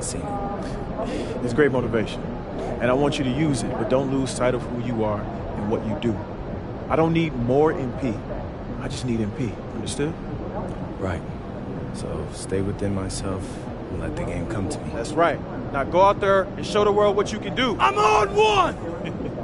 haven't seen it. It's great motivation, and I want you to use it, but don't lose sight of who you are and what you do. I don't need more MP. I just need MP. Understood? Right. So stay within myself and let the game come to me. That's right. Now go out there and show the world what you can do. I'm on one!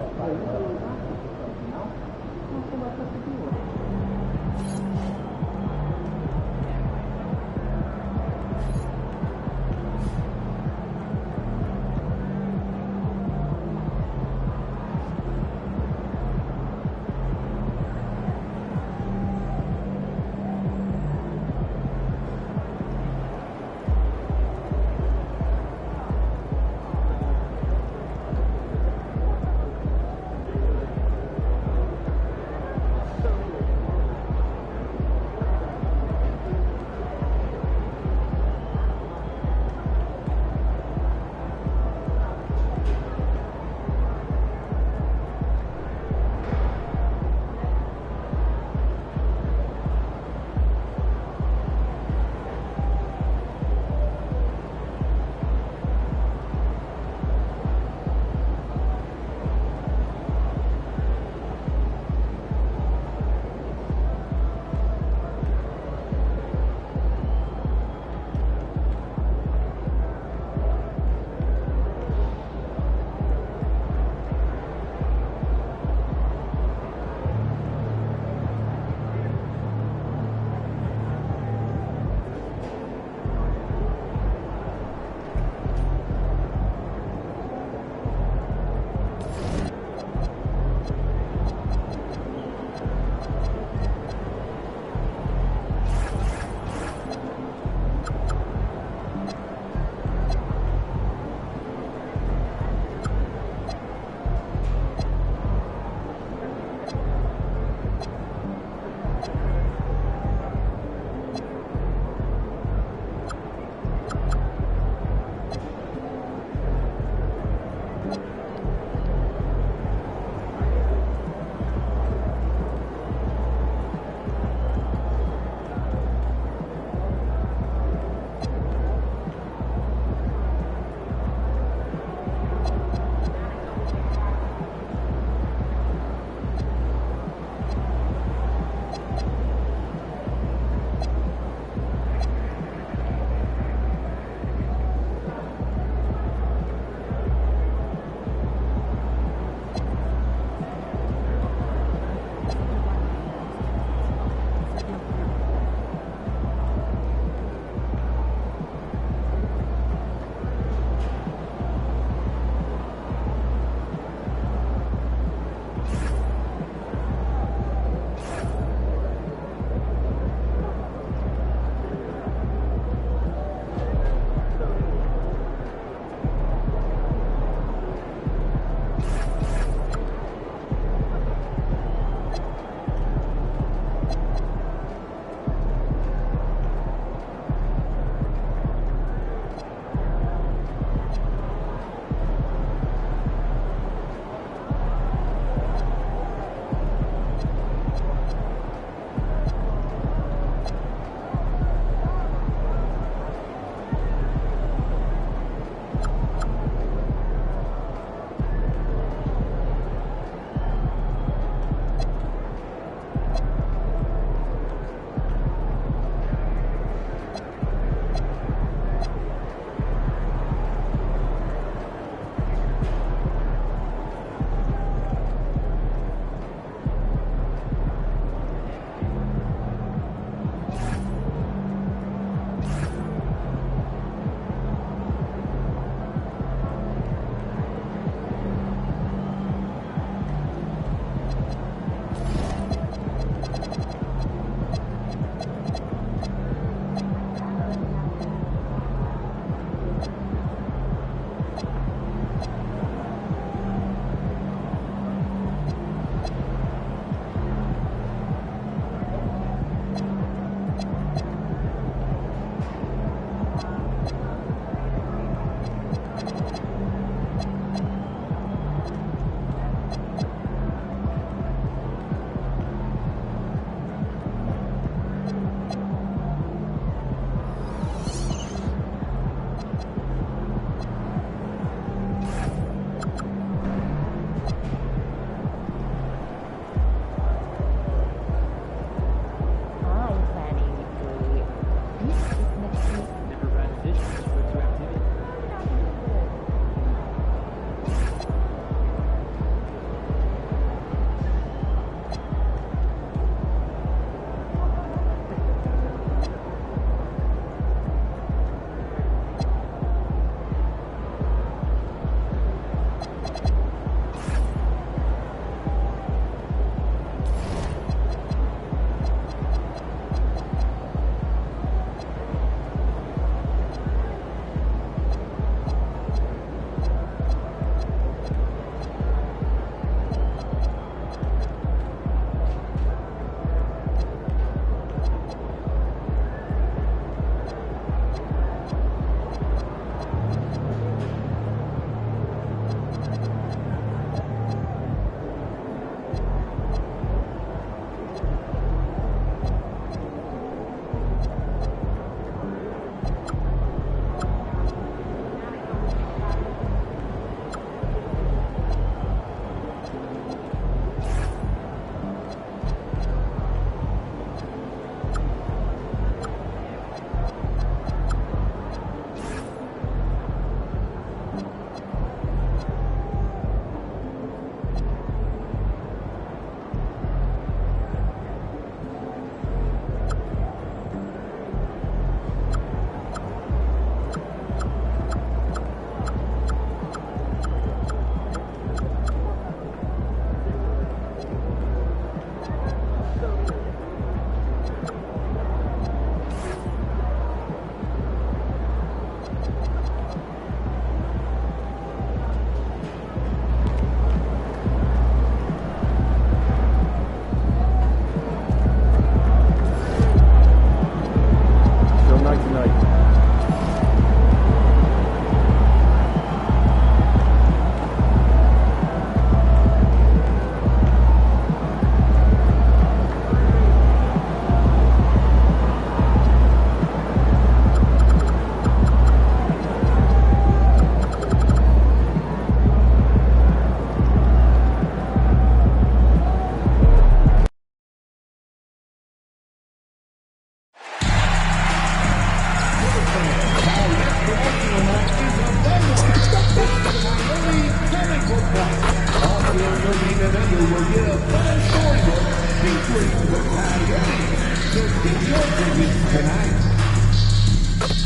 celebrating tonight.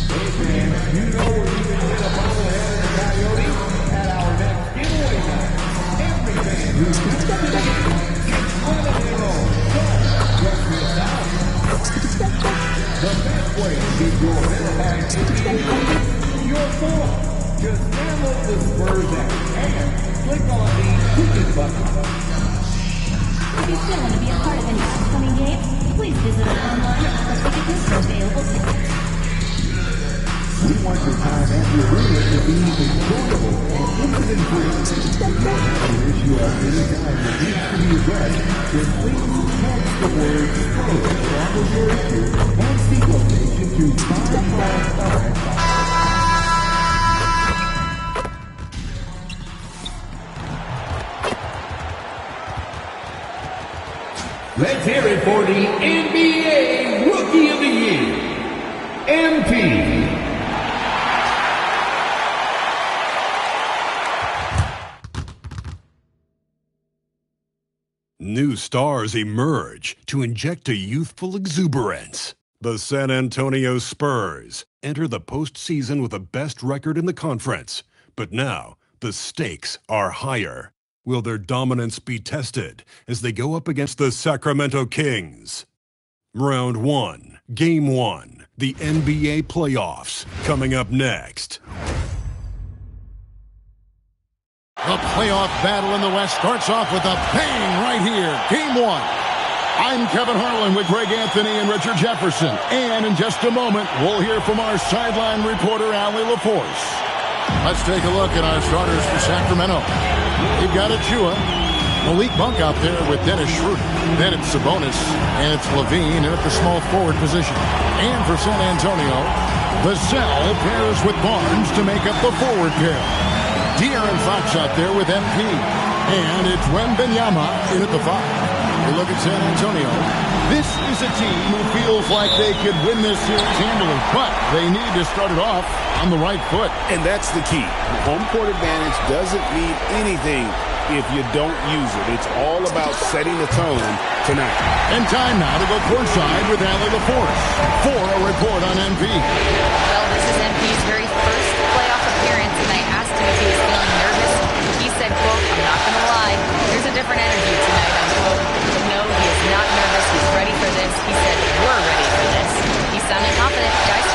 Hey fans, you know where you can win a bobblehead and a coyote at our next giveaway night. Every fan who's got the ticket gets one of their own. So, just miss out. The best way to get your verified ticket is your form. Just download the Spurs app and click on the ticket button. If you still want to be a part of any upcoming games, please visit us online at the ticket list for available tickets. We want your time and your winner to be enjoyable and incident-free. If you have any time that needs to be addressed, then please text the word "Spurs" along with your issue and seat location to 555. Let's hear it for the NBA Rookie of the Year, MP. New stars emerge to inject a youthful exuberance. The San Antonio Spurs enter the postseason with the best record in the conference. But now, the stakes are higher. Will their dominance be tested as they go up against the Sacramento Kings? Round 1, Game 1, the NBA playoffs, coming up next. The playoff battle in the West starts off with a bang right here. Game 1. I'm Kevin Harlan with Greg Anthony and Richard Jefferson. And in just a moment, we'll hear from our sideline reporter, Allie LaForce. Let's take a look at our starters for Sacramento. You've got Achua, Malik Monk out there with Dennis Schroeder. Then it's Sabonis, and it's Levine at the small forward position. And for San Antonio, Vassell pairs with Barnes to make up the forward pair. De'Aaron Fox out there with MP. And it's Wembanyama in at the 5. We look at San Antonio. This is a team who feels like they could win this series handily, but they need to start it off on the right foot. And that's the key. Home court advantage doesn't mean anything if you don't use it. It's all about setting the tone tonight. And time now to go courtside with Allie LaForce for a report on MP. Well, this is MP's very first playoff appearance, and I asked him if he was feeling nervous. He said, quote, "I'm not going to lie, there's a different energy tonight," unquote. No, he is not nervous. He's ready for this. He said, "We're ready for this." He's sounding confident, guys.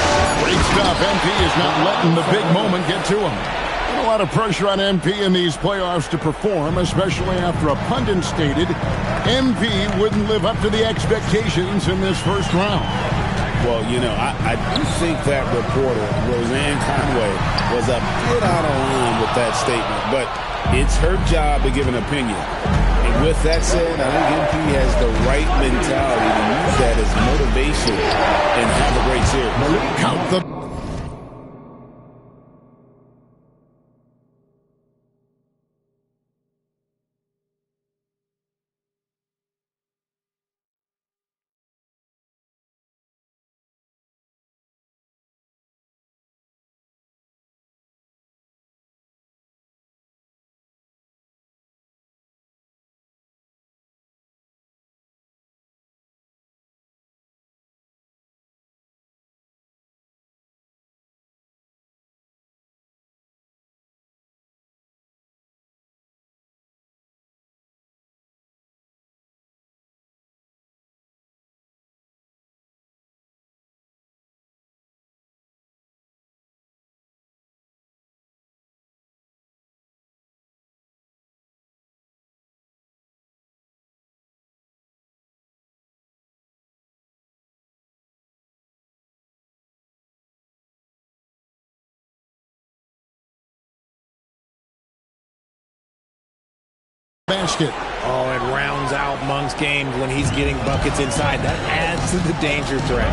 Great stuff. MP is not letting the big moment get to him. And a lot of pressure on MP in these playoffs to perform, especially after a pundit stated MP wouldn't live up to the expectations in this first round. Well, you know, I do think that reporter, Roseanne Conway, was a bit out of line with that statement, but it's her job to give an opinion. And with that said, I think MP has the right mentality to use that as motivation and have a great series. Count the... basket. Oh, it rounds out Monk's games when he's getting buckets inside. That adds to the danger threat.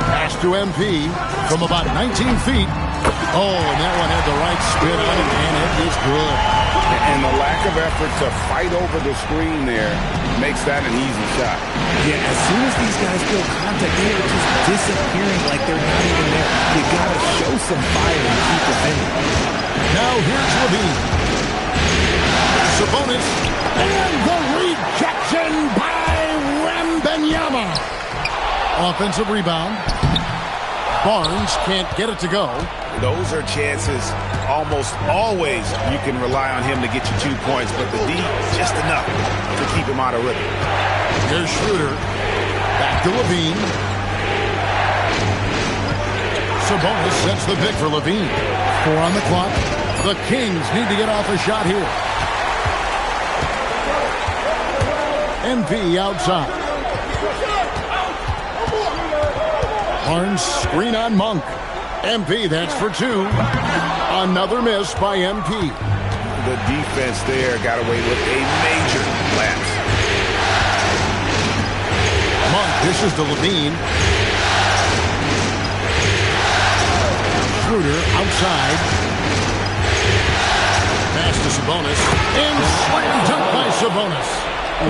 Pass to MP from about 19 feet. Oh, and that one had the right spin on it, and it is good. And the lack of effort to fight over the screen there makes that an easy shot. Yeah, as soon as these guys feel contact, they are just disappearing like they're not even there. You got to show some fire and keep defending. Now here's Levine. Sabonis. And the rejection by Wembanyama. Offensive rebound. Barnes can't get it to go. Those are chances almost always you can rely on him to get you 2 points, but the D, just enough to keep him out of rhythm. Here's Schroeder. Back to Levine. Sabonis sets the pick for Levine. 4 on the clock. The Kings need to get off a shot here. MP outside. Barnes screen on Monk. MP, that's for 2. Another miss by MP. The defense there got away with a major lapse. Monk dishes to Levine. Schroeder outside. Pass to Sabonis. And slam dunk by Sabonis.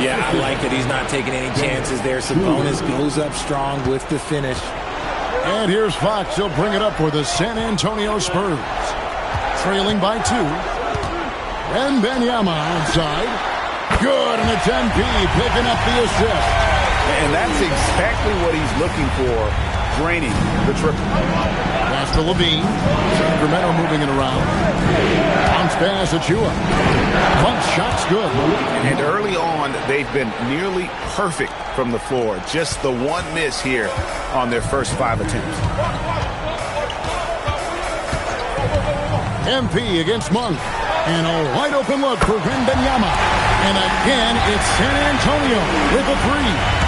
Yeah, I like that he's not taking any chances there. Sabonis goes up strong with the finish. And here's Fox. He'll bring it up for the San Antonio Spurs. Trailing by 2. Wembanyama outside. Good, and it's MP picking up the assist. And that's exactly what he's looking for, draining the triple. Pass to Levine. Sacramento moving it around. Bounce pass to Chua. Monk shot's good. And early on, they've been nearly perfect from the floor. Just the one miss here on their first 5 attempts. MP against Monk. And a wide open look for Wembanyama. And again, it's San Antonio with a 3.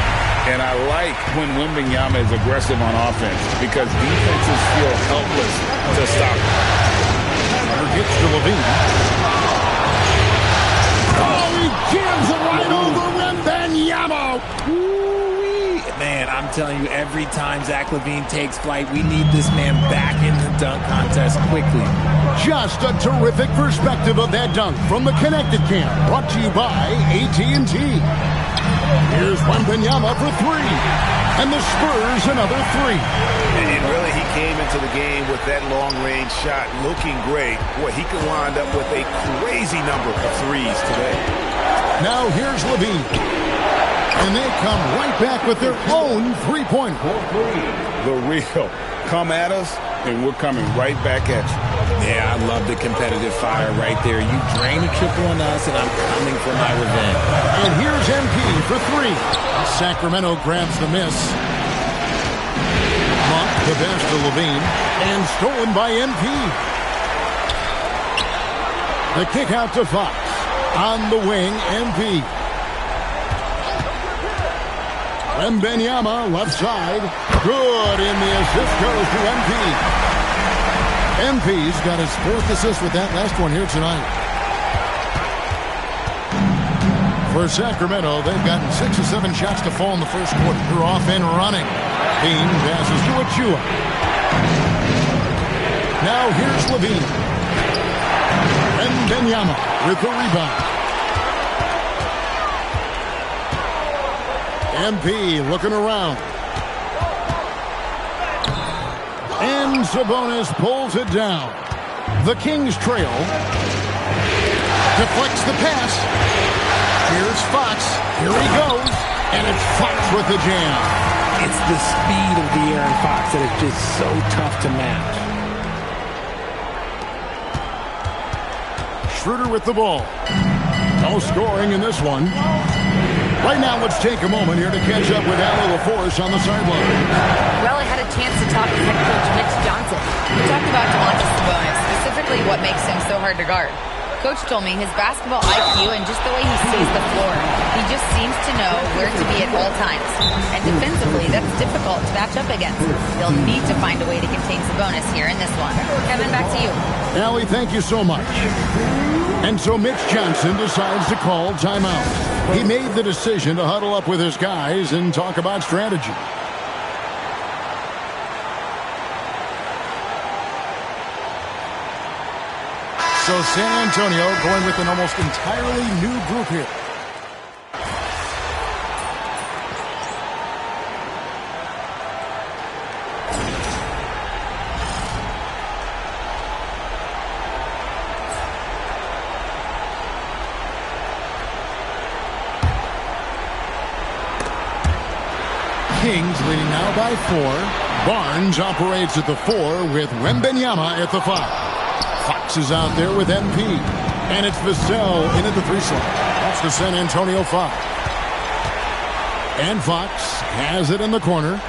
And I like when Wembanyama is aggressive on offense because defenses feel helpless to stop him. Gets to Levine. Oh, he jams it right over Wembanyama. Man, I'm telling you, every time Zach LaVine takes flight, we need this man back in the dunk contest quickly. Just a terrific perspective of that dunk from the Connected Camp, brought to you by AT&T. Here's Wembanyama for 3. And the Spurs another 3. And really, he came into the game with that long-range shot looking great. Boy, he could wind up with a crazy number of threes today. Now here's Levine. And they come right back with their own three-point. The real. Come at us, and we're coming right back at you. Yeah, I love the competitive fire right there. You drain a triple on us, and I'm coming for my revenge. And here's MP for 3. Sacramento grabs the miss. Monk the pass to Levine. And stolen by MP. The kick out to Fox. On the wing, MP. Wembanyama left side. Good, and the assist goes to MP. MP's got his 4th assist with that last one here tonight. For Sacramento, they've gotten 6 or 7 shots to fall in the first quarter. They're off and running. Bean passes to Achua. Now here's Levine. Wembanyama with the rebound. MP looking around. And Sabonis pulls it down. The Kings trail. Deflects the pass. Here's Fox. Here he goes. And it's Fox with the jam. It's the speed of the Aaron Fox that is just so tough to match. Schroeder with the ball. No scoring in this one. Right now, let's take a moment here to catch up with Allie LaForce on the sideline. Well, I had a chance to talk with head coach Mitch Johnson. We talked about Domantas Sabonis, specifically what makes him so hard to guard. Coach told me his basketball IQ and just the way he sees the floor. He just seems to know where to be at all times. And defensively, that's difficult to match up against. They'll need to find a way to contain Sabonis here in this one. Kevin, back to you. Allie, thank you so much. And so Mitch Johnson decides to call timeout. He made the decision to huddle up with his guys and talk about strategy. So San Antonio going with an almost entirely new group here. Kings leading now by 4. Barnes operates at the 4 with Wembanyama at the 5. Fox is out there with MP. And it's Vassell in at the 3 slot. That's the San Antonio 5. And Fox has it in the corner.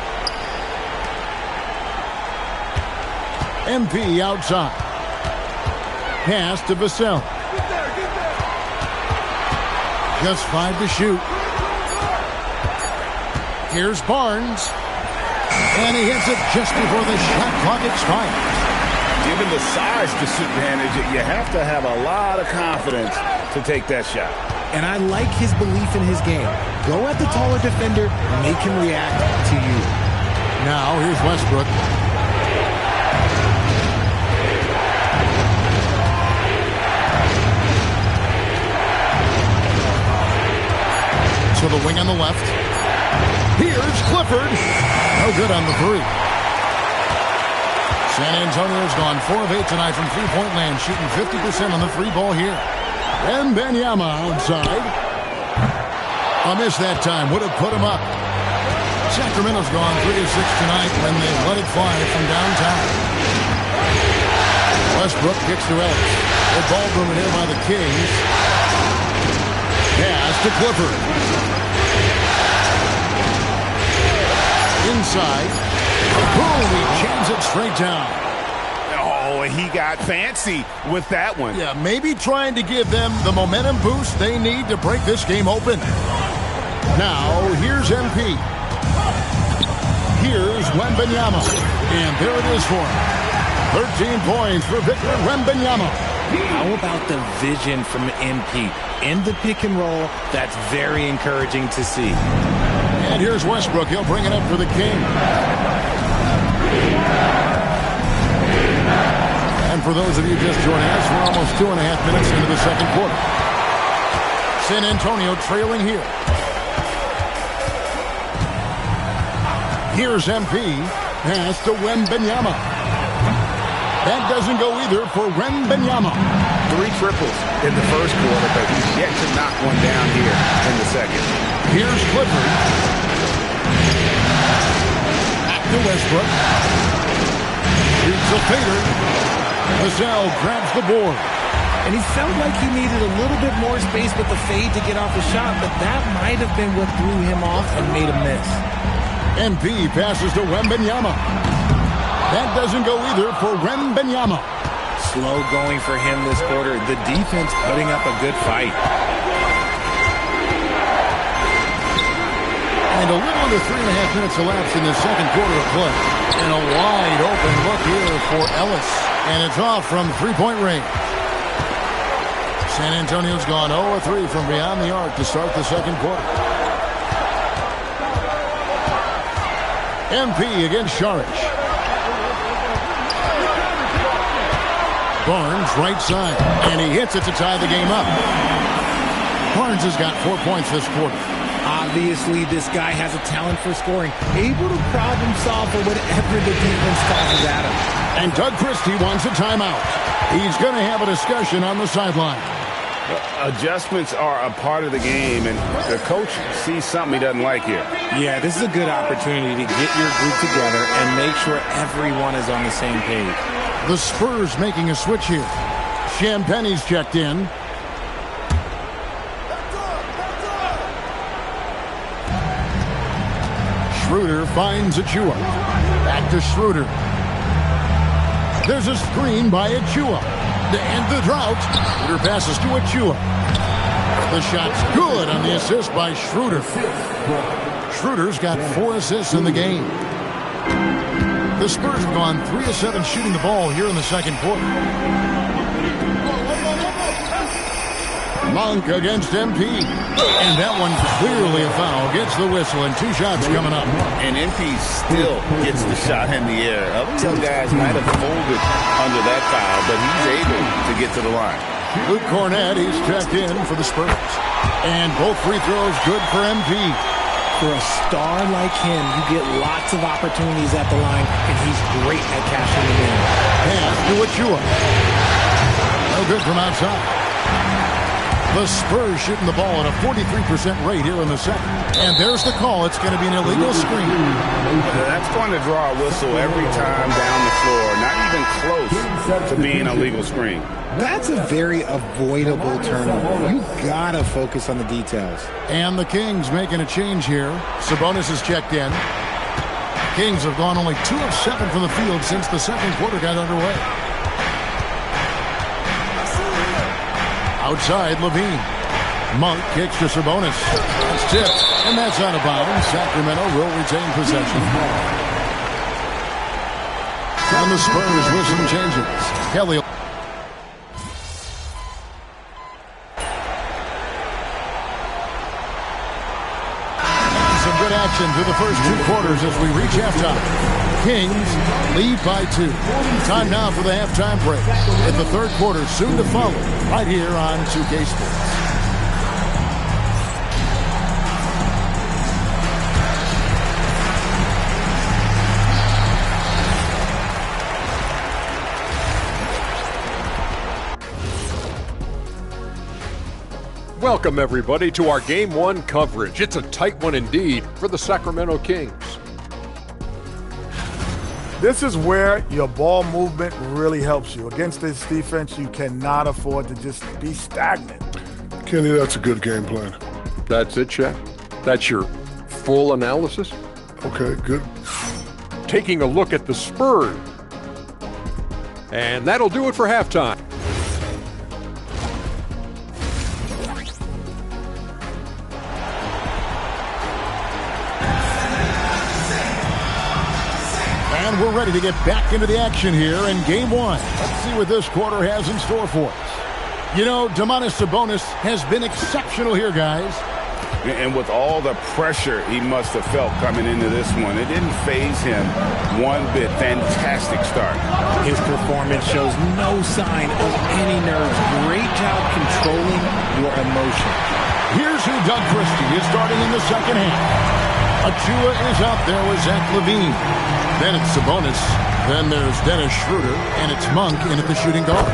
MP outside. Pass to Vassell. Just 5 to shoot. Here's Barnes. And he hits it just before the shot clock expires. Given the size disadvantage, you have to have a lot of confidence to take that shot. And I like his belief in his game. Go at the taller defender, make him react to you. Now here's Westbrook. To the wing on the left. Here's Clifford. No good on the 3. San Antonio's gone 4 of 8 tonight from three-point land, shooting 50% on the 3 ball here. And Wembanyama outside. A miss that time. Would have put him up. Sacramento's gone 3 of 6 tonight when they let it fly from downtown. Westbrook kicks to Ellis. The ball moving here by the Kings. Pass to Clifford. Inside. Boom, he jams it straight down. Oh, he got fancy with that one. Yeah, maybe trying to give them the momentum boost they need to break this game open. Now, here's MP. Here's Wembanyama. And there it is for him. 13 points for Victor Wembanyama. How about the vision from MP? In the pick and roll, that's very encouraging to see. And here's Westbrook. He'll bring it up for the King. And for those of you just joining us, we're almost 2.5 minutes into the second quarter. San Antonio trailing here. Here's MP. Pass to Wembanyama. That doesn't go either for Wembanyama. 3 triples in the first quarter, but he's yet to knock one down here in the second. Here's Clifford. Back to Westbrook. Shoots a fader. Vassell grabs the board. And he felt like he needed a little bit more space with the fade to get off the shot, but that might have been what threw him off and made him miss. MP passes to Wembanyama. That doesn't go either for Wembanyama. Slow going for him this quarter. The defense putting up a good fight. And a little under 3.5 minutes elapsed in the second quarter of play. And a wide open look here for Ellis. And it's off from three-point range. San Antonio's gone 0 of 3 from beyond the arc to start the second quarter. MP against Saric. Barnes right side. And he hits it to tie the game up. Barnes has got 4 points this quarter. Obviously, this guy has a talent for scoring. Able to problem solve for whatever the defense tosses at him. And Doug Christie wants a timeout. He's going to have a discussion on the sideline. Adjustments are a part of the game, and the coach sees something he doesn't like here. Yeah, this is a good opportunity to get your group together and make sure everyone is on the same page. The Spurs making a switch here. Champagne's checked in. Schroeder finds Achua. Back to Schroeder. There's a screen by Achua. To end the drought, Schroeder passes to Achua. The shot's good on the assist by Schroeder. Schroeder's got 4 assists in the game. The Spurs have gone 3 of 7 shooting the ball here in the second quarter. Monk against MP. And that one clearly a foul. Gets the whistle and 2 shots coming up. And MP still gets the shot in the air. Other two guys might have folded under that foul, but he's able to get to the line. Luke Cornett, he's checked in for the Spurs. And both free throws good for MP. For a star like him, you get lots of opportunities at the line, and he's great at cashing them in. Pass to Achua. No good from outside. The Spurs shooting the ball at a 43% rate here in the second. And there's the call. It's going to be an illegal screen. That's going to draw a whistle every time down the floor. Not even close to being a legal screen. That's a very avoidable turnover. You got to focus on the details. And the Kings making a change here. Sabonis is checked in. Kings have gone only 2 of 7 from the field since the second quarter got underway. Outside, Levine. Monk kicks to Sabonis. It's tipped, and that's out of bounds. Sacramento will retain possession. And the Spurs with some changes. Kelly. Some good action through the first 2 quarters as we reach halftime. Kings lead by 2. Time now for the halftime break. In the third quarter, soon to follow, right here on 2K Sports. Welcome, everybody, to our Game 1 coverage. It's a tight one indeed for the Sacramento Kings. This is where your ball movement really helps you. Against this defense, you cannot afford to just be stagnant. Kenny, that's a good game plan. That's it, Shaq? That's your full analysis? Okay, good. Taking a look at the Spurs. And that'll do it for halftime. And we're ready to get back into the action here in Game 1. Let's see what this quarter has in store for us. You know, Domantas Sabonis has been exceptional here, guys. And with all the pressure he must have felt coming into this one, it didn't faze him one bit. Fantastic start. His performance shows no sign of any nerves. Great job controlling your emotion. Here's who Doug Christie is starting in the second half. Achua is out there with Zach LaVine. Then it's Sabonis. Then there's Dennis Schroeder. And it's Monk in at the shooting guard.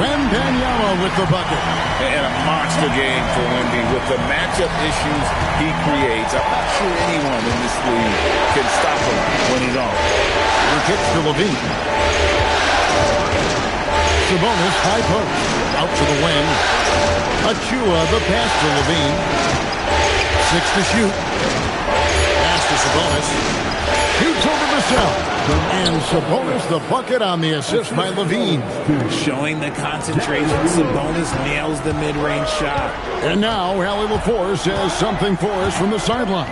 Wembanyama with the bucket. And a monster game for Wemby with the matchup issues he creates. I'm not sure anyone in this league can stop him when he's on. The kick to LaVine. Sabonis high post. Out to the wing. Achua the pass to LaVine. 6 to shoot. Pass to Sabonis. Shoots over the cell. And Sabonis the bucket on the assist by LaVine. Showing the concentration. Sabonis nails the mid-range shot. And now Allie LaForce has something for us from the sideline.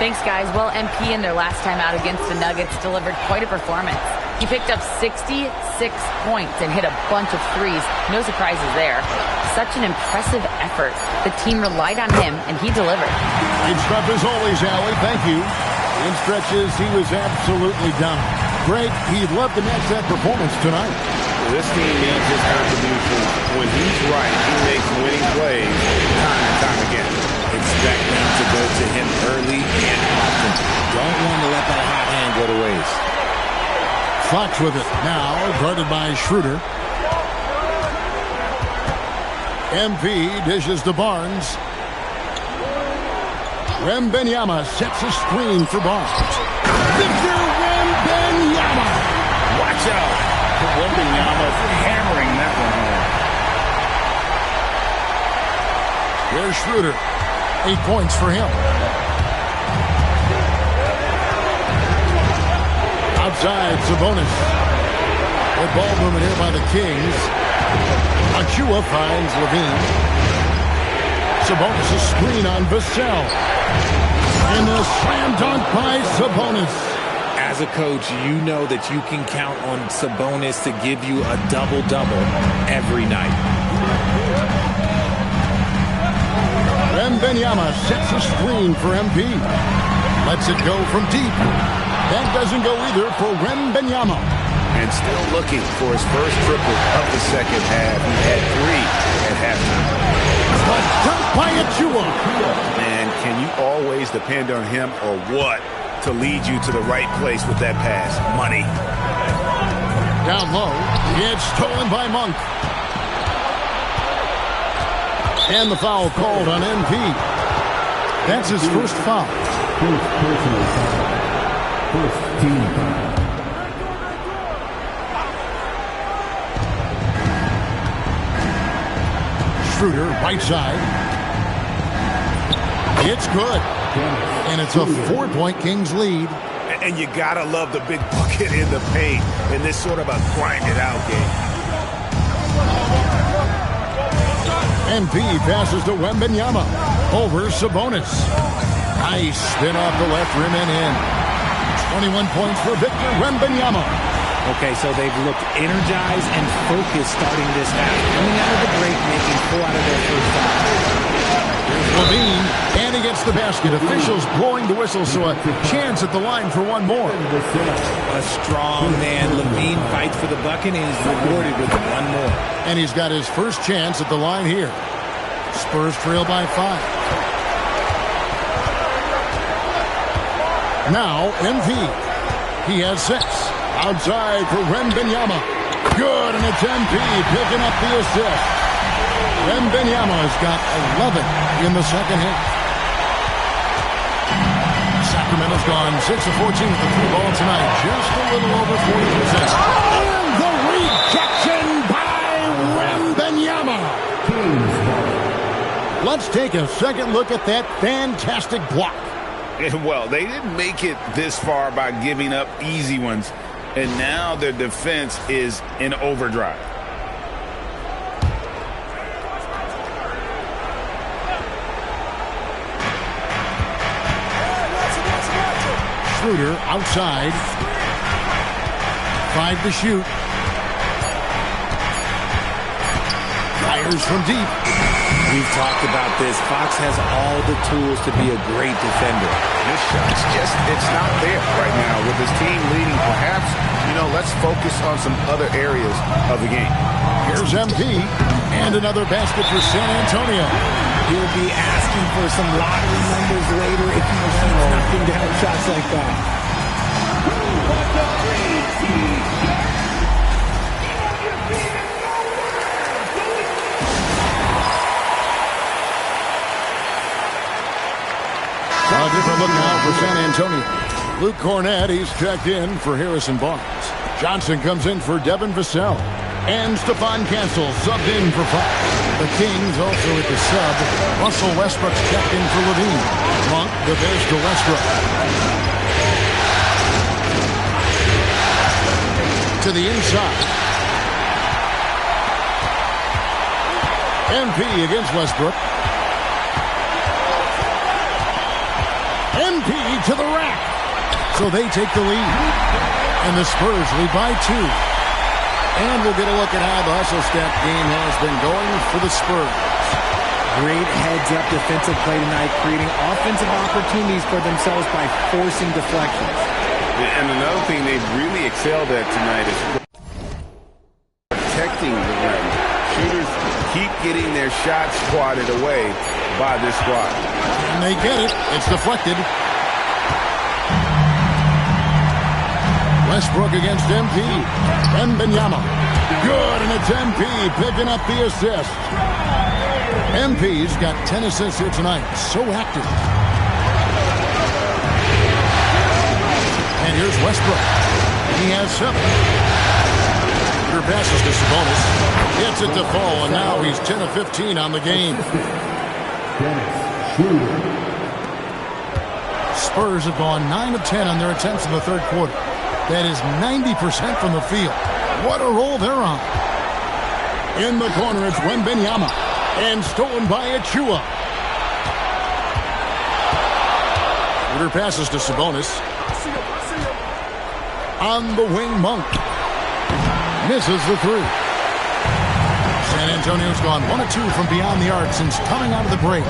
Thanks, guys. Well, MP in their last time out against the Nuggets delivered quite a performance. He picked up 66 points and hit a bunch of threes. No surprises there. Such an impressive effort. The team relied on him, and he delivered. Great stuff as always, Allie. Thank you. In stretches, he was absolutely dominant. Greg, he'd love to match that performance tonight. This team needs his contribution. When he's right, he makes winning plays time and time again. Expect them to go to him early and often. Don't want to let that hot hand go to waste. Fox with it now, guarded by Schroeder. MP dishes to Barnes. Wembanyama sets a screen for Barnes. Victor Wembanyama! Watch out. Wembanyama hammering that one home. Here's Schroeder. 8 points for him. Outside, Sabonis. Good ball movement here by the Kings. Achua finds LaVine. Sabonis a screen on Vassell. And a slam dunk by Sabonis. As a coach, you know that you can count on Sabonis to give you a double-double every night. Wembanyama sets a screen for MP. Lets it go from deep. That doesn't go either for Wembanyama. And still looking for his first triple of the second half. He had 3 at halftime. The dunk by Achua. Man, can you always depend on him or what to lead you to the right place with that pass? Money. Down low. It's stolen by Monk. And the foul called on MP. That's his first foul. First personal foul. First team foul. Schroeder, right side. It's good. And it's a 4-point Kings lead. And you gotta love the big bucket in the paint in this sort of a grind-it-out game. MP passes to Wembanyama. Over Sabonis. Nice spin off the left rim and in. 21 points for Victor Wembanyama. Okay, so they've looked energized and focused starting this half. Coming out of the break, making 4 out of their first 5. Here's Levine, and he gets the basket. Officials blowing the whistle, so a chance at the line for one more. A strong man. Levine fights for the bucket and is rewarded with one more. And he's got his first chance at the line here. Spurs trail by 5. Now, MP. He has 6. Outside for Wembanyama. Good, and it's MP picking up the assist. Wembanyama has got 11 in the second half. Sacramento's gone 6 of 14 with the 3 ball tonight. Just a little over 40%. And the rejection by Wembanyama. Let's take a second look at that fantastic block. Well, they didn't make it this far by giving up easy ones. And now their defense is in overdrive. Schroeder outside. 5 to shoot. Fires from deep. We've talked about this. Fox has all the tools to be a great defender. This shot's it's not there right now. With his team leading, perhaps, let's focus on some other areas of the game. Here's MP, and another basket for San Antonio. He'll be asking for some lottery numbers later if he keeps knocking down shots like that. A different look now for San Antonio. Luke Cornett, he's checked in for Harrison Barnes. Johnson comes in for Devin Vassell. And Stephon Cancel subbed in for Fox. The Kings also at the sub. Russell Westbrook's checked in for Levine. Monk, the Bears to Westbrook. To the inside. MP against Westbrook. MP to the rack. So they take the lead. And the Spurs lead by 2. And we'll get a look at how the hustle step game has been going for the Spurs. Great heads-up defensive play tonight, creating offensive opportunities for themselves by forcing deflections. And another thing they've really excelled at tonight is protecting the rim. Shooters keep getting their shots swatted away by this squad. And they get it. It's deflected. Westbrook against MP. Wembanyama. Good, and it's MP picking up the assist. MP's got 10 assists here tonight. So active. And here's Westbrook. He has 7. Your passes to Sabonis. Gets it to fall, and now he's 10 of 15 on the game. Spurs have gone 9 of 10 on their attempts in the third quarter. That is 90% from the field. What a roll they're on. In the corner, it's Wembanyama. And stolen by Achua. Schroeder passes to Sabonis. On the wing, Monk. Misses the 3. San Antonio's gone 1 of 2 from beyond the arc since coming out of the break.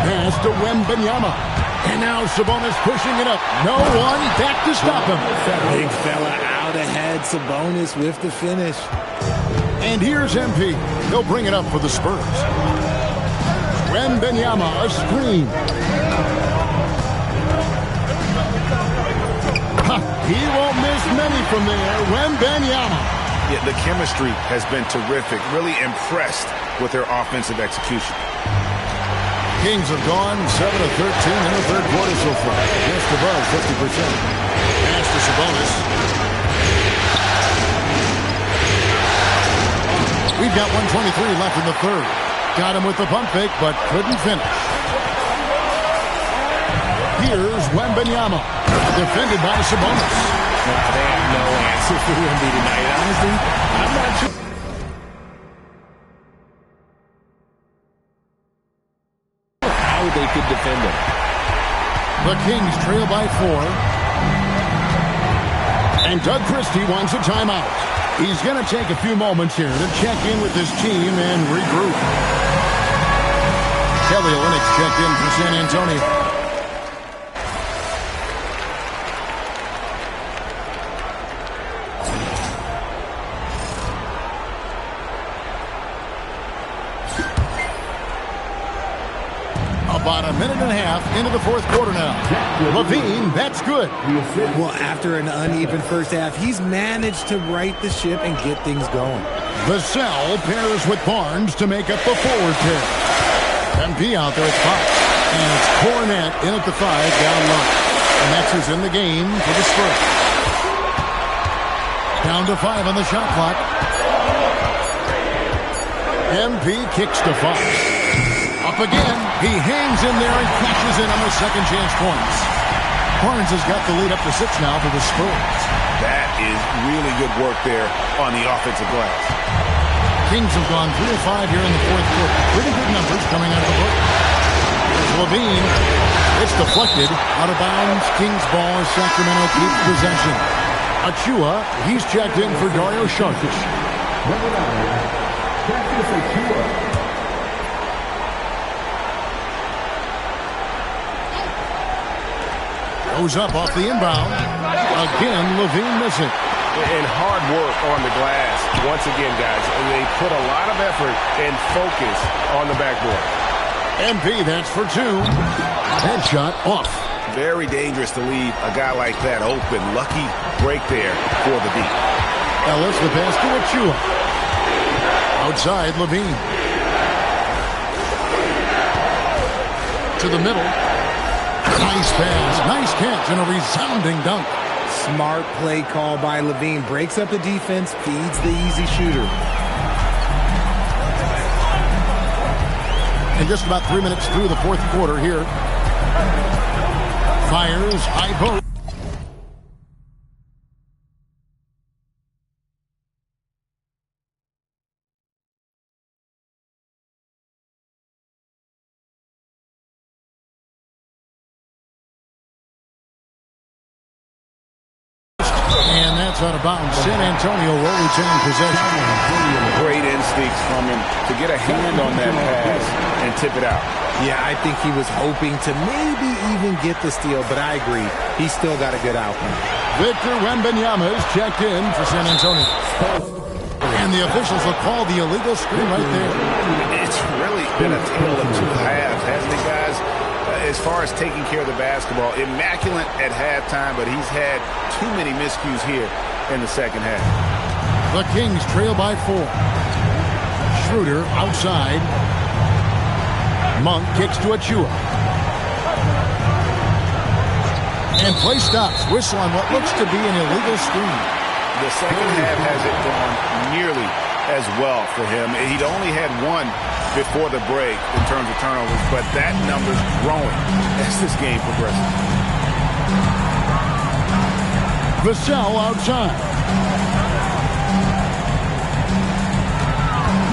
Pass to Wembanyama. And now Sabonis pushing it up. No one back to stop him. Big fella out ahead. Sabonis with the finish. And here's MP. He'll bring it up for the Spurs. Wembanyama, a screen. He won't miss many from there. Wembanyama. Yeah, the chemistry has been terrific. Really impressed with their offensive execution. Kings have gone 7 of 13 in the third quarter so far. Just above 50%. Pass to Sabonis. We've got 1:23 left in the third. Got him with the pump fake, but couldn't finish. Here's Wembanyama, defended by Sabonis. They have no answer for Wemby tonight. Honestly, I'm not sure. How they could defend him. The Kings trail by 4. And Doug Christie wants a timeout. He's going to take a few moments here to check in with his team and regroup. Kelly Olynyk checked in for San Antonio. About a minute and a half into the fourth quarter now. Levine, that's good. Well, after an uneven first half, he's managed to right the ship and get things going. Vassell pairs with Barnes to make up the forward pair. MP out there at 5. And it's Cornette in at the 5, down low. And that's who's in the game for the Spurs. Down to 5 on the shot clock. MP kicks to Fox. Up again. He hangs in there and cashes in on the second chance points. Barnes has got the lead up to 6 now for the Spurs. That is really good work there on the offensive glass. Kings have gone 3 of 5 here in the fourth quarter. Pretty good numbers coming out of the book. Here's Levine. It's deflected. Out of bounds. Kings ball as Sacramento keeps possession. Achua, he's checked in for Dario Saric. Goes up off the inbound. Again, Levine missing. And hard work on the glass. Once again, guys, they put a lot of effort and focus on the backboard. MP, that's for 2. Headshot off. Very dangerous to leave a guy like that open. Lucky break there for the deep. Ellis, the pass to Achua. Outside, Levine. To the middle. Nice pass, nice catch, and a resounding dunk. Smart play call by Levine. Breaks up the defense, feeds the easy shooter. And just about 3 minutes through the fourth quarter here. Fires, high post. And that's out of bounds. San Antonio will retain possession. Great instincts from him to get a hand on that pass and tip it out. Yeah, I think he was hoping to maybe even get the steal, but I agree. He's still got a good outcome. Victor Wembanyama is checked in for San Antonio. And the officials will call the illegal screen right there. It's really been a tale of 2 halves, hasn't it, guys? As far as taking care of the basketball, immaculate at halftime, but he's had too many miscues here in the second half. The Kings trail by 4. Schroeder outside. Monk kicks to Achua. And play stops. Whistle on what looks to be an illegal screen. The second half hasn't gone nearly as well for him. He'd only had 1 before the break in terms of turnovers, but that number's growing as this game progresses. Vassell outside.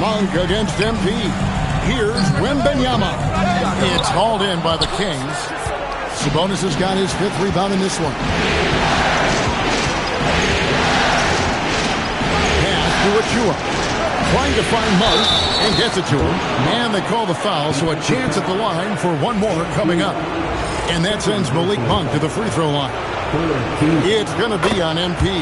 Monk against MP. Here's Wembanyama. It's hauled in by the Kings. Sabonis has got his 5th rebound in this one. Pass to Achua. Trying to find Monk and gets it to him. Man, they call the foul, so a chance at the line for 1 more coming up. And that sends Malik Monk to the free throw line. It's going to be on MP.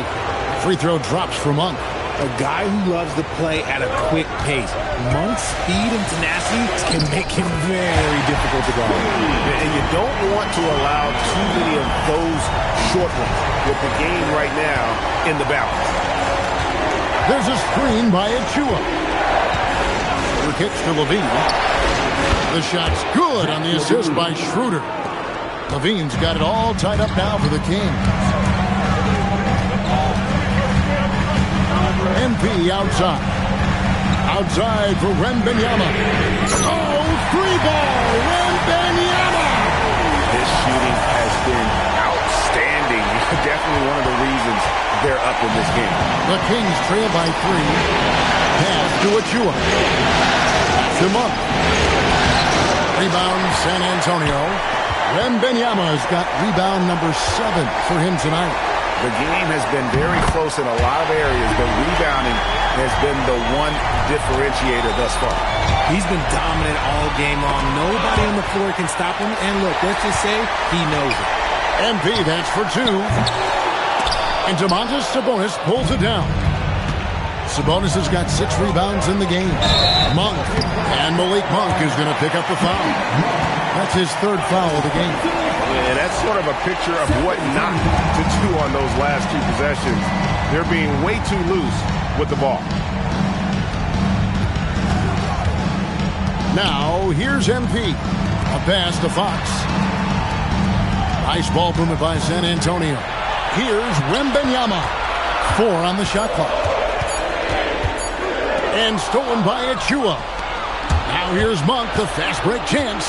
Free throw drops for Monk. A guy who loves to play at a quick pace. Monk's speed and tenacity can make him very difficult to guard. And you don't want to allow too many of those short ones with the game right now in the balance. There's a screen by Achua. The kicks to Levine. The shot's good on the assist by Schroeder. Levine's got it all tied up now for the Kings. MP outside. Outside for Wembanyama. Oh, three ball, Wembanyama! This shooting has been outstanding. Definitely one of the reasons they're up in this game. The Kings trail by 3. Pass to Achua. Pass him up. Rebound San Antonio. Wembanyama's got rebound number 7 for him tonight. The game has been very close in a lot of areas, but rebounding has been the one differentiator thus far. He's been dominant all game long. Nobody on the floor can stop him. And look, let's just say he knows it. MP, that's for 2. And Domantas Sabonis pulls it down. Sabonis has got 6 rebounds in the game. Monk. And Malik Monk is going to pick up the foul. That's his 3rd foul of the game. Yeah, that's sort of a picture of what not to do on those last 2 possessions. They're being way too loose with the ball. Now, here's MP. A pass to Fox. Nice ball movement by San Antonio. Here's Wembanyama. 4 on the shot clock. And stolen by Achua. Now here's Monk, the fast break chance.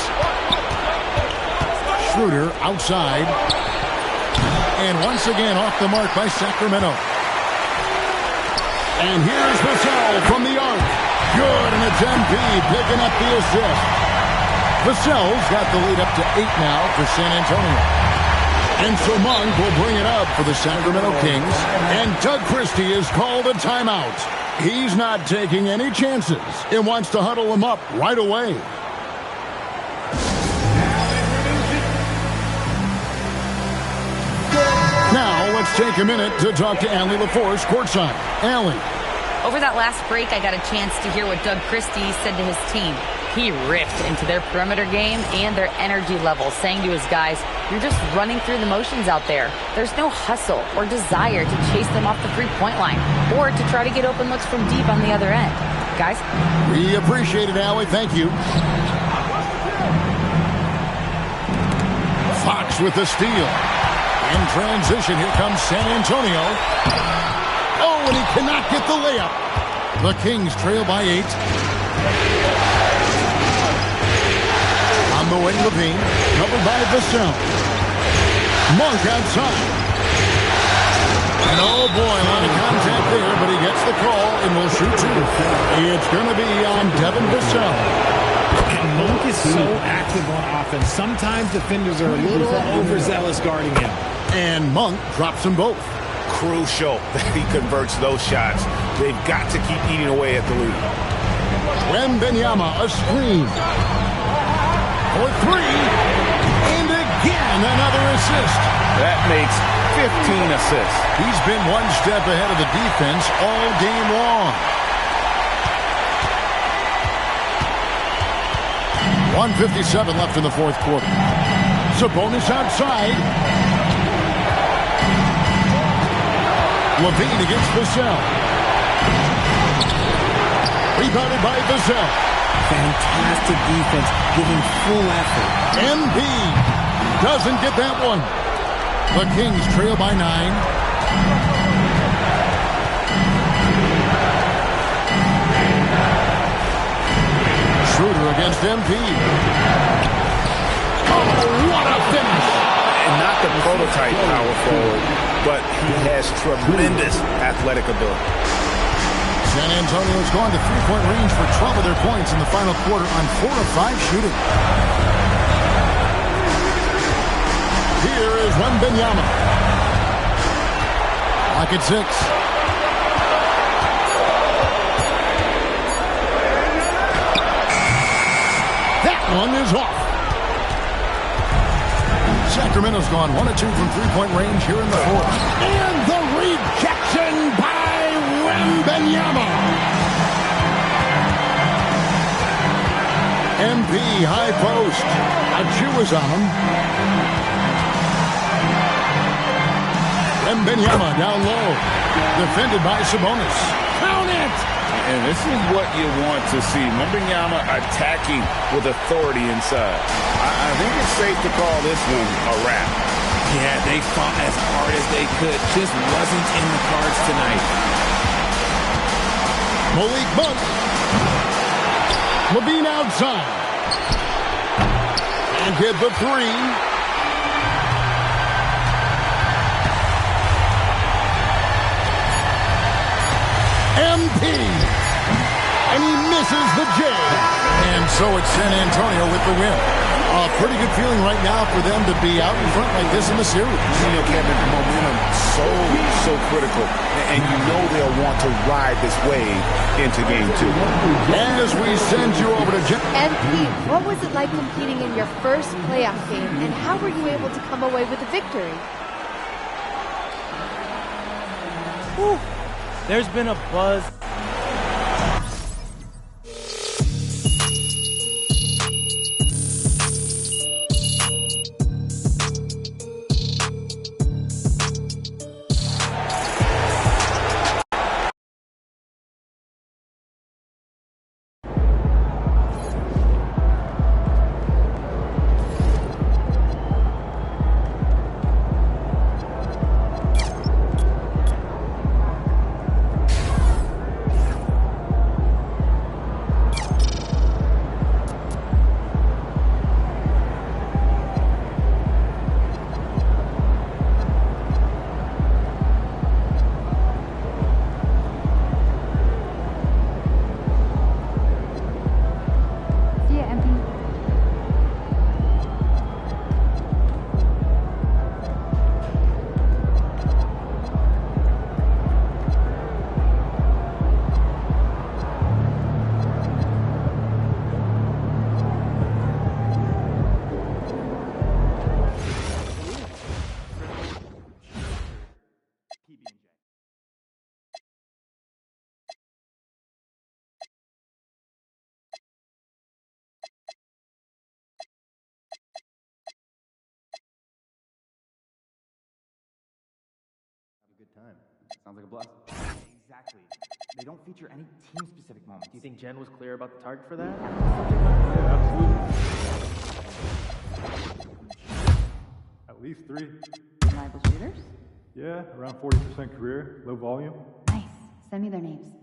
Schroeder outside. And once again off the mark by Sacramento. And here's Vassell from the arc. Good, and it's MP picking up the assist. Vassell's got the lead up to 8 now for San Antonio. And so Monk will bring it up for the Sacramento Kings. And Doug Christie has called a timeout. He's not taking any chances and wants to huddle him up right away. Now let's take a minute to talk to Allie LaForce courtside. Allie. Over that last break, I got a chance to hear what Doug Christie said to his team. He ripped into their perimeter game and their energy level, saying to his guys, "You're just running through the motions out there. There's no hustle or desire to chase them off the three-point line or to try to get open looks from deep on the other end." Guys? We appreciate it, Allie. Thank you. Fox with the steal. In transition, here comes San Antonio. Oh, and he cannot get the layup. The Kings trail by 8. On the wing, Levine, covered by Vassell. Monk outside. And oh boy, a lot of contact there, but he gets the call and will shoot 2. It's going to be on Devin Vassell. And Monk is so active on offense. Sometimes defenders are a little overzealous guarding him. And Monk drops them both. Crucial that he converts those shots. They've got to keep eating away at the lead. Wembanyama, a screen. For 3. And again, another assist. That makes 15 assists. He's been one step ahead of the defense all game long. 1:57 left in the 4th quarter. Sabonis outside. Levine against Vassell. Rebounded by Vassell. Fantastic defense, giving full effort. MP doesn't get that one. The Kings trail by 9. Schroeder against MP. Oh, what a finish! And not the prototype power forward, but he has tremendous athletic ability. San Antonio's gone to three-point range for 12 of their points in the final quarter on 4 of 5 shooting. Here is Wembanyama. Lock at 6. That one is off. Sacramento's gone 1 of 2 from three-point range here in the 4th. And the rejection by Wembanyama. MP high post. Achua's on him. Wembanyama down low. Defended by Sabonis. Count it! And this is what you want to see. Wembanyama attacking with authority inside. I think it's safe to call this one a wrap. Yeah, they fought as hard as they could. Just wasn't in the cards tonight. Malik Monk. Levine outside. And get the three. MP. And he misses the J. And so it's San Antonio with the win. A pretty good feeling right now for them to be out in front like this in the series. You know, Kevin, momentum so critical. And you know they'll want to ride this wave into game 2. As we send you over to Jeff. MP, what was it like competing in your first playoff game, and how were you able to come away with a victory? Whew. There's been a buzz. Time. Sounds like a blast. Exactly. They don't feature any team-specific moments. Do you think Jen was clear about the target for that? Yeah, absolutely. At least 3. Reliable shooters? Yeah, around 40% career, low volume. Nice. Send me their names.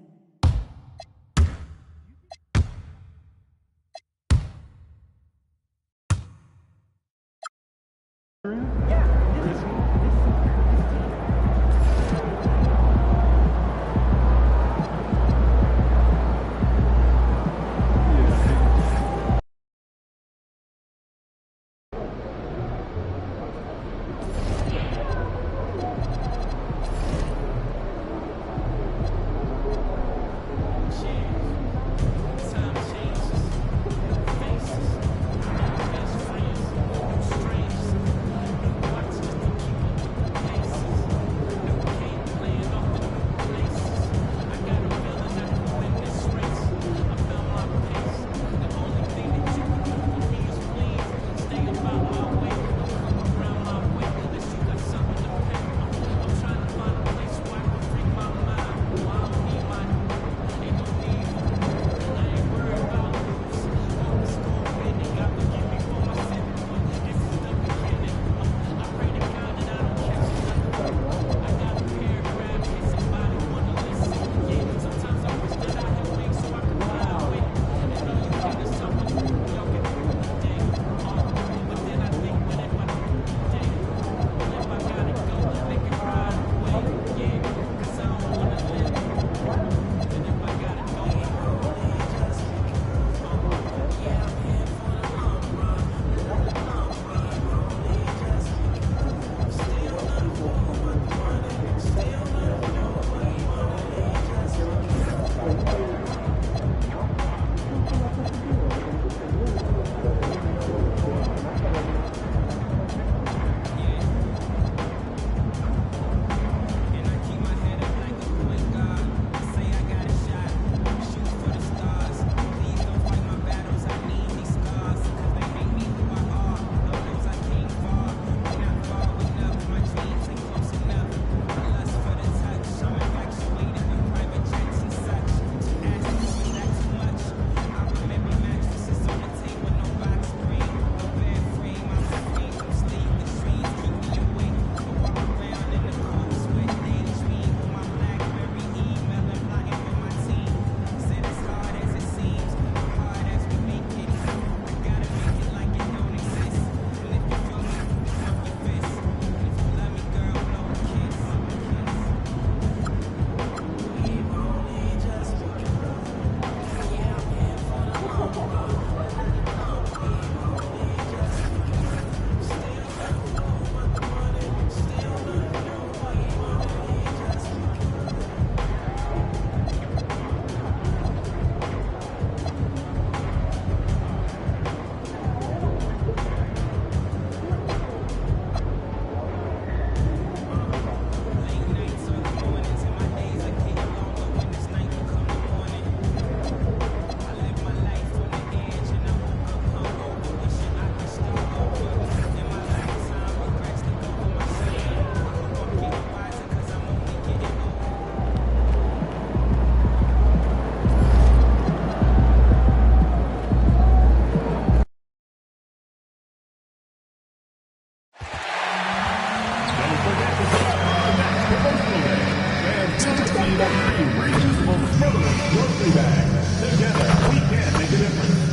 reaches for Spurs grocery bag. Together, we can make a difference.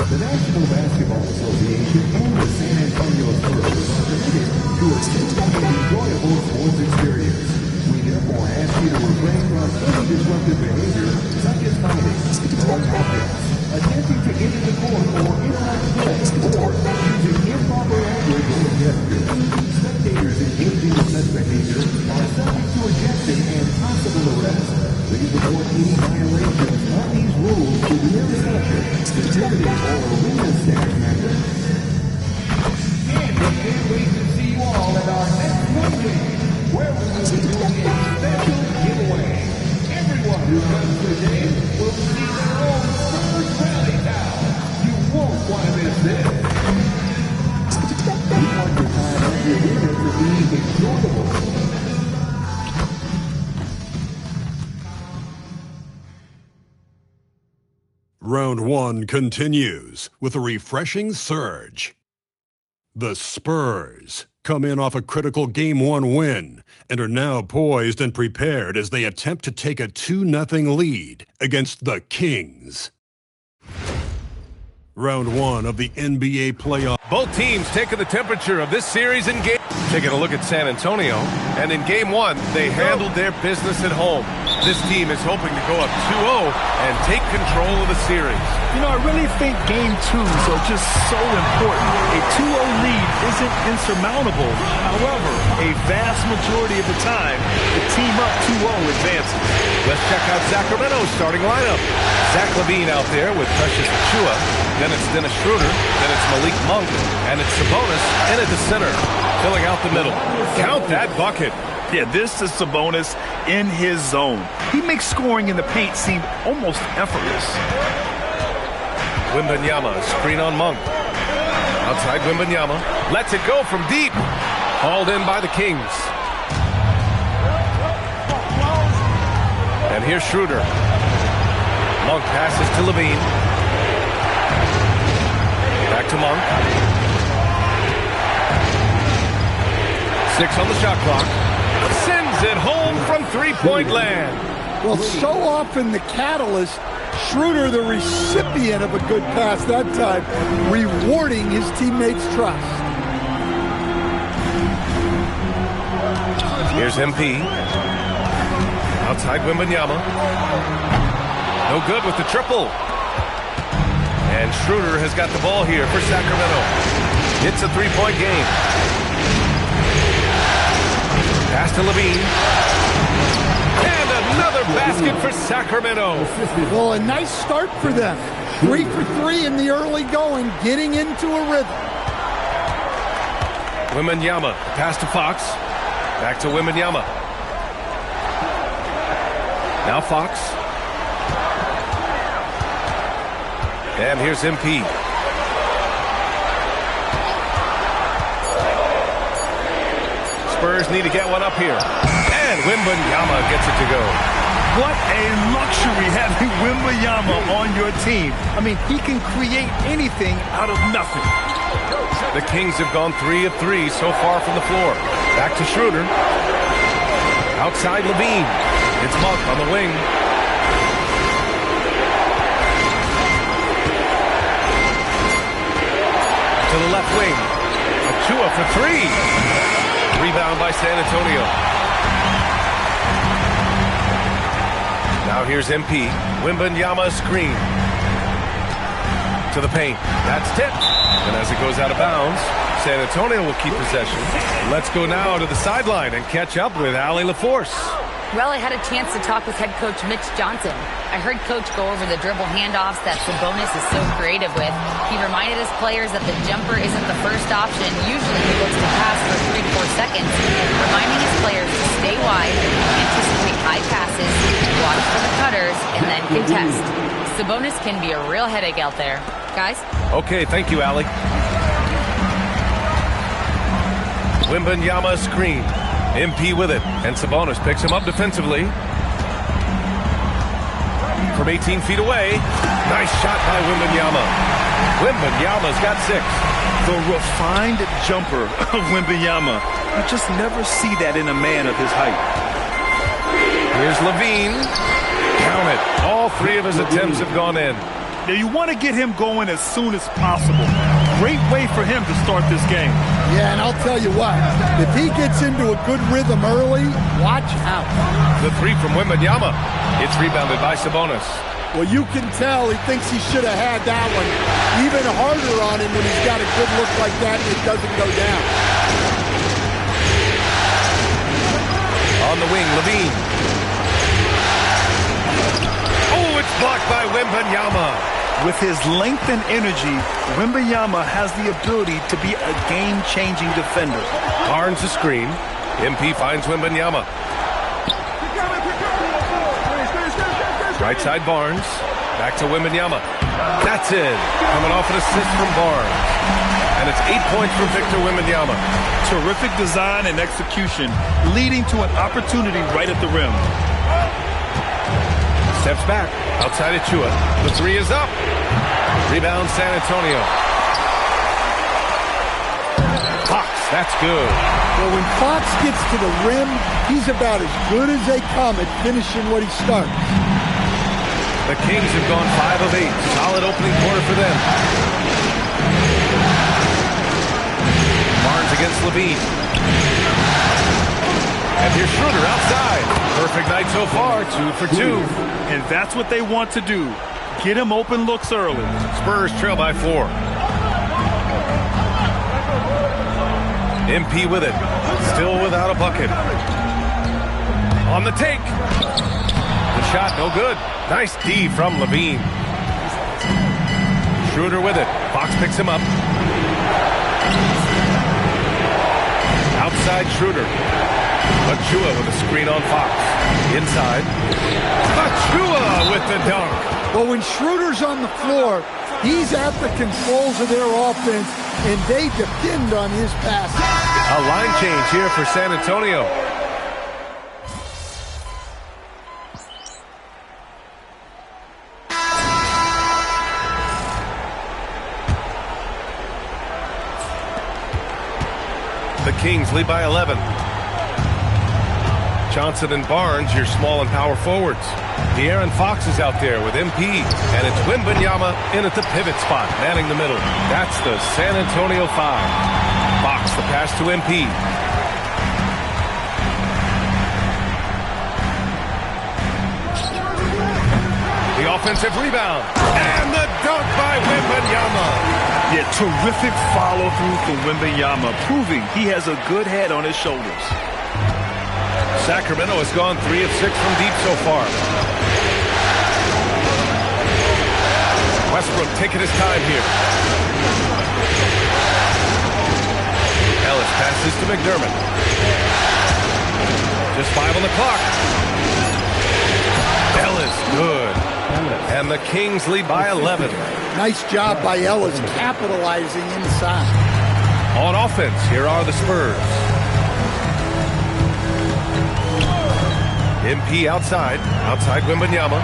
The National Basketball Association and the San Antonio Spurs are committed to a simple and enjoyable sports experience. We therefore ask you to refrain from any disruptive behavior, such as fighting, throwing objects, attempting to enter the court or interrupt play, or using improper language or gestures. Spectators engaging in such behavior are subject to ejection and possible arrest. Please report any violations of these rules to the nearest usher, security, or arena staff member. And we can't wait to see you all at our next home game, where we will be doing a special giveaway. Everyone who comes to the game will receive their own Spurs rally towel. You won't want to miss this. We want your time at the arena to be enjoyable. Round 1 continues with a refreshing surge. The Spurs come in off a critical Game 1 win and are now poised and prepared as they attempt to take a 2-0 lead against the Kings. Round 1 of the NBA playoff. Both teams taking the temperature of this series in game. Taking a look at San Antonio, and in Game 1, they handled their business at home. This team is hoping to go up 2-0 and take control of the series. You know, I really think Game 2s are just so important. A 2-0 lead isn't insurmountable. However, a vast majority of the time, the team up 2-0 advances. Let's check out Sacramento's starting lineup. Zach LaVine out there with Precious Achiuwa. Then it's Dennis Schroeder. Then it's Malik Monk. And it's Sabonis in at the center, filling out the middle. Count that bucket. Yeah, this is Sabonis in his zone. He makes scoring in the paint seem almost effortless. Wembanyama, screen on Monk. Outside Wembanyama. Lets it go from deep. Hauled in by the Kings. And here's Schroeder. Monk passes to LaVine. Back to Monk. 6 on the shot clock. Sends it home from three-point land. Well, so often the catalyst, Schroeder, the recipient of a good pass that time, rewarding his teammates' trust. Here's MP. Outside Wembanyama. No good with the triple. And Schroeder has got the ball here for Sacramento. It's a three-point game. Pass to LaVine. And another basket for Sacramento. Well, a nice start for them. 3 for 3 in the early going, getting into a rhythm. Wembanyama, pass to Fox. Back to Wembanyama. Now Fox. And here's MP. Spurs need to get one up here. And Wembanyama gets it to go. What a luxury having Wembanyama on your team. I mean, he can create anything out of nothing. The Kings have gone 3 of 3 so far from the floor. Back to Schroeder. Outside LaVine. It's Monk on the wing. To the left wing. Achiuwa for 3. Rebound by San Antonio. Now here's MP. Wembanyama screen. To the paint. That's tipped. And as it goes out of bounds, San Antonio will keep possession. Let's go now to the sideline and catch up with Allie LaForce. Well, I had a chance to talk with head coach Mitch Johnson. I heard coach go over the dribble handoffs that Sabonis is so creative with. He reminded his players that the jumper isn't the first option. Usually he looks to pass for 3 to 4 seconds, reminding his players to stay wide, anticipate high passes, watch for the cutters, and then contest. Sabonis can be a real headache out there. Guys? Okay, thank you, Allie. Wembanyama screen. MP with it, and Sabonis picks him up defensively. From 18 feet away. Nice shot by Wembanyama. Wembanyama's got 6. The refined jumper of Wembanyama. You just never see that in a man of his height. Here's Levine. Count it. All 3 of his attempts have gone in. Now, you want to get him going as soon as possible. Great way for him to start this game. Yeah, and I'll tell you what, if he gets into a good rhythm early, watch out. The 3 from Wembanyama. It's rebounded by Sabonis. Well, you can tell he thinks he should have had that one. Even harder on him when he's got a good look like that and it doesn't go down. On the wing, Levine. Oh, it's blocked by Wembanyama. With his length and energy, Wembanyama has the ability to be a game-changing defender. Barnes the screen. MP finds Wembanyama. Right side Barnes. Back to Wembanyama. That's it. Coming off an assist from Barnes. And it's 8 points from Victor Wembanyama. Terrific design and execution, leading to an opportunity right at the rim. Steps back. Outside Achua. The 3 is up. Rebound San Antonio. Fox, that's good. Well, when Fox gets to the rim, he's about as good as they come at finishing what he starts. The Kings have gone 5 of 8. Solid opening quarter for them. Barnes against Levine. And here's Schroeder outside. Perfect night so far, 2 for 2. And that's what they want to do. Get him open looks early. Spurs trail by 4. MP with it. Still without a bucket. On the take. The shot, no good. Nice D from Levine. Schroeder with it. Fox picks him up. Outside Schroeder. Achua with a screen on Fox. Inside. Achua with the dunk. Well, when Schroeder's on the floor, he's at the controls of their offense, and they depend on his passes. A line change here for San Antonio. The Kings lead by 11. Johnson and Barnes, your small and power forwards. De'Aaron Fox is out there with MP, and it's Wembanyama in at the pivot spot, manning the middle. That's the San Antonio 5. Fox, the pass to MP. The offensive rebound, and the dunk by Wembanyama. Yeah, terrific follow-through from Wembanyama, proving he has a good head on his shoulders. Sacramento has gone 3 of 6 from deep so far. Westbrook taking his time here. Ellis passes to McDermott. Just 5 on the clock. Ellis, good. And the Kings lead by 11. Nice job by Ellis capitalizing inside. On offense, here are the Spurs. MP outside Wembanyama.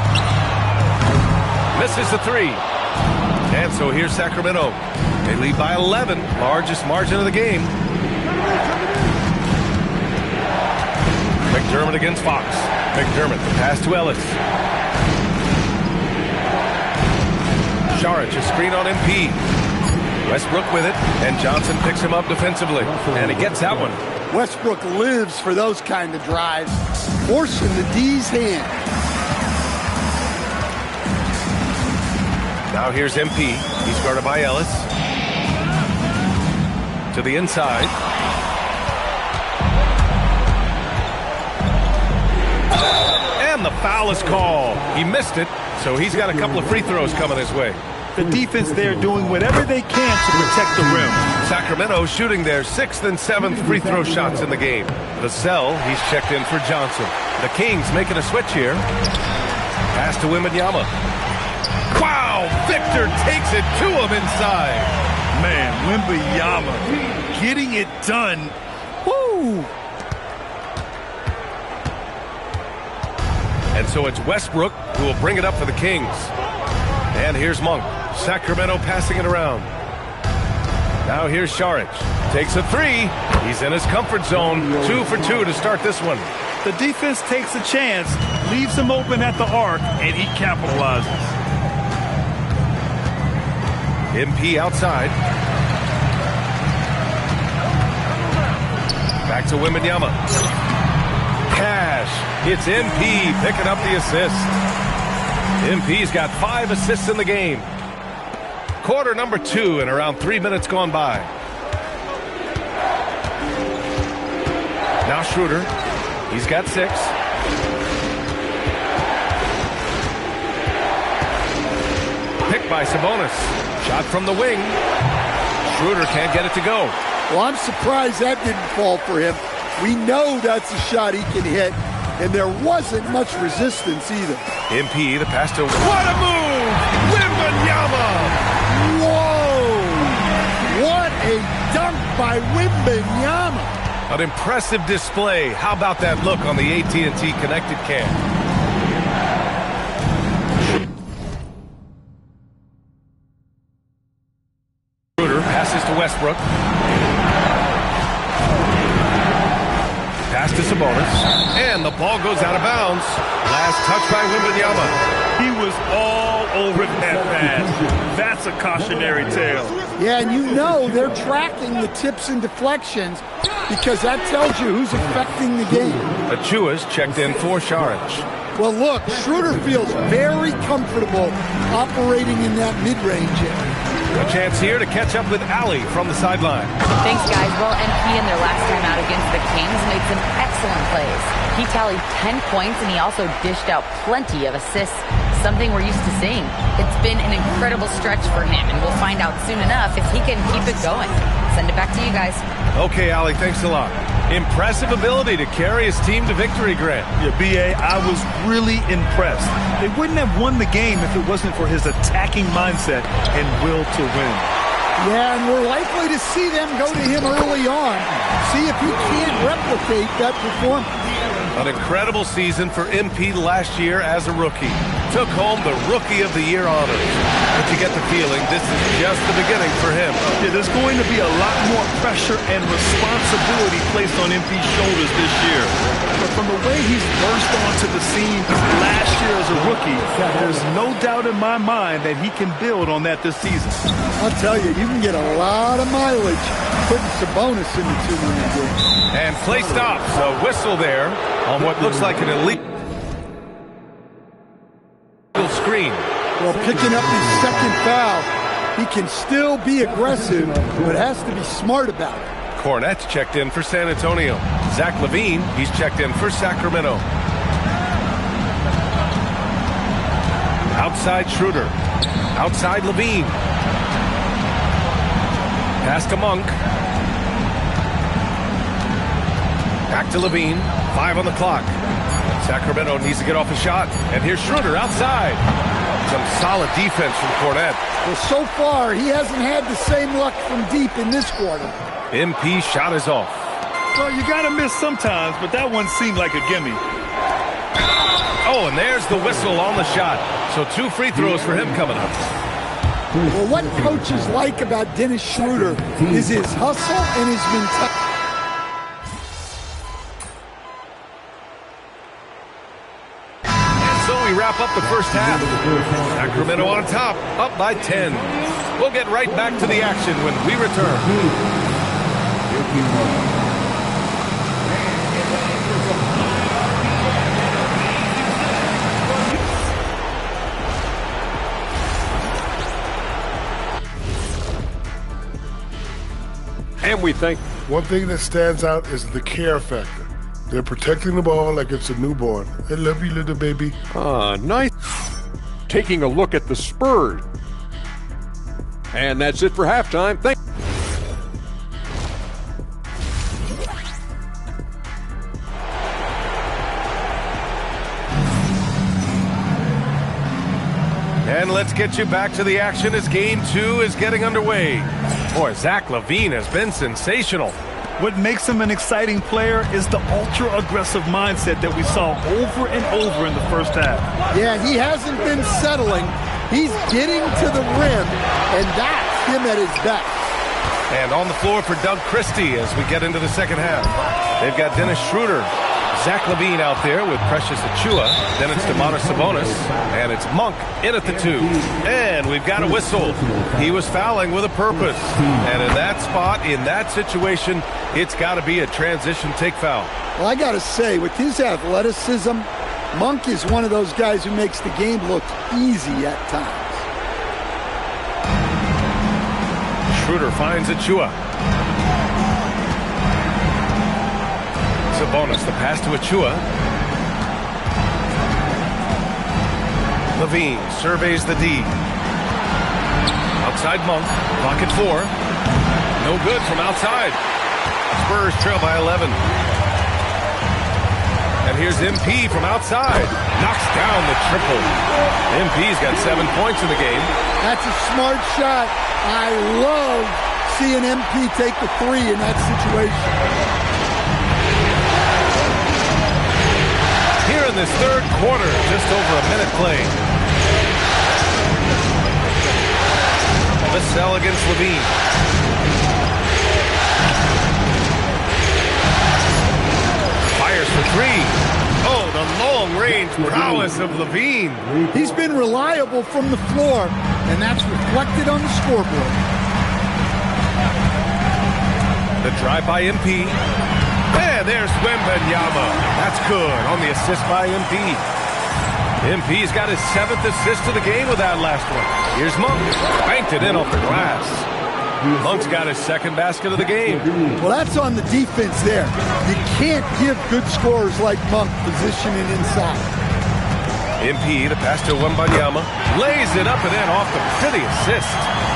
Misses the 3. And so here's Sacramento. They lead by 11, largest margin of the game. McDermott against Fox. McDermott, the pass to Ellis. Saric, a screen on MP. Westbrook with it, and Johnson picks him up defensively. And he gets that one. Westbrook lives for those kind of drives, forcing the D's hand. Now here's MP. He's guarded by Ellis. To the inside. And the foul is called. He missed it, so he's got a couple of free throws coming his way. The defense there doing whatever they can to protect the rim. Sacramento shooting their 6th and 7th free throw shots in the game. Vassell, he's checked in for Johnson. The Kings making a switch here. Pass to Wembanyama. Wow! Victor takes it to him inside. Man, Wembanyama getting it done. Woo! And so it's Westbrook who will bring it up for the Kings. And here's Monk. Sacramento passing it around. Now here's Saric. Takes a 3. He's in his comfort zone. 2 for 2 to start this one. The defense takes a chance, leaves him open at the arc, and he capitalizes. MP outside. Back to Wembanyama. Cash. It's MP picking up the assist. MP's got 5 assists in the game. Quarter number 2 and around 3 minutes gone by. Now Schroeder. He's got 6. Picked by Sabonis. Shot from the wing. Schroeder can't get it to go. Well, I'm surprised that didn't fall for him. We know that's a shot he can hit, and there wasn't much resistance either. MP, the pass to... What a move! Wembanyama! Whoa! What a dunk by Wembanyama! An impressive display. How about that look on the AT&T connected cam? Schroeder passes to Westbrook. Pass to Sabonis. And the ball goes out of bounds. Last touch by Wembanyama. He was all over that pass. That's a cautionary tale. Yeah, and you know they're tracking the tips and deflections because that tells you who's affecting the game. Achua's checked in for Saric. Well, look, Schroeder feels very comfortable operating in that mid-range area. A chance here to catch up with Allie from the sideline. Thanks, guys. Well, MP in their last time out against the Kings made some excellent plays. He tallied 10 points, and he also dished out plenty of assists, something we're used to seeing. It's been an incredible stretch for him, and we'll find out soon enough if he can keep it going. Send it back to you guys. Okay, Allie, thanks a lot. Impressive ability to carry his team to victory, Grant. Yeah, B.A., I was really impressed. They wouldn't have won the game if it wasn't for his attacking mindset and will to win. Yeah, and we're likely to see them go to him early on. See if he can't replicate that performance. An incredible season for MP last year as a rookie. Took home the Rookie of the Year honors. But you get the feeling this is just the beginning for him. Yeah, there's going to be a lot more pressure and responsibility placed on MP's shoulders this year. But from the way he's burst onto the scene last year as a rookie, there's no doubt in my mind that he can build on that this season. I'll tell you, you can get a lot of mileage putting Sabonis in the 2-minute game. And play stops. A whistle there on what looks like an elite screen. Well, picking up his second foul, he can still be aggressive, but has to be smart about it. Cornette's checked in for San Antonio. Zach LaVine, he's checked in for Sacramento. Outside Schroeder. Outside LaVine. Pass to Monk. Back to LaVine. 5 on the clock. Sacramento needs to get off a shot. And here's Schroeder outside. Some solid defense from Cornette. Well, so far, he hasn't had the same luck from deep in this quarter. MP shot is off. Well, you got to miss sometimes, but that one seemed like a gimme. Oh, and there's the whistle on the shot. So 2 free throws for him coming up. Well, what coaches like about Dennis Schroeder is his hustle and his mentality. We wrap up the first half. Sacramento on top, up by 10. We'll get right back to the action when we return. And we think one thing that stands out is the care factor. They're protecting the ball like it's a newborn. I love you, little baby. Nice. Taking a look at the Spurs. And that's it for halftime. And let's get you back to the action as Game 2 is getting underway. Boy, Zach LaVine has been sensational. What makes him an exciting player is the ultra-aggressive mindset that we saw over and over in the first half. Yeah, he hasn't been settling. He's getting to the rim, and that's him at his best. And on the floor for Doug Christie as we get into the second half. They've got Dennis Schroeder, Zach Levine out there with Precious Achua. Then it's Demonis Sabonis. And it's Monk in at the 2. And we've got a whistle. He was fouling with a purpose. And in that spot, in that situation, it's got to be a transition take foul. Well, I got to say, with his athleticism, Monk is one of those guys who makes the game look easy at times. Schroeder finds Achua. Sabonis, the pass to Achua. Levine surveys the D. Outside Monk, pocket 4. No good from outside. Spurs trail by 11. And here's MP from outside. Knocks down the triple. MP's got 7 points in the game. That's a smart shot. I love seeing MP take the 3 in that situation. Here in this third quarter, just over a minute played. Vassell against Levine. Fires for 3. Oh, the long-range prowess of Levine. He's been reliable from the floor, and that's reflected on the scoreboard. The drive by MP. And there's Wembanyama. That's good on the assist by MP. MP's got his 7th assist of the game with that last one. Here's Monk. Banked it in off the glass. Monk's got his 2nd basket of the game. Well, that's on the defense there. You can't give good scorers like Monk positioning inside. MP, the pass to Wembanyama. Lays it up and in off the pretty assist.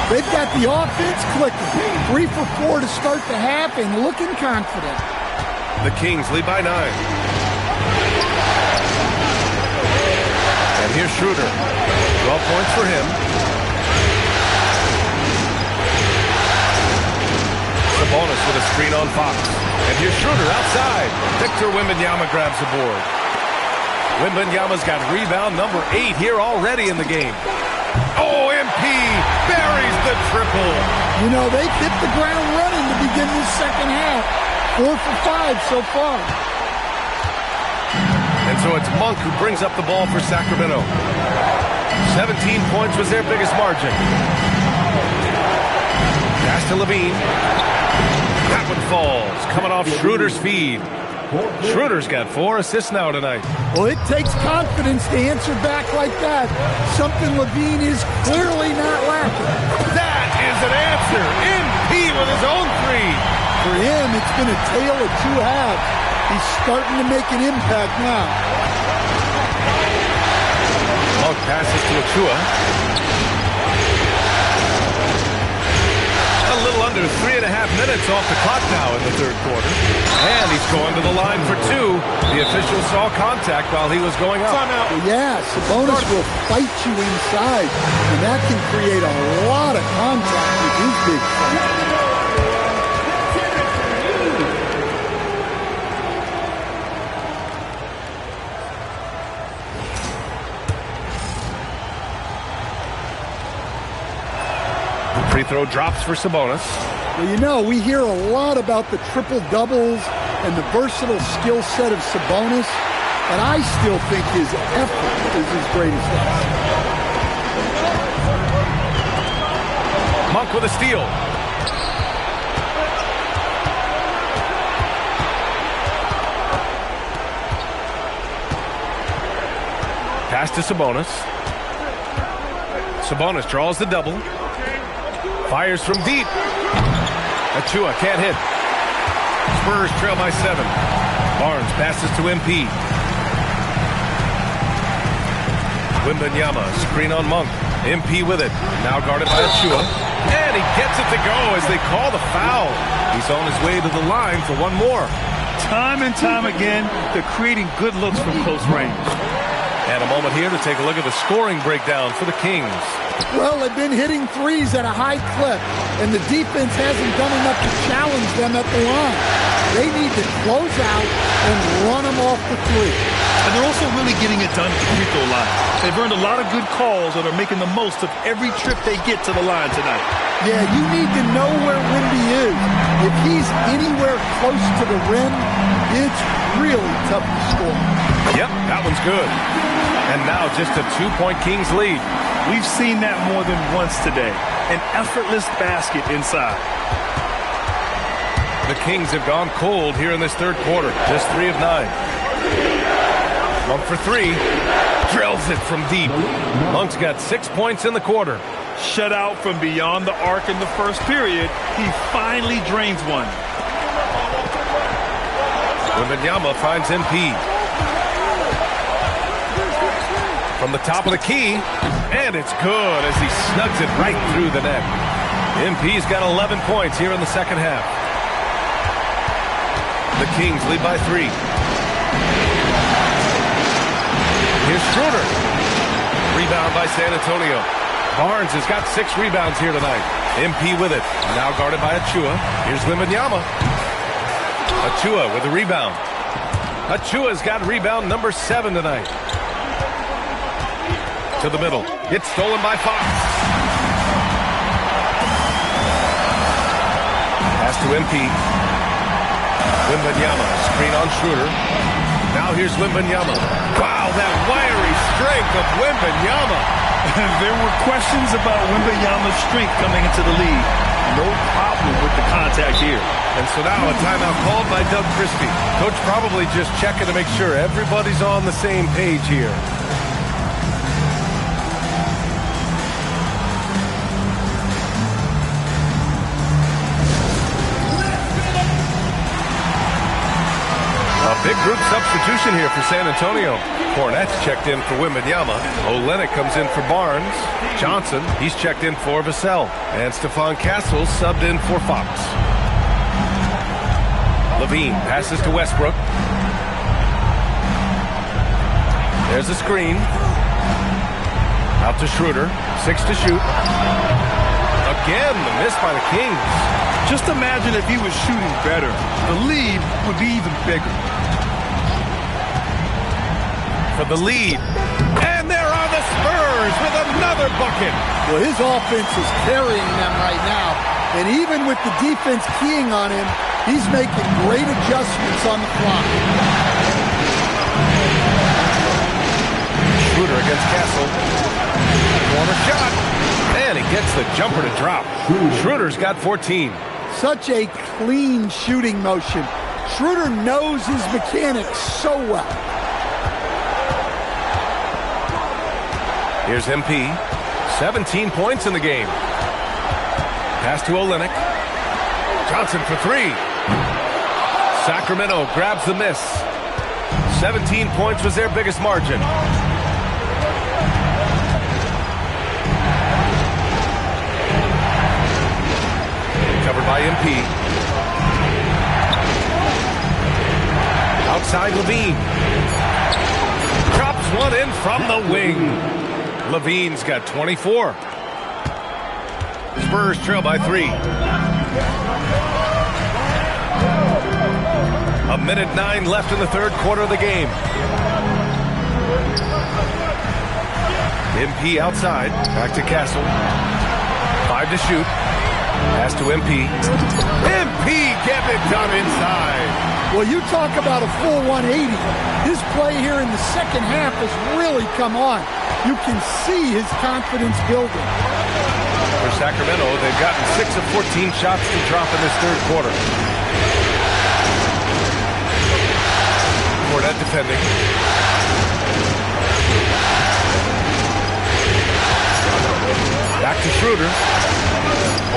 They've got the offense clicking. 3 for 4 to start the half and looking confident. The Kings lead by 9. And here's Schroeder. 12 points for him. Sabonis with a screen on Fox. And here's Schroeder outside. Victor Wembanyama grabs the board. Wembanyama's got rebound number 8 here already in the game. Oh, MP buries the triple. You know, they've hit the ground running to begin this second half. 4 for 5 so far. And so it's Monk who brings up the ball for Sacramento. 17 points was their biggest margin. Pass to Levine. That one falls, coming off Schroeder's feed. Schroeder's got 4 assists now tonight. Well, it takes confidence to answer back like that. Something Levine is clearly not lacking. That is an answer. MP with his own 3. For him, it's been a tale of 2 halves. He's starting to make an impact now. Monk passes to Achua. A little under 3.5 minutes off the clock now in the third quarter. And he's going to the line for 2. The official saw contact while he was going up. Yeah, Sabonis will fight you inside. And that can create a lot of contact with his big fight. Free throw drops for Sabonis. Well, you know, we hear a lot about the triple-doubles and the versatile skill set of Sabonis, but I still think his effort is his greatest asset. Monk with a steal. Pass to Sabonis. Sabonis draws the double. Fires from deep. Achua can't hit. Spurs trail by 7. Barnes passes to MP. Wembanyama, screen on Monk. MP with it. Now guarded by Achua. And he gets it to go as they call the foul. He's on his way to the line for one more. Time and time again, they're creating good looks from close range. And a moment here to take a look at the scoring breakdown for the Kings. Well, they've been hitting 3s at a high clip, and the defense hasn't done enough to challenge them at the line. They need to close out and run them off the three. And they're also really getting it done at the free throw line. They've earned a lot of good calls and are making the most of every trip they get to the line tonight. Yeah, you need to know where Wemby is. If he's anywhere close to the rim, it's really tough to score. Yep, that one's good. And now just a 2-point Kings lead. We've seen that more than once today. An effortless basket inside. The Kings have gone cold here in this third quarter. Just 3 of 9. Monk for 3. Drills it from deep. Monk's got 6 points in the quarter. Shut out from beyond the arc in the first period. He finally drains one. Wembanyama finds MP. From the top of the key, and it's good as he snugs it right through the net. MP's got 11 points here in the second half. The Kings lead by 3. Here's Schroeder. Rebound by San Antonio. Barnes has got 6 rebounds here tonight. MP with it. Now guarded by Achua. Here's Wembanyama. Achua with a rebound. Achua's got rebound number 7 tonight. To the middle. It's stolen by Fox. Pass to MP. Wembanyama. Screen on Schroeder. Now here's Wembanyama. Wow, that wiry strength of Wembanyama. There were questions about Wembanyama's strength coming into the league. No problem with the contact here. And so now a timeout called by Doug Christie. Coach probably just checking to make sure everybody's on the same page here. A big group substitution here for San Antonio. Cornette's checked in for Wembanyama. Olynyk comes in for Barnes. Johnson, he's checked in for Vassell. And Stephon Castle subbed in for Fox. Levine passes to Westbrook. There's a screen. Out to Schroeder. 6 to shoot. Again, the miss by the Kings. Just imagine if he was shooting better. The lead would be even bigger. For the lead. And there are the Spurs with another bucket. Well, his offense is carrying them right now. And even with the defense keying on him, he's making great adjustments on the fly. Schroeder against Castle. Corner shot. And he gets the jumper to drop. Schroeder's got 14. Such a clean shooting motion. Schroeder knows his mechanics so well. Here's MP. 17 points in the game. Pass to Olynyk. Johnson for 3. Sacramento grabs the miss. 17 points was their biggest margin. Covered by MP. Outside Levine. Drops one in from the wing. Levine's got 24. Spurs trail by 3. 1:09 left in the third quarter of the game. MP outside. Back to Castle. 5 to shoot. Pass to MP. MP getting it done inside. Well, you talk about a full 180. His play here in the second half has really come on. You can see his confidence building. For Sacramento, they've gotten 6 of 14 shots to drop in this third quarter. Cornette defending. Back to Schroeder.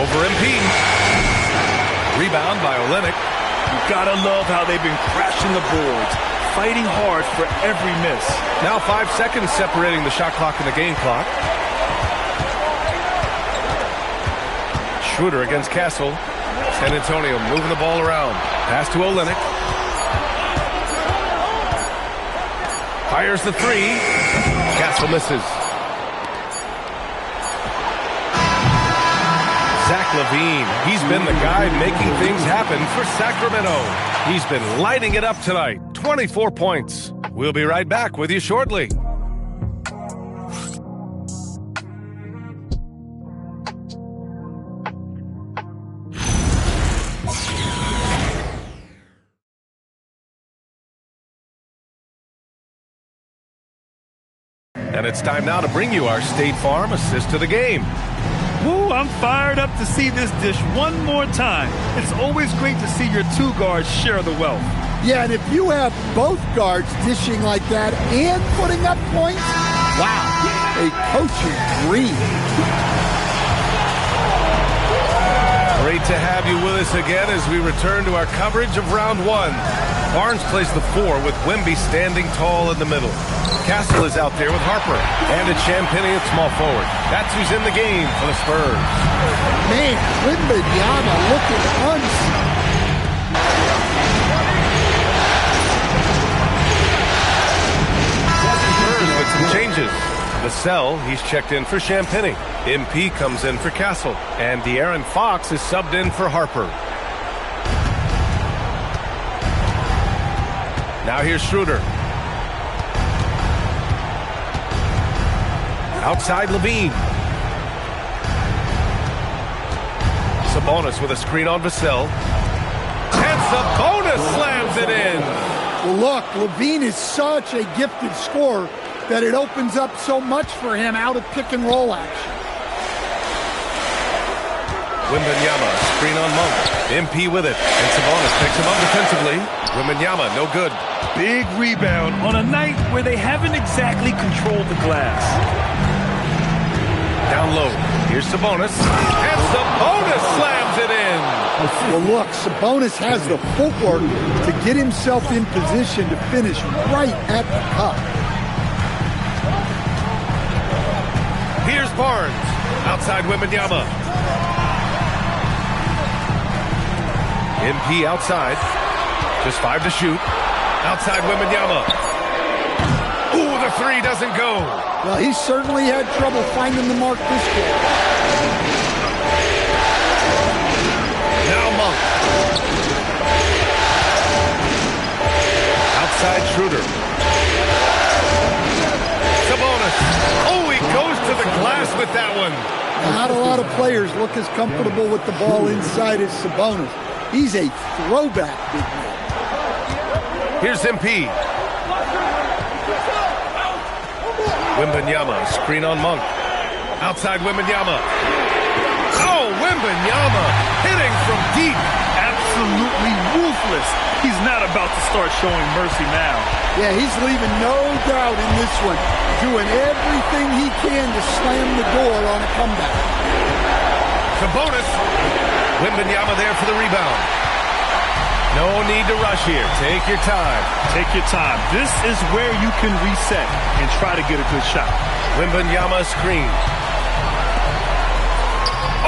Over MP. Rebound by Olynyk. You gotta love how they've been crashing the boards, fighting hard for every miss. Now 5 seconds separating the shot clock and the game clock. Schroeder against Castle. San Antonio moving the ball around. Pass to Olynyk. Fires the 3. Castle misses. Zach LaVine. He's been the guy making things happen for Sacramento. He's been lighting it up tonight. 24 points. We'll be right back with you shortly. And it's time now to bring you our State Farm assist to the game. Woo, I'm fired up to see this dish one more time. It's always great to see your two guards share the wealth. Yeah, and if you have both guards dishing like that and putting up points, wow, a coaching dream. Great to have you with us again as we return to our coverage of round one. Barnes plays the 4 with Wemby standing tall in the middle. Castle is out there with Harper. And it's Champagnie at small forward. That's who's in the game for the Spurs. Man, Wembanyama looking Spurs with some changes. Vassell, he's checked in for Champagnie. MP comes in for Castle. And De'Aaron Fox is subbed in for Harper. Now here's Schroeder. Outside LaVine. Sabonis with a screen on Vassell. And Sabonis slams it in. Well, look, LaVine is such a gifted scorer that it opens up so much for him out of pick and roll action. Wembanyama, screen on Monk. MP with it. And Sabonis picks him up defensively. Wembanyama, no good. Big rebound on a night where they haven't exactly controlled the glass. Down low. Here's Sabonis. And Sabonis slams it in. Well, look, Sabonis has the footwork to get himself in position to finish right at the cup. Here's Barnes. Outside Wembanyama. MP outside. Just 5 to shoot. Outside Wembanyama. Ooh, the 3 doesn't go. Well, he certainly had trouble finding the mark this game. Now Monk. Outside Schroeder. Sabonis. Oh, he goes to the glass with that one. Not a lot of players look as comfortable with the ball inside as Sabonis. He's a throwback big man. Here's MP. Wembanyama, screen on Monk. Outside Wembanyama. Oh, Wembanyama hitting from deep. Absolutely ruthless. He's not about to start showing mercy now. Yeah, he's leaving no doubt in this one. Doing everything he can to slam the door on a comeback. Sabonis. Wembanyama there for the rebound. No need to rush here. Take your time. Take your time. This is where you can reset and try to get a good shot. Wembanyama screen.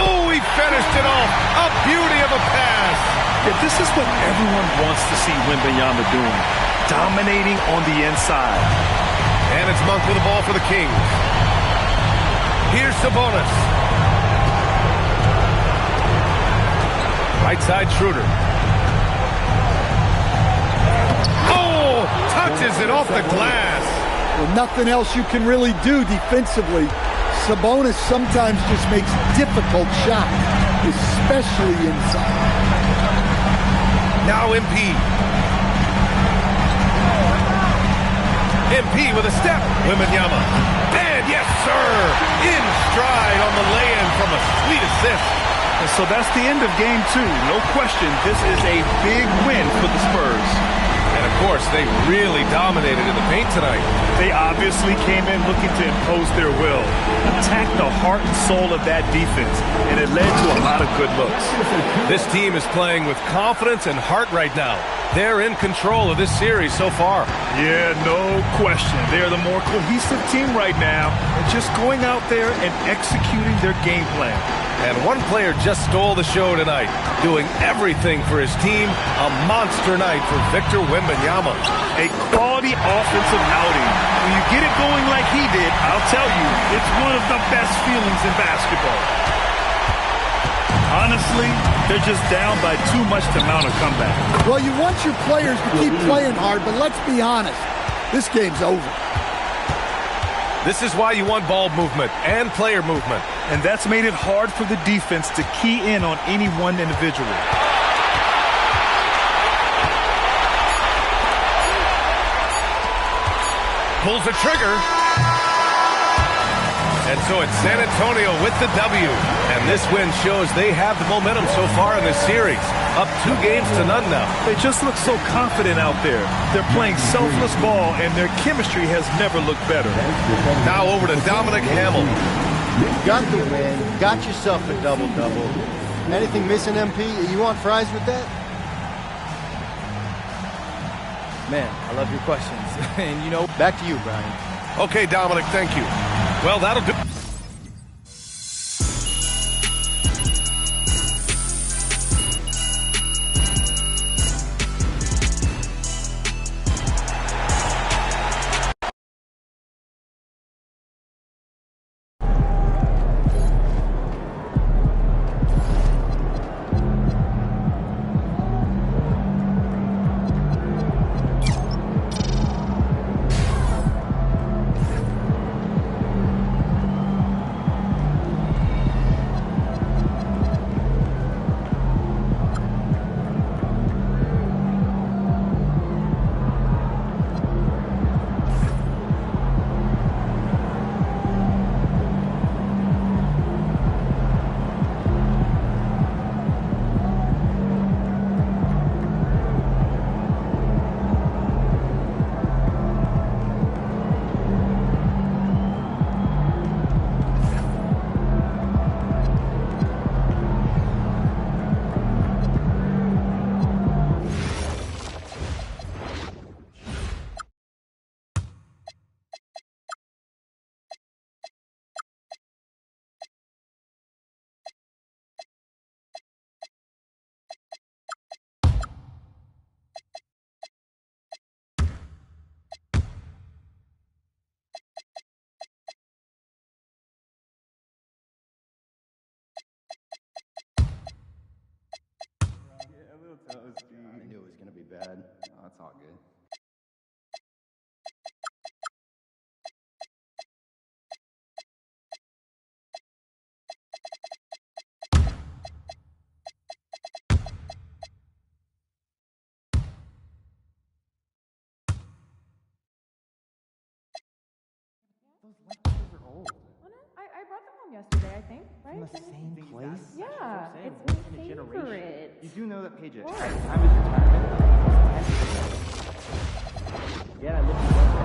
Oh, he finished it off. A beauty of a pass. Yeah, this is what everyone wants to see Wembanyama doing. Dominating on the inside. And it's Monk with the ball for the Kings. Here's Sabonis. Right side Schroeder. Touches it off the glass. Well, nothing else you can really do defensively. Sabonis sometimes just makes difficult shots, especially inside. Now MP. MP with a step. Wembanyama. And yes, sir. In stride on the lay-in from a sweet assist. And so that's the end of game 2. No question, this is a big win for the Spurs. And of course, they really dominated in the paint tonight. They obviously came in looking to impose their will, attack the heart and soul of that defense, and it led to a lot of good looks. This team is playing with confidence and heart right now. They're in control of this series so far. Yeah, no question. They're the more cohesive team right now, and just going out there and executing their game plan. And one player just stole the show tonight, doing everything for his team. A monster night for Victor Wembanyama. A quality offensive outing. When you get it going like he did, I'll tell you, it's one of the best feelings in basketball. Honestly, they're just down by too much to mount a comeback. Well, you want your players to keep playing hard, but let's be honest. This game's over. This is why you want ball movement and player movement. And that's made it hard for the defense to key in on any one individual. Pulls the trigger. And so it's San Antonio with the W. And this win shows they have the momentum so far in this series. Up 2 games to none now. They just look so confident out there. They're playing selfless ball, and their chemistry has never looked better. Now over to Dominic Hamill. Got the win. Got yourself a double-double. Anything missing, MP? You want fries with that? Man, I love your questions. And, you know, back to you, Brian. Okay, Dominic, thank you. Well, that'll do. I knew it was going to be bad. Oh, that's all good. Those leftovers are old. I brought them home yesterday, I think, right? From the same place? Yeah, Same. it's In my a generation. favorite. You do know that Paige, at What? the time of retirement, yeah, I lived in West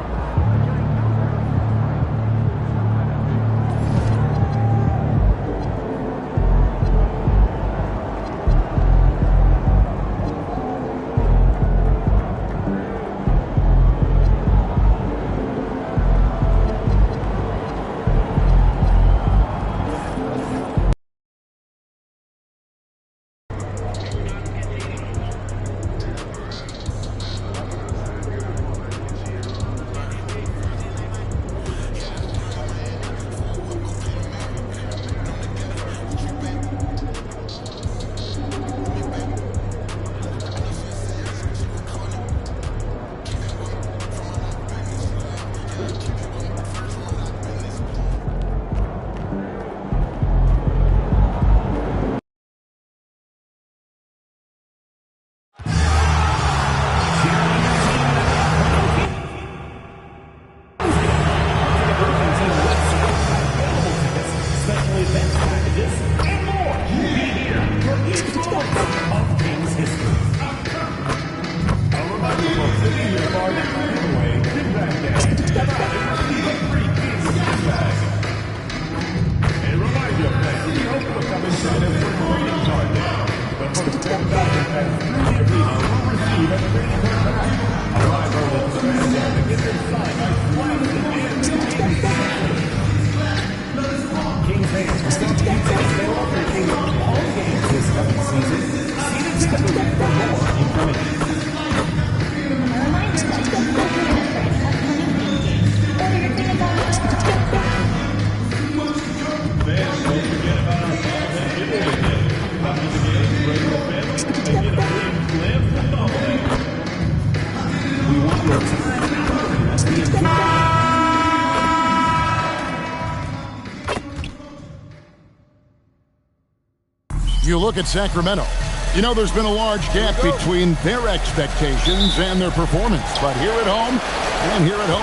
you look at Sacramento, you know there's been a large gap between their expectations and their performance. But here at home,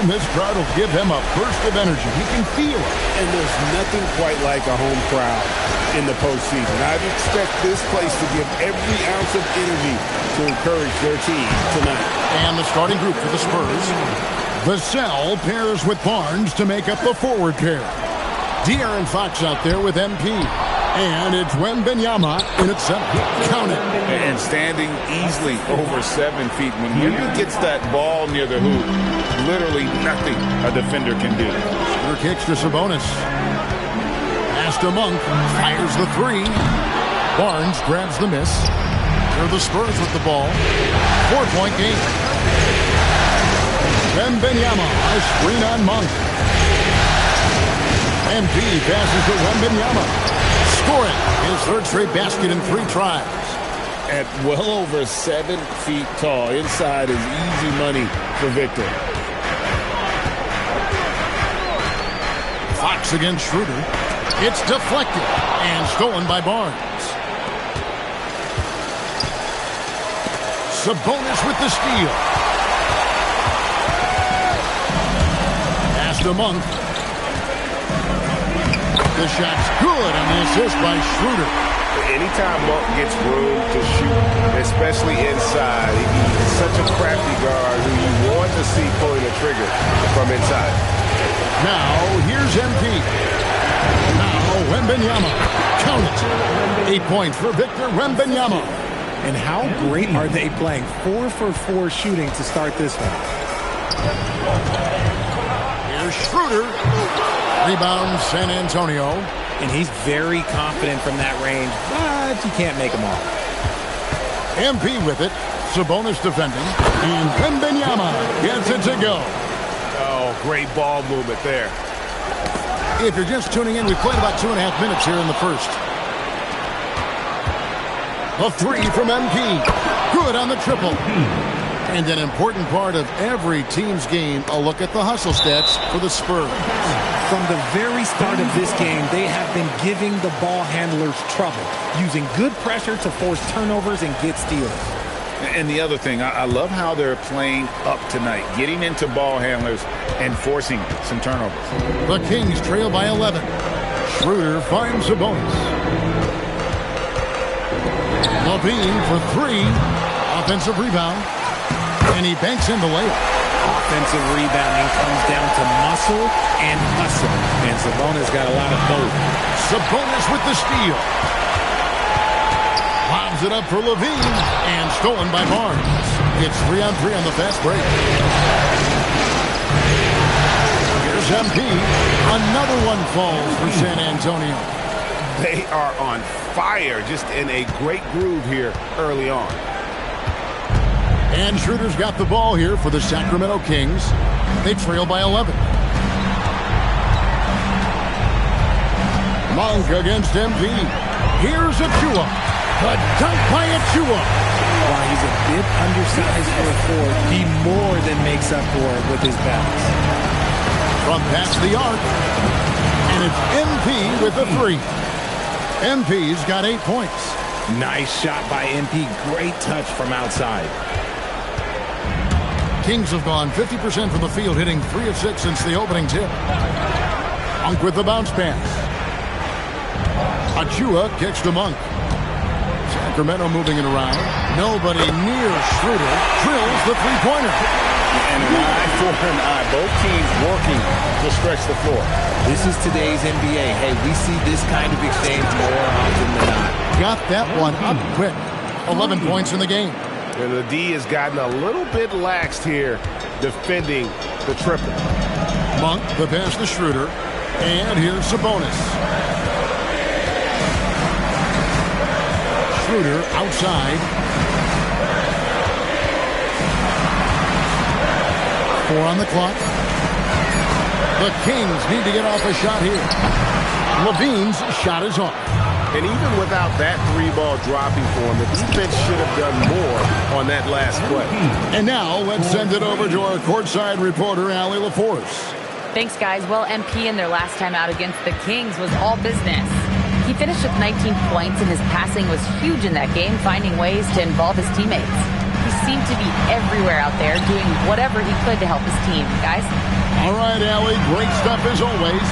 this crowd will give them a burst of energy. You can feel it. And there's nothing quite like a home crowd in the postseason. I expect this place to give every ounce of energy to encourage their team tonight. And the starting group for the Spurs. Vassell pairs with Barnes to make up the forward pair. De'Aaron Fox out there with MP. And it's Wembanyama in at center. Count it. And standing easily over 7 feet. When he gets that ball near the hoop, literally nothing a defender can do. Shooter kicks to Sabonis. Pass to Monk. Fires the three. Barnes grabs the miss. Here are the Spurs with the ball. 4-point game. Wembanyama. A screen on Monk. MP passes to Wembanyama. Scoring his third straight basket in 3 tries. At well over 7 feet tall, inside is easy money for Victor. Fox against Schroeder. It's deflected and stolen by Barnes. Sabonis with the steal. Pass to Monk. The shot's good, and the assist by Schroeder. Anytime Monk gets room to shoot, especially inside, he's such a crafty guard who you want to see pulling the trigger from inside. Now, here's MP. Now, Wembanyama. Count it. 8 points for Victor Wembanyama. And how great are they playing? 4 for 4 shooting to start this one. Here's Schroeder. Rebound, San Antonio. And he's very confident from that range, but you can't make him all. MP with it. Sabonis defending. And Wembanyama gets it to go. Oh, great ball movement there. If you're just tuning in, we've played about 2.5 minutes here in the first. A three from MP. Good on the triple. And an important part of every team's game, a look at the hustle stats for the Spurs. From the very start of this game, they have been giving the ball handlers trouble, using good pressure to force turnovers and get steals. And the other thing, I love how they're playing up tonight, getting into ball handlers and forcing some turnovers. The Kings trail by 11. Schroeder finds Sabonis. Levine for 3. Offensive rebound. And he banks in the layup. Offensive rebounding comes down to muscle and hustle. And Sabonis got a lot of both. Sabonis with the steal. Lobs it up for Levine. And stolen by Barnes. It's 3-on-3 on the fast break. Here's MP. Another one falls for San Antonio. They are on fire, just in a great groove here early on. And Schroeder's got the ball here for the Sacramento Kings. They trail by 11. Monk against MP. Here's Achua. The dunk by Achua. While he's a bit undersized for a forward, he more than makes up for it with his balance. From past the arc. And it's MP with the 3. MP's got 8 points. Nice shot by MP. Great touch from outside. Kings have gone 50% from the field, hitting 3 of 6 since the opening tip. Monk with the bounce pass. Achua kicks to Monk. Sacramento moving it around. Nobody near Schroeder. Drills the three-pointer. And an eye for an eye. Both teams working to stretch the floor. This is today's NBA. Hey, we see this kind of exchange more often than not. Got that one up quick. 11 points in the game. And the D has gotten a little bit laxed here defending the triple. Monk, the pass to Schroeder. And here's Sabonis. Schroeder outside. 4 on the clock. The Kings need to get off a shot here. Levine's shot is off. And even without that 3-ball dropping for him, the defense should have done more on that last play. And now let's send it over to our courtside reporter, Allie LaForce. Thanks, guys. Well, MP in their last time out against the Kings was all business. He finished with 19 points, and his passing was huge in that game, finding ways to involve his teammates. He seemed to be everywhere out there, doing whatever he could to help his team. Guys? All right, Allie, great stuff as always.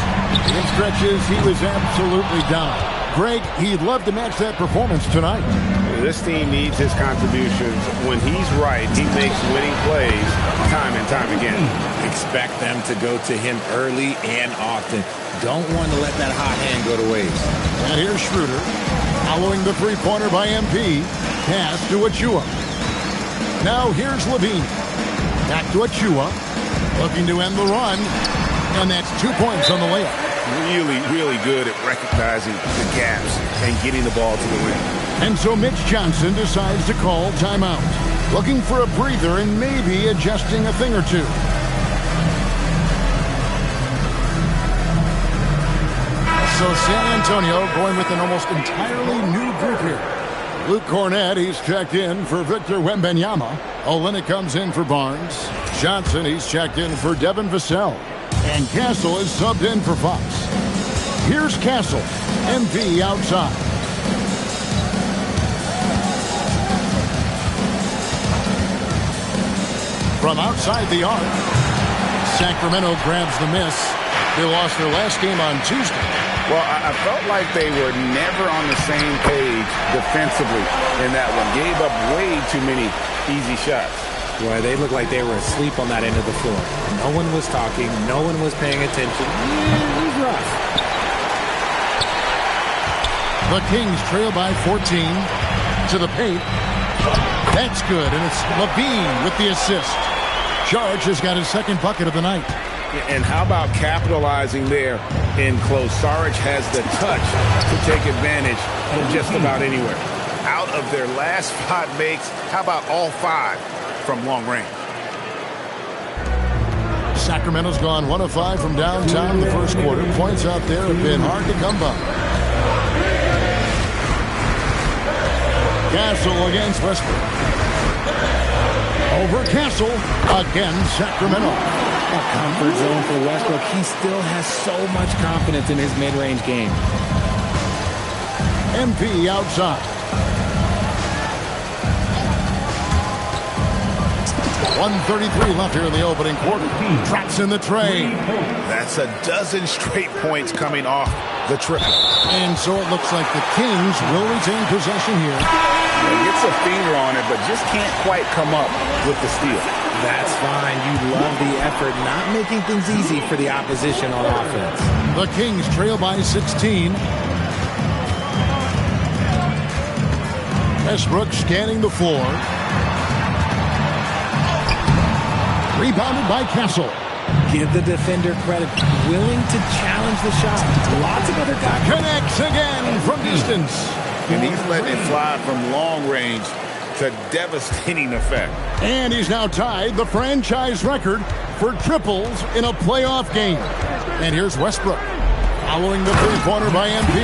In stretches, he was absolutely down. Greg, he'd love to match that performance tonight. This team needs his contributions. When he's right, he makes winning plays time and time again. Expect them to go to him early and often. Don't want to let that hot hand go to waste. And here's Schroeder. Following the three-pointer by MP. Pass to Achua. Now here's Levine. Back to Achua. Looking to end the run. And that's 2 points on the layup. Really, really good at recognizing the gaps and getting the ball to the rim. And so Mitch Johnson decides to call timeout. Looking for a breather and maybe adjusting a thing or two. So San Antonio going with an almost entirely new group here. Luke Cornett, he's checked in for Victor Wembanyama. Olynyk comes in for Barnes. Johnson, he's checked in for Devin Vassell. And Castle is subbed in for Fox. Here's Castle. MP outside. From outside the arc, Sacramento grabs the miss. They lost their last game on Tuesday. Well, I felt like they were never on the same page defensively in that one. Gave up way too many easy shots. Boy, they looked like they were asleep on that end of the floor. No one was talking. No one was paying attention. It was rough. The Kings trail by 14 to the paint. That's good, and it's Levine with the assist. Charge has got his second bucket of the night. And how about capitalizing there in close? Saric has the touch to take advantage from just about anywhere. Out of their last 5 makes, how about all 5 from long range? Sacramento's gone 1 of 5 from downtown in the first quarter. Points out there have been hard to come by. Castle against Westbrook. Over Castle. Again, Sacramento. A comfort zone for Westbrook. He still has so much confidence in his mid-range game. MP outside. 1:33 left here in the opening quarter. Drops in the tray. That's a dozen straight points coming off the triple. And so it looks like the Kings will retain possession here. Gets a finger on it, but just can't quite come up with the steal. That's fine. You love the effort, not making things easy for the opposition on offense. The Kings trail by 16. Westbrook scanning the floor. Rebounded by Castle. Give the defender credit. Willing to challenge the shot. Lots of other guys. Connects again from distance. And he's letting it fly from long range to devastating effect. And he's now tied the franchise record for triples in a playoff game. And here's Westbrook. Following the three-pointer by MP.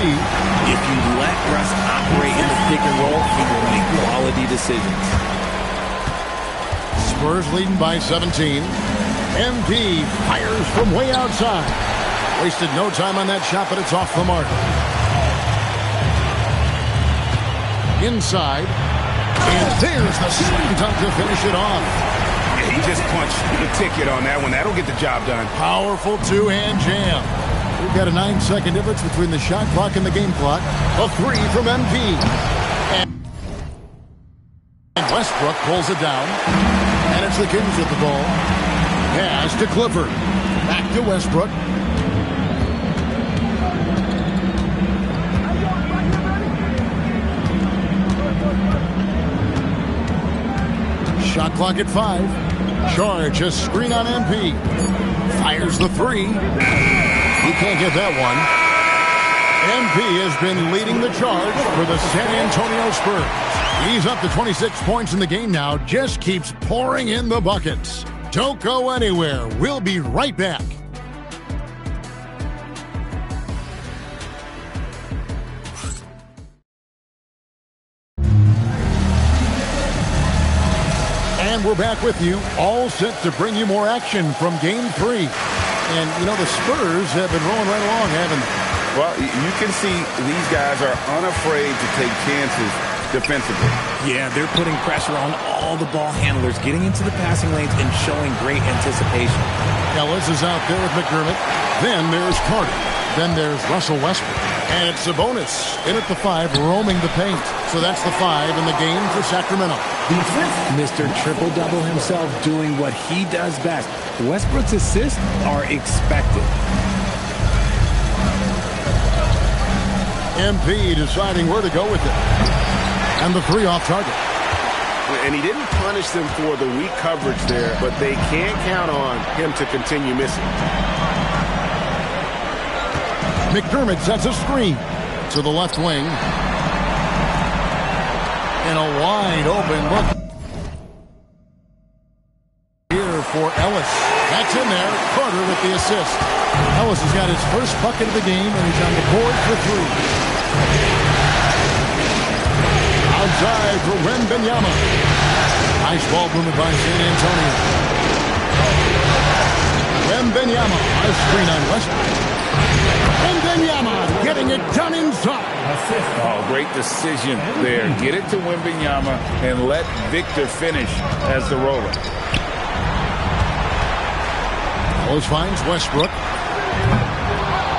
If you let Russ operate in the pick and roll, he will make quality decisions. Spurs leading by 17. MP fires from way outside. Wasted no time on that shot, but it's off the mark. Inside. And there's the second time to finish it off. Yeah, he just punched the ticket on that one. That'll get the job done. Powerful two-hand jam. We've got a 9-second difference between the shot clock and the game clock. A 3 from MP. And Westbrook pulls it down. And it's the Kings with the ball. Pass to Clifford. Back to Westbrook. Shot clock at 5. Charge a screen on MP. Fires the 3. He can't get that one. MP has been leading the charge for the San Antonio Spurs. He's up to 26 points in the game now. Just keeps pouring in the buckets. Don't go anywhere. We'll be right back. And we're back with you, all set to bring you more action from Game 3. And, you know, the Spurs have been rolling right along, haven't they? Well, you can see these guys are unafraid to take chances defensively. Yeah, they're putting pressure on all the ball handlers, getting into the passing lanes and showing great anticipation. Ellis is out there with McDermott. Then there's Carter. Then there's Russell Westbrook. And it's Sabonis in at the 5, roaming the paint. So that's the 5 in the game for Sacramento. Mr. Triple-Double himself doing what he does best. Westbrook's assists are expected. MP deciding where to go with it. And the 3 off target. And he didn't punish them for the weak coverage there, but they can't count on him to continue missing. McDermott sets a screen to the left wing. And a wide open look here for Ellis. That's in there. Carter with the assist. Ellis has got his first bucket of the game, and he's on the board for 3. Outside for Wembanyama. Nice ball movement by San Antonio. Wembanyama. A screen on Westbrook. Wembanyama getting it done inside. Oh, great decision there. Get it to Wembanyama and let Victor finish as the roller. Ellis finds Westbrook.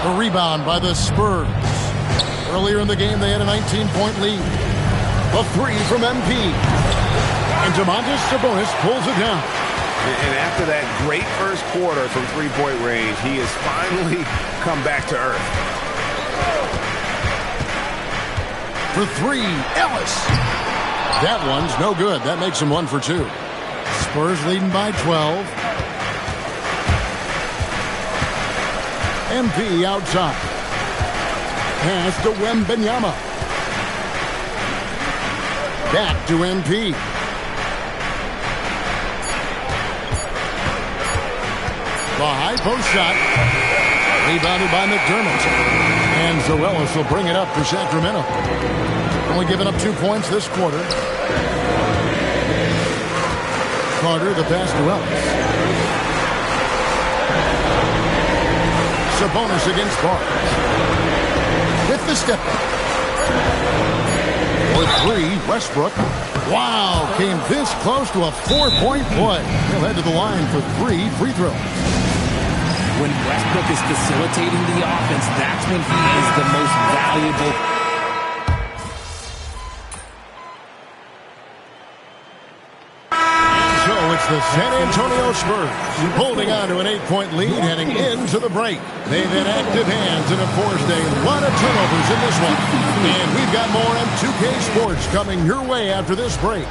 The rebound by the Spurs. Earlier in the game, they had a 19-point lead. A 3 from MP. And Domantas Sabonis pulls it down. And after that great first quarter from three-point range, he has finally come back to earth. For 3, Ellis. That one's no good. That makes him 1 for 2. Spurs leading by 12. MP outside. Pass to Wembanyama. Back to MP. The high post shot. Rebounded by McDermott. And Zoelis will bring it up for Sacramento. Only giving up 2 points this quarter. Carter, the pass to Ellis. Sabonis against Barnes. With the step back. For 3, Westbrook. Wow, came this close to a 4-point play. He'll head to the line for 3 free throws. When Westbrook is facilitating the offense, that's when he is the most valuable. So it's the San Antonio Spurs holding on to an 8-point lead heading into the break. They've had active hands and have forced a lot of turnovers in this one. And we've got more M2K Sports coming your way after this break.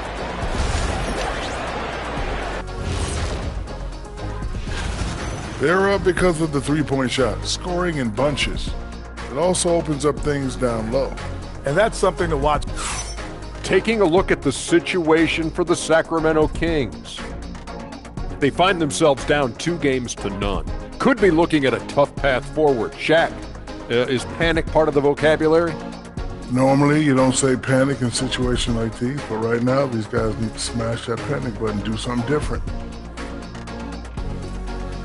They're up because of the three-point shot, scoring in bunches. It also opens up things down low. And that's something to watch. Taking a look at the situation for the Sacramento Kings. They find themselves down 2-0. Could be looking at a tough path forward. Shaq, is panic part of the vocabulary? Normally, you don't say panic in situations like these, but right now, these guys need to smash that panic button, do something different.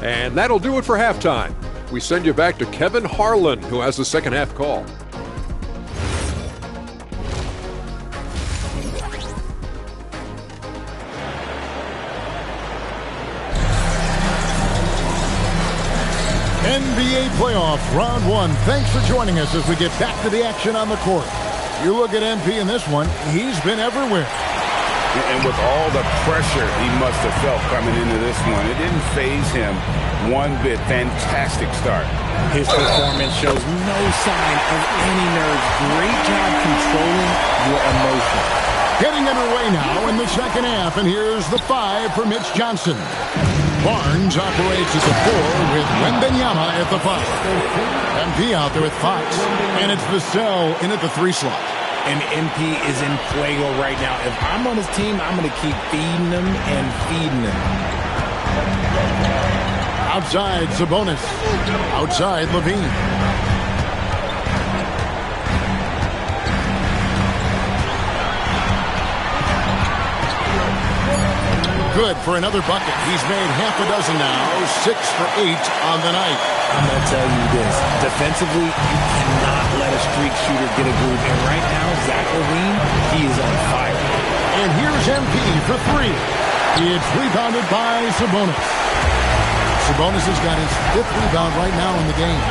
And that'll do it for halftime. We send you back to Kevin Harlan, who has the second half call. NBA playoff round 1. Thanks for joining us as we get back to the action on the court. You look at MP in this one, he's been everywhere. And with all the pressure he must have felt coming into this one, it didn't faze him one bit. Fantastic start. His performance shows no sign of any nerves. Great job controlling your emotions. Getting underway now in the second half, and here's the 5 for Mitch Johnson. Barnes operates as a 4 with Wembanyama at the 5. MP out there with Fox, and it's Vassell in at the 3 slot. And MP is in fuego right now. If I'm on his team, I'm going to keep feeding him and feeding him. Outside, Sabonis. Outside, Levine. good for another bucket. He's made half a dozen now, 6 for 8 on the night. I'm going to tell you this. Defensively, you cannot let a streak shooter get a groove. And right now, Zach LaVine, he is on fire. And here's MP for 3. It's rebounded by Sabonis. Sabonis has got his 5th rebound right now in the game.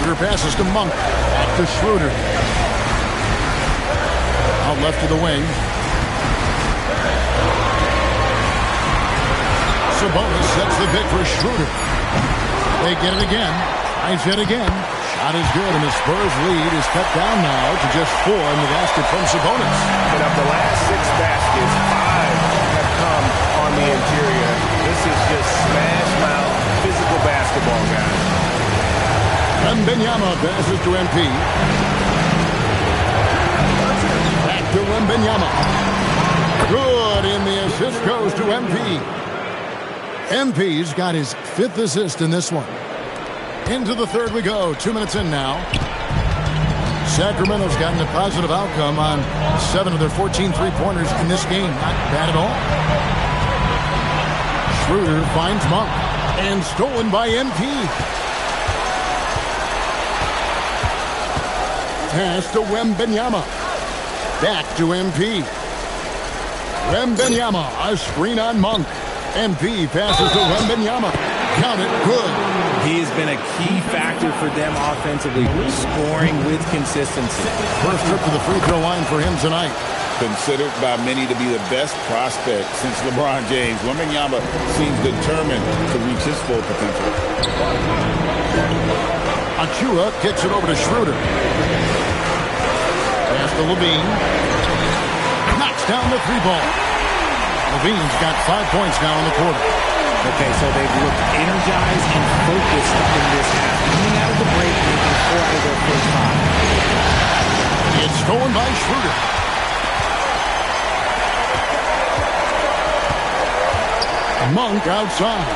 Schroeder passes to Monk. Back to Schroeder. Out left to the wing. Sabonis sets the pick for Schroeder. They get it again. Tries it again. Shot is good, and the Spurs lead is cut down now to just 4 in the basket from Sabonis. And of the last 6 baskets, 5 have come on the interior. This is just smash mouth physical basketball, guys. Wembanyama passes to MP. Back to Wembanyama. Good, and the assist goes to MP. MP's got his 5th assist in this one. Into the 3rd we go. 2 minutes in now. Sacramento's gotten a positive outcome on 7 of their 14 three-pointers in this game. Not bad at all. Schroeder finds Monk. And stolen by MP. Pass to Wembanyama. Back to MP. Wembanyama, a screen on Monk. MP passes to Wembanyama. Count it, good. He has been a key factor for them offensively, scoring with consistency. First trip to the free throw line for him tonight. Considered by many to be the best prospect since LeBron James, Wembanyama seems determined to reach his full potential. Achua kicks it over to Schroeder. Pass to Levine. Knocks down the 3-ball. Levine's got 5 points now in the quarter. Okay, so they've looked energized and focused in this half. Coming out of the break, making 4 out of their first 5. It's stolen by Schroeder. Monk outside.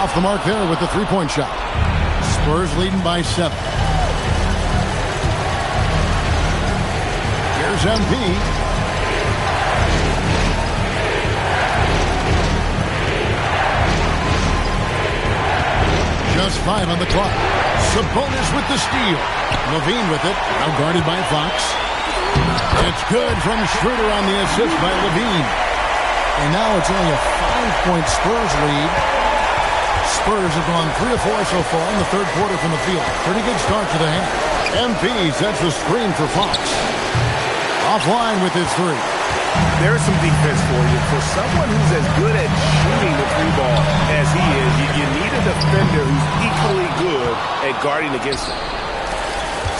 Off the mark there with the 3-point shot. Spurs leading by 7. Here's MP. Just 5 on the clock. Sabonis with the steal. Levine with it. Now guarded by Fox. It's good from Schroeder on the assist by Levine. And now it's only a 5-point Spurs lead. Spurs have gone 3 of 4 so far in the 3rd quarter from the field. Pretty good start to the half. MP sets the screen for Fox. Offline with his 3. There's some defense for you. For someone who's as good at shooting the 3-ball as he is, you need a defender who's equally good at guarding against him.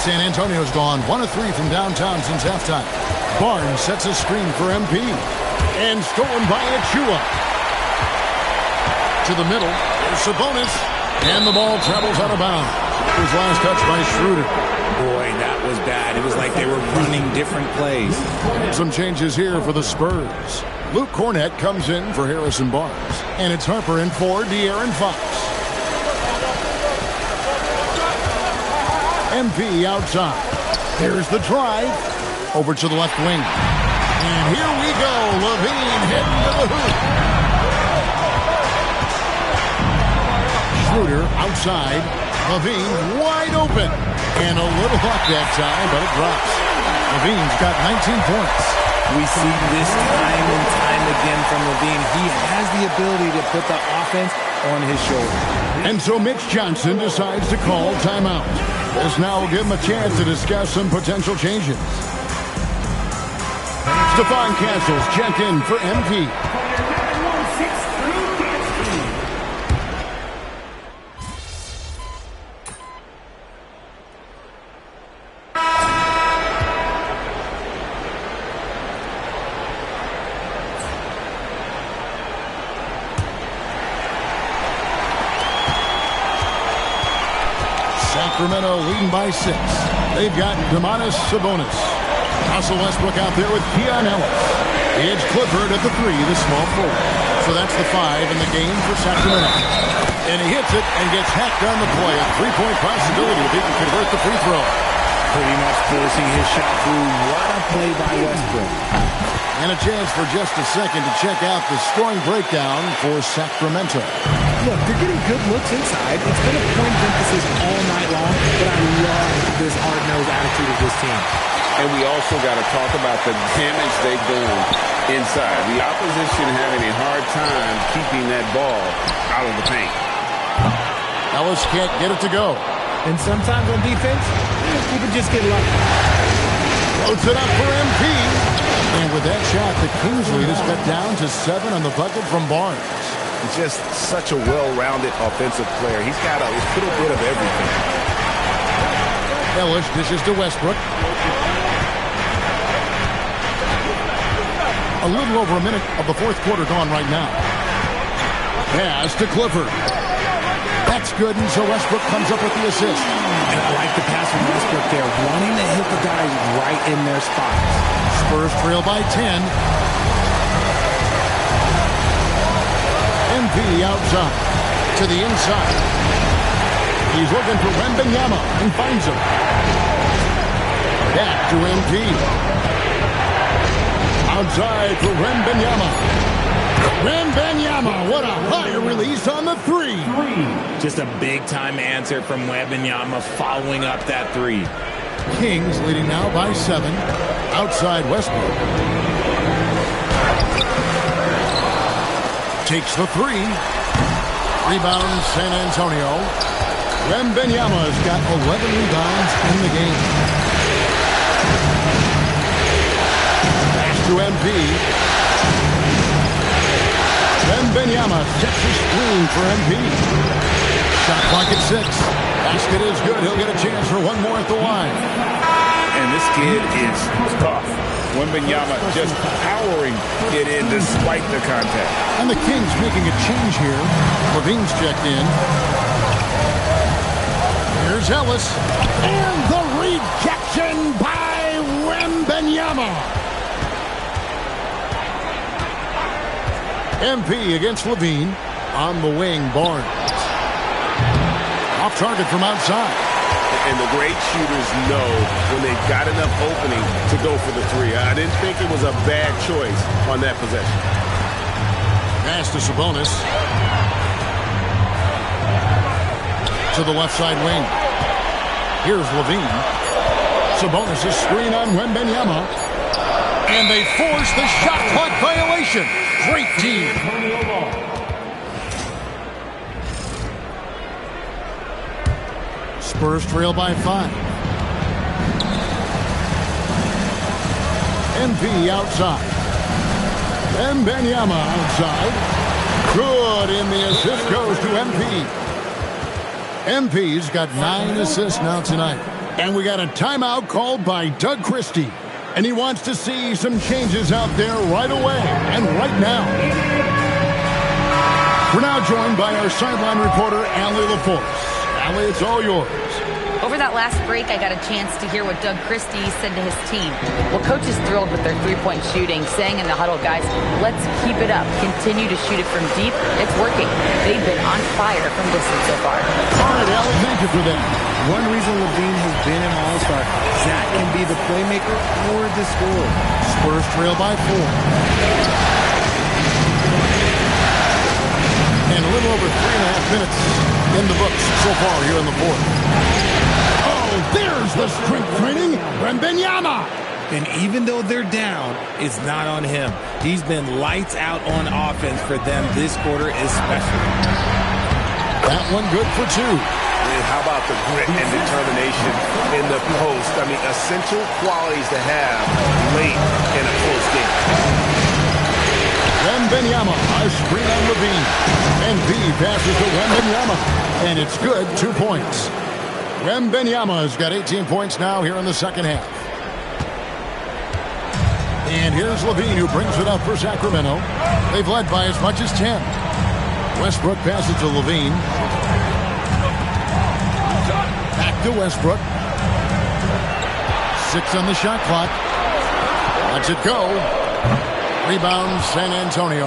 San Antonio's gone 1 of 3 from downtown since halftime. Barnes sets a screen for MP. And stolen by Achua. To the middle. There's Sabonis. And the ball travels out of bounds. His last touch by Schroeder. Boy, that was bad. It was like they were running different plays. Some changes here for the Spurs. Luke Cornett comes in for Harrison Barnes. And it's Harper in for De'Aaron Fox. MP outside. Here's the drive. Over to the left wing. And here we go. Levine heading to the hoop. Schroeder outside. Levine wide open. And a little luck that time, but it drops. Levine's got 19 points. We see this time and time again from Levine. He has the ability to put the offense on his shoulder. And so Mitch Johnson decides to call timeout. This now will give him a chance to discuss some potential changes. Stephon Castles checked in for MP. Sacramento leading by 6. They've got Domantas Sabonis. Russell Westbrook out there with Keon Ellis. It's Clifford at the 3, the small forward. So that's the 5 in the game for Sacramento. And he hits it and gets hacked on the play. A 3-point possibility if he can convert the free throw. Pretty much forcing his shot through. What a play by Westbrook. And a chance for just a second to check out the scoring breakdown for Sacramento. Look, they're getting good looks inside. It's been a point of emphasis all night long, but I love this hard-nosed attitude of this team. And we also got to talk about the damage they've done inside. The opposition having a hard time keeping that ball out of the paint. Ellis can't get it to go. And sometimes on defense, you can just get lucky. Loads it up for MP. And with that shot, the Kings lead is cut down to 7 on the bucket from Barnes. Just such a well-rounded offensive player. He's got a little bit of everything. Ellis dishes to Westbrook. A little over a minute of the fourth quarter gone right now. Pass to Clifford. That's good, and so Westbrook comes up with the assist. And I like the pass from Westbrook there, wanting to hit the guys right in their spots. Spurs trail by 10. MP outside to the inside. He's looking for Wembanyama and finds him. Back to MP. Outside for Wembanyama. Wembanyama, what a high release on the three. Just a big-time answer from Wembanyama following up that three. Kings leading now by 7. Outside Westbrook. Takes the three. Rebound San Antonio. Wembanyama's got 11 rebounds in the game. Pass to MP. Wembanyama sets the screen for MP. Shot clock at 6. Basket is good. He'll get a chance for one more at the line. And this kid is tough. Wembanyama just powering it in despite the contact. And the Kings making a change here. Levine's checked in. Here's Ellis. And the rejection by Wembanyama. MP against Levine. On the wing, Barnes. Off target from outside. And the great shooters know when they've got enough opening to go for the three. I didn't think it was a bad choice on that possession. Pass to Sabonis. To the left side wing. Here's Levine. Sabonis' screen on Wembanyama. And they force the shot clock violation. Great team. Spurs trail by 5. MP outside. Wembanyama outside. Good, and the assist goes to MP. MP's got 9 assists now tonight. And we got a timeout called by Doug Christie. And he wants to see some changes out there right away and right now. We're now joined by our sideline reporter, Allie LaForce. Allie, it's all yours. Over that last break, I got a chance to hear what Doug Christie said to his team. Well, coach is thrilled with their three-point shooting, saying in the huddle, guys, let's keep it up. Continue to shoot it from deep. It's working. They've been on fire from distance so far. All right, Allie, thank you for that. One reason Levine has been an all-star, Zach can be the playmaker or the scorer. Spurs trail by 4. And a little over 3.5 minutes in the books so far here in the fourth. Oh, there's the strength training. Wembanyama. And even though they're down, it's not on him. He's been lights out on offense for them this quarter especially. That one good for 2. And how about the grit and determination in the post? I mean, essential qualities to have late in a close game. Wembanyama, a screen on Levine. And B passes to Wembanyama. And it's good, 2 points. Wembanyama's got 18 points now here in the second half. And here's Levine who brings it up for Sacramento. They've led by as much as 10. Westbrook passes to Levine. Back to Westbrook. 6 on the shot clock. Lets it go. Rebound San Antonio.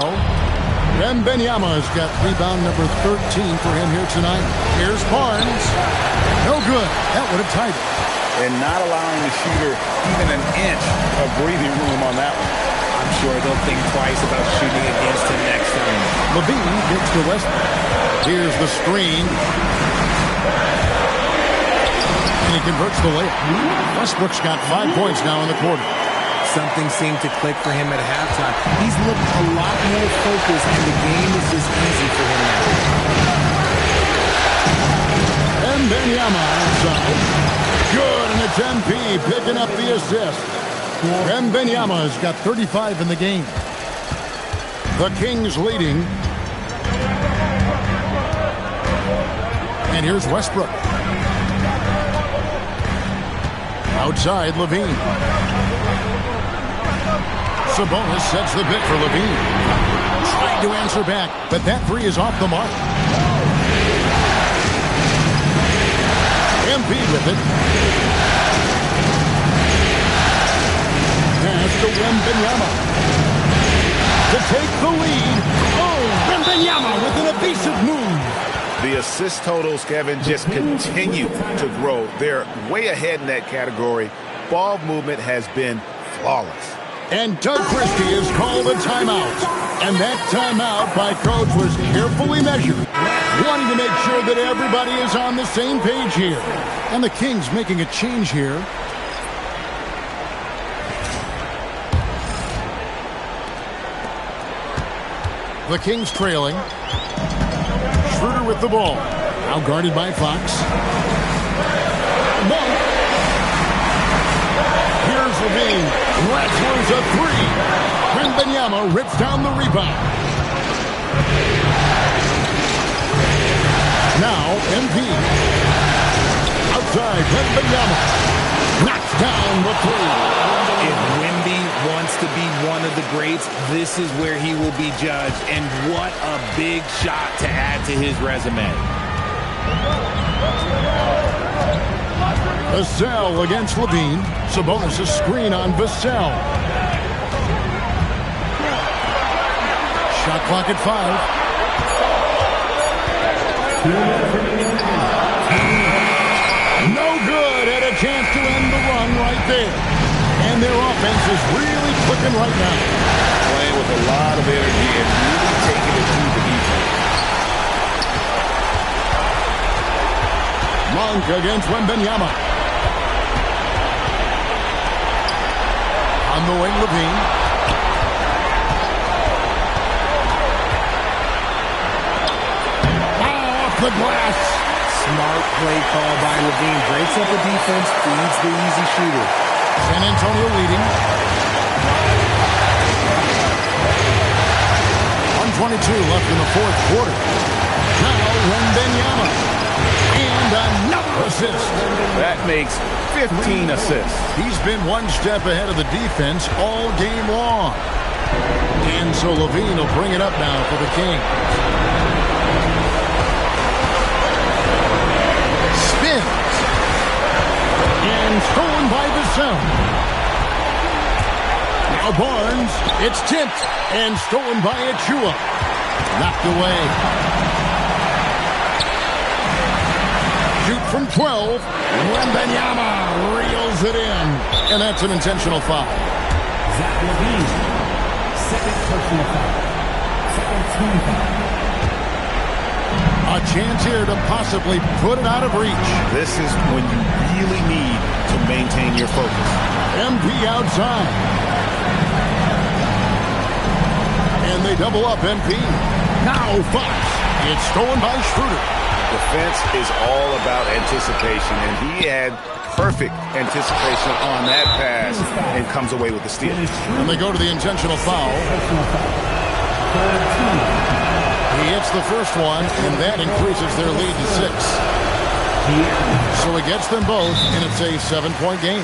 Wembanyama's got rebound number 13 for him here tonight. Here's Barnes. No good. That would have tied it. And not allowing the shooter even an inch of breathing room on that one. I'm sure they'll think twice about shooting against him next time. Levine gets to Westbrook. Here's the screen. And he converts the layup. Westbrook's got 5 points now in the quarter. Something seemed to click for him at halftime. He's looked a lot more focused, and the game is just easy for him now. And Benyama outside. Good, and it's MP picking up the assist. And Benyama has got 35 in the game. The Kings leading. And here's Westbrook. Outside, Levine. Sabonis sets the pick for Levine. Trying to answer back, but that three is off the mark. MP with it. Pass to Wembanyama. To take the lead. Oh, Wembanyama with an evasive move. The assist totals, Kevin, just continue to grow. They're way ahead in that category. Ball movement has been flawless. And Doug Christie has called a timeout. And that timeout by Coach was carefully measured, wanting to make sure that everybody is on the same page here. And the Kings making a change here. The Kings trailing. Schroeder with the ball. Now guarded by Fox. Monk. Here's Levine. Rattler's a three. Wembanyama rips down the rebound. Now MP. Outside, Wembanyama. Knocks down the three. If Wemby wants to be one of the greats, this is where he will be judged. And what a big shot to add to his resume. Vassell against Levine. Sabonis a screen on Vassell. Shot clock at 5. No good. Had a chance to end the run right there. And their offense is really clicking right now. Playing with a lot of energy and really taking it to the defense. Monk against Wembanyama. On the wing, Levine. Off the glass. Smart play call by Levine. Breaks up the defense, feeds the easy shooter. San Antonio leading. 1:22 left in the fourth quarter. Now Wembanyama. And another assist. That makes 15 assists. He's been one step ahead of the defense all game long. And so Levine will bring it up now for the Kings. Spins. And stolen by Vassell. Now Barnes. It's tipped and stolen by Achua. Knocked away. Shoot from 12. Wembanyama reels it in. And that's an intentional foul. Zach Levine. Second personal foul. Second team foul. A chance here to possibly put it out of reach. This is when you really need to maintain your focus. MP outside. And they double up MP. Now Fox. It's stolen by Schroeder. Defense is all about anticipation, and he had perfect anticipation on that pass and comes away with the steal. And they go to the intentional foul. He hits the first one, and that increases their lead to 6. So he gets them both, and it's a 7-point game.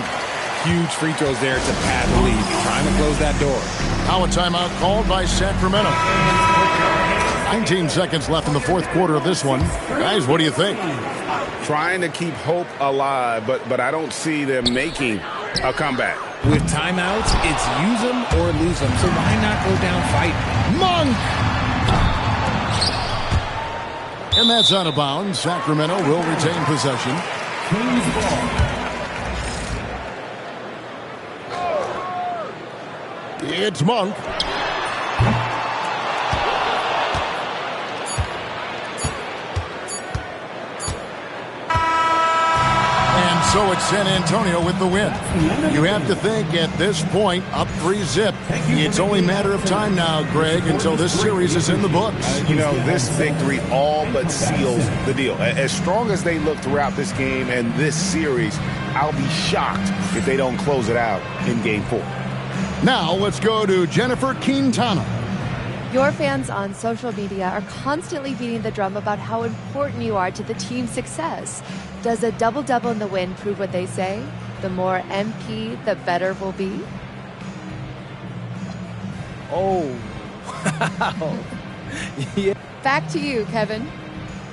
Huge free throws there to pad the lead. Trying to close that door. Now a timeout called by Sacramento. 19 seconds left in the fourth quarter of this one. Guys, what do you think? Trying to keep hope alive, but I don't see them making a comeback. With timeouts, it's use them or lose them. So why not go down fighting? Monk! And that's out of bounds. Sacramento will retain possession. Kings ball. It's Monk. And so it's San Antonio with the win. You have to think at this point, up 3-0. It's only a matter of time now, Greg, until this series is in the books. You know, this victory all but seals the deal. As strong as they look throughout this game and this series, I'll be shocked if they don't close it out in Game 4. Now let's go to Jennifer Quintana. Your fans on social media are constantly beating the drum about how important you are to the team's success. Does a double-double in the win prove what they say? The more MP, the better will be? Oh, wow. Yeah. Back to you, Kevin.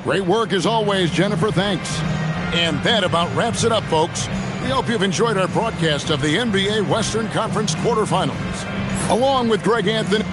Great work as always, Jennifer. Thanks. And that about wraps it up, folks. We hope you've enjoyed our broadcast of the NBA Western Conference quarterfinals. Along with Greg Anthony.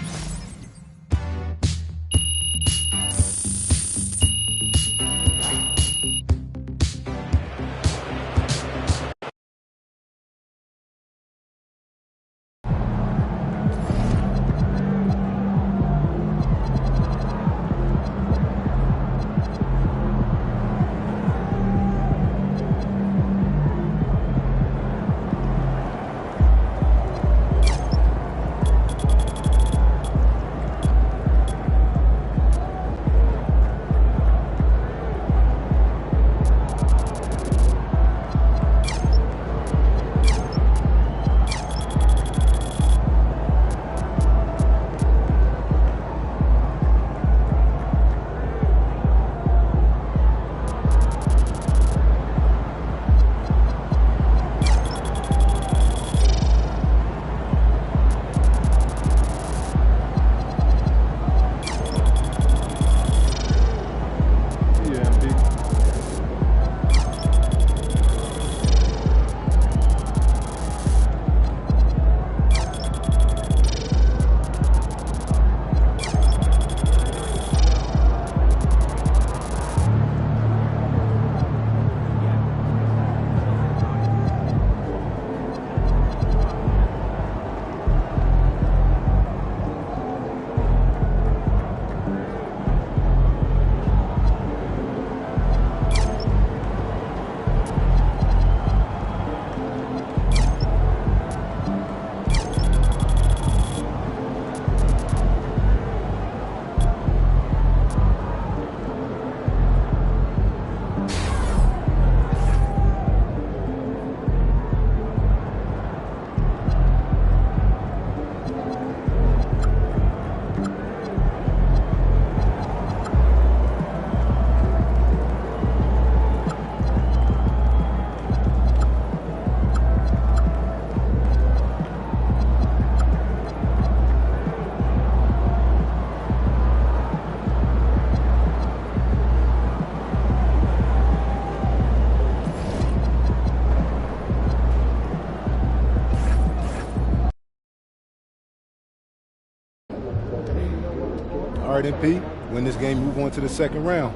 All right, MP, win this game, move on to the second round.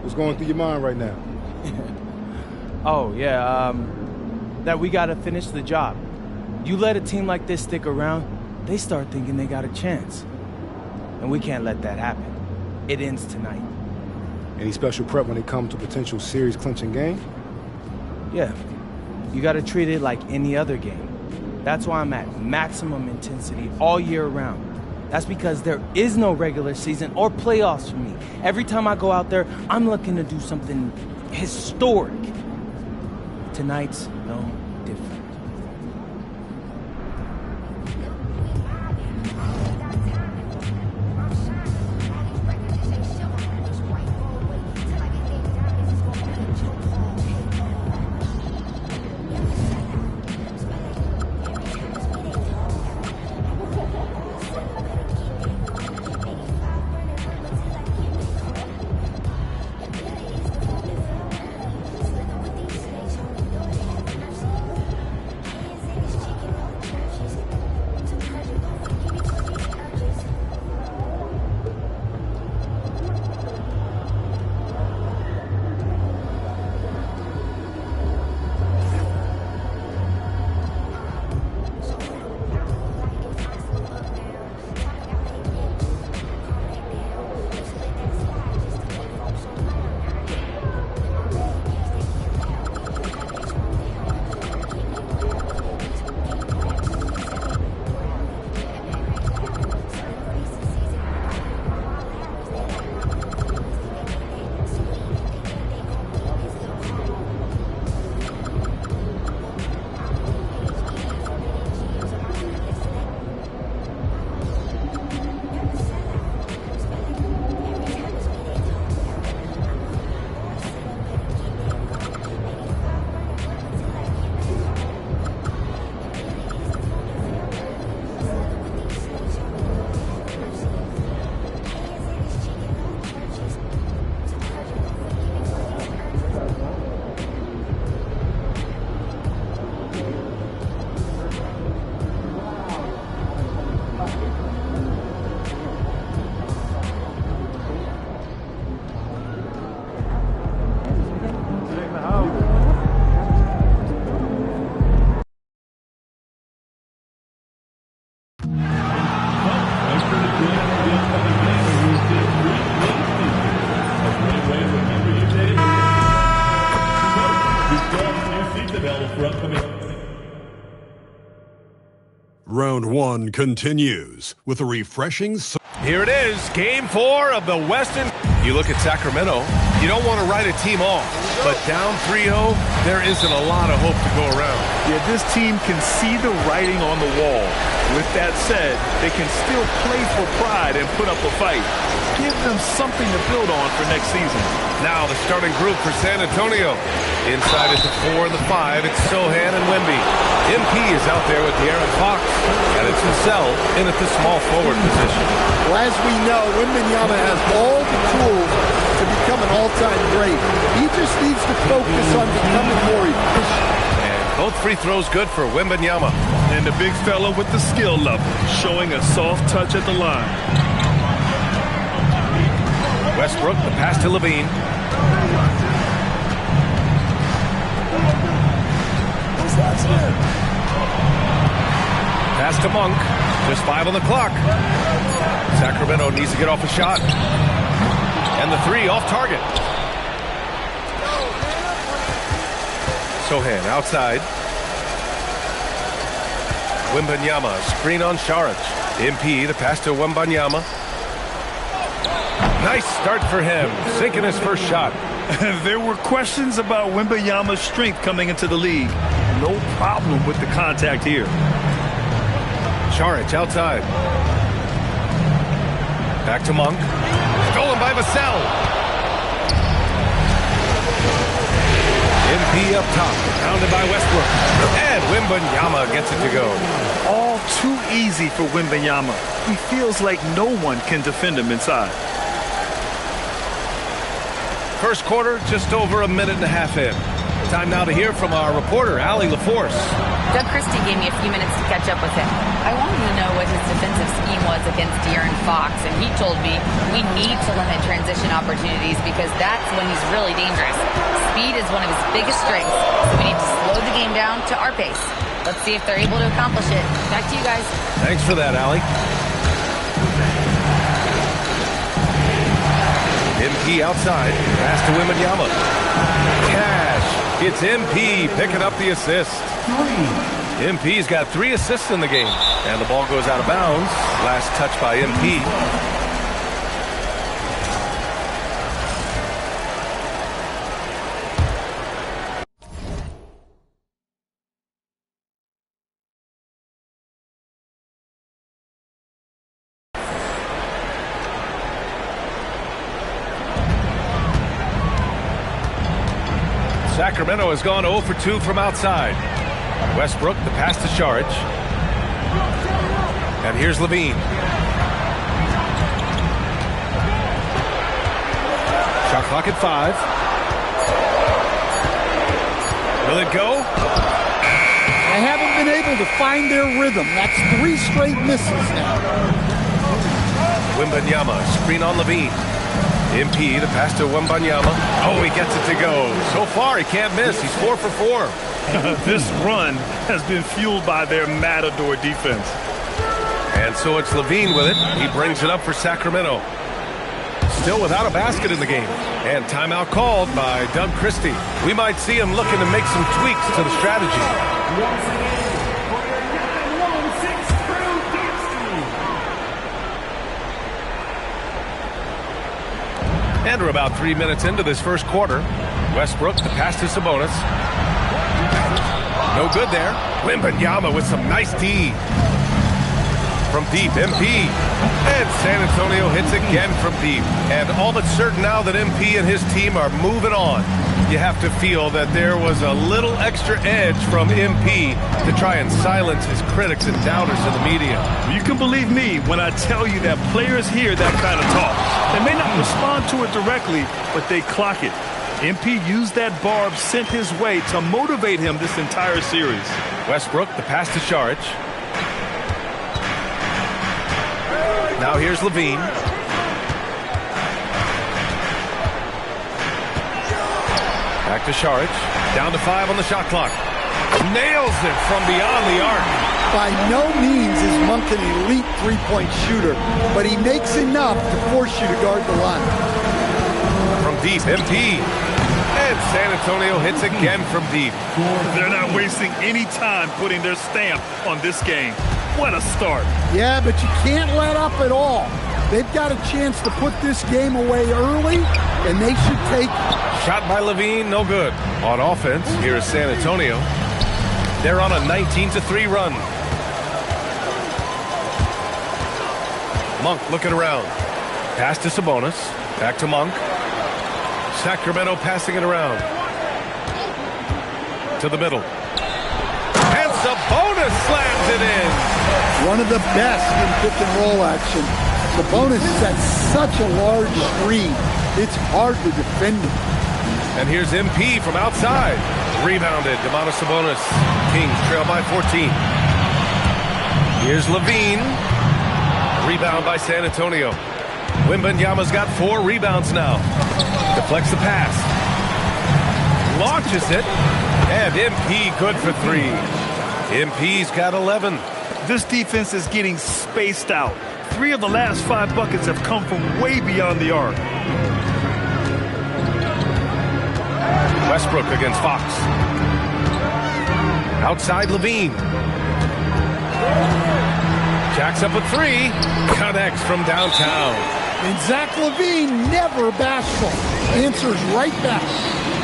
What's going through your mind right now? Oh, yeah, that we got to finish the job. You let a team like this stick around, they start thinking they got a chance. And we can't let that happen. It ends tonight. Any special prep when it comes to potential series clinching game? Yeah, you got to treat it like any other game. That's why I'm at maximum intensity all year round. That's because there is no regular season or playoffs for me. Every time I go out there, I'm looking to do something historic. Tonight's no different. Round 1 continues with a refreshing... Here it is, Game 4 of the Western. You look at Sacramento, you don't want to write a team off, but down 3-0, there isn't a lot of hope to go around. Yeah, this team can see the writing on the wall. With that said, they can still play for pride and put up a fight. Give them something to build on for next season. Now the starting group for San Antonio. Inside at the 4 and the 5, it's Sohan and Wemby. MP is out there with De'Aaron Fox, and it's Vassell in at the small forward position. Well, as we know, Wembanyama has all the tools to become an all-time great. He just needs to focus on becoming more efficient. And both free throws good for Wembanyama. And the big fella with the skill level, showing a soft touch at the line. Westbrook, the pass to Levine. Pass to Monk. Just 5 on the clock. Sacramento needs to get off a shot. And the 3 off target. Sohan outside. Wembanyama, screen on Saric. MP, the pass to Wembanyama. Nice start for him, sinking his first shot. There were questions about Wembanyama's strength coming into the league. No problem with the contact here. Saric outside. Back to Monk. Stolen by Vassell. MP up top, pounded by Westbrook. And Wembanyama gets it to go. All too easy for Wembanyama. He feels like no one can defend him inside. First quarter, just over a minute and a half in. Time now to hear from our reporter, Allie LaForce. Doug Christie gave me a few minutes to catch up with him. I wanted to know what his defensive scheme was against De'Aaron Fox, and he told me we need to limit transition opportunities because that's when he's really dangerous. Speed is one of his biggest strengths, so we need to slow the game down to our pace. Let's see if they're able to accomplish it. Back to you guys. Thanks for that, Allie. MP outside. Pass to Wembanyama. Cash. It's MP picking up the assist. MP's got 3 assists in the game. And the ball goes out of bounds. Last touch by MP. Sacramento has gone 0 for 2 from outside. Westbrook, the pass to Saric. And here's Levine. Shot clock at 5. Will it go? They haven't been able to find their rhythm. That's 3 straight misses now. Wembanyama, screen on Levine. MP, the pass to Wembanyama. Oh, he gets it to go. So far, he can't miss. He's 4 for 4. This run has been fueled by their Matador defense. And so it's Levine with it. He brings it up for Sacramento. Still without a basket in the game. And timeout called by Doug Christie. We might see him looking to make some tweaks to the strategy. And we're about 3 minutes into this first quarter. Westbrook, the pass to Sabonis. No good there. Wembanyama with some nice D. From deep, MP. And San Antonio hits again from deep. And all but certain now that MP and his team are moving on. You have to feel that there was a little extra edge from MP to try and silence his critics and doubters in the media. You can believe me when I tell you that players hear that kind of talk. They may not respond to it directly, but they clock it. MP used that barb sent his way to motivate him this entire series. Westbrook, the pass to Saric. Now here's Levine. Back to Saric. Down to 5 on the shot clock. Nails it from beyond the arc. By no means is Monk an elite three-point shooter, but he makes enough to force you to guard the line. From deep, MP. And And San Antonio hits again from deep. They're not wasting any time putting their stamp on this game. What a start. Yeah, but you can't let up at all. They've got a chance to put this game away early, and they should take it. Shot by Levine, no good. On offense, here is San Antonio. They're on a 19-3 run. Monk looking around. Pass to Sabonis. Back to Monk. Sacramento passing it around. To the middle. And Sabonis slams it in. One of the best in pick and roll action. Sabonis sets such a large screen. It's hard to defend him. And here's MP from outside. Rebounded. Domantas Sabonis. Kings trail by 14. Here's Levine. Rebound by San Antonio. Wembanyama's got 4 rebounds now. Deflects the pass. Launches it. And MP good for 3. MP's got 11. This defense is getting spaced out. 3 of the last 5 buckets have come from way beyond the arc. Westbrook against Fox. Outside Levine. Jacks up a 3. Connects from downtown. And Zach Levine, never bashful, answers right back.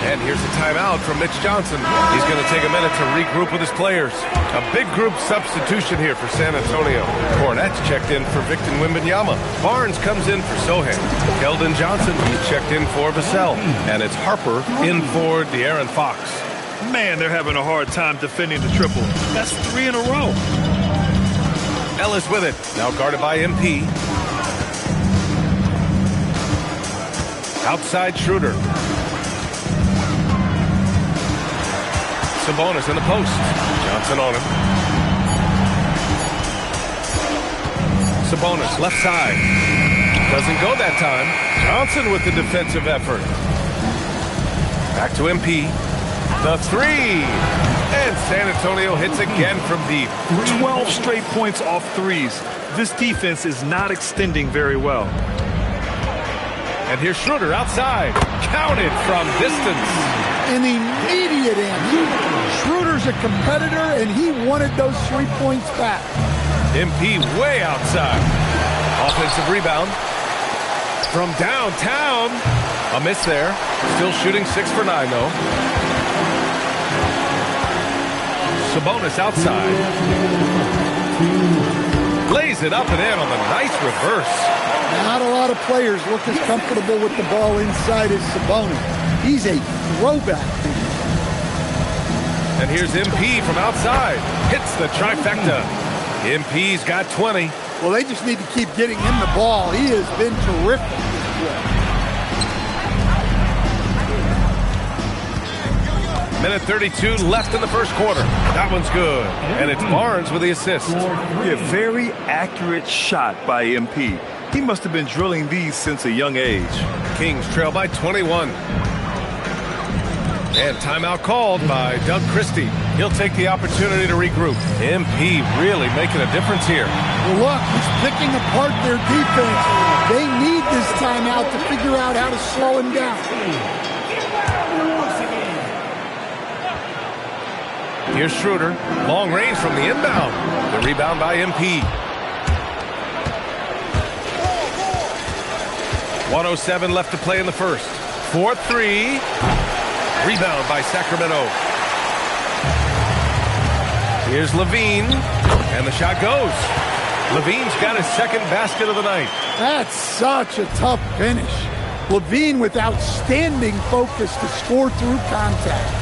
And here's a timeout from Mitch Johnson. He's going to take a minute to regroup with his players. A big group substitution here for San Antonio. Cornette's checked in for Victor Wembanyama. Barnes comes in for Sohan. Keldon Johnson, he's checked in for Vassell. And it's Harper in for De'Aaron Fox. Man, they're having a hard time defending the triple. That's 3 in a row. Ellis with it. Now guarded by MP. Outside Schroeder. Sabonis in the post. Johnson on him. Sabonis left side. Doesn't go that time. Johnson with the defensive effort. Back to MP. The 3. And San Antonio hits again from deep. 12 straight points off threes. This defense is not extending very well. And here's Schroeder outside. Counted from distance. An immediate answer. Schroeder's a competitor, and he wanted those 3 points back. MP way outside. Offensive rebound. From downtown. A miss there. Still shooting 6 for 9, though. Sabonis outside. Lays it up and in on the nice reverse. Not a lot of players look as comfortable with the ball inside as Sabonis. He's a throwback. And here's MP from outside. Hits the trifecta. MP's got 20. Well, they just need to keep getting him the ball. He has been terrific. Minute 32 left in the first quarter. That one's good. And it's Barnes with the assist. Yeah, very accurate shot by MP. He must have been drilling these since a young age. Kings trail by 21. And timeout called by Doug Christie. He'll take the opportunity to regroup. MP really making a difference here. Well, look, he's picking apart their defense. They need this timeout to figure out how to slow him down. Here's Schroeder. Long range from the inbound. The rebound by MP. 1:07 left to play in the first. 4-3. Rebound by Sacramento. Here's Levine. And the shot goes. Levine's got his second basket of the night. That's such a tough finish. Levine with outstanding focus to score through contact.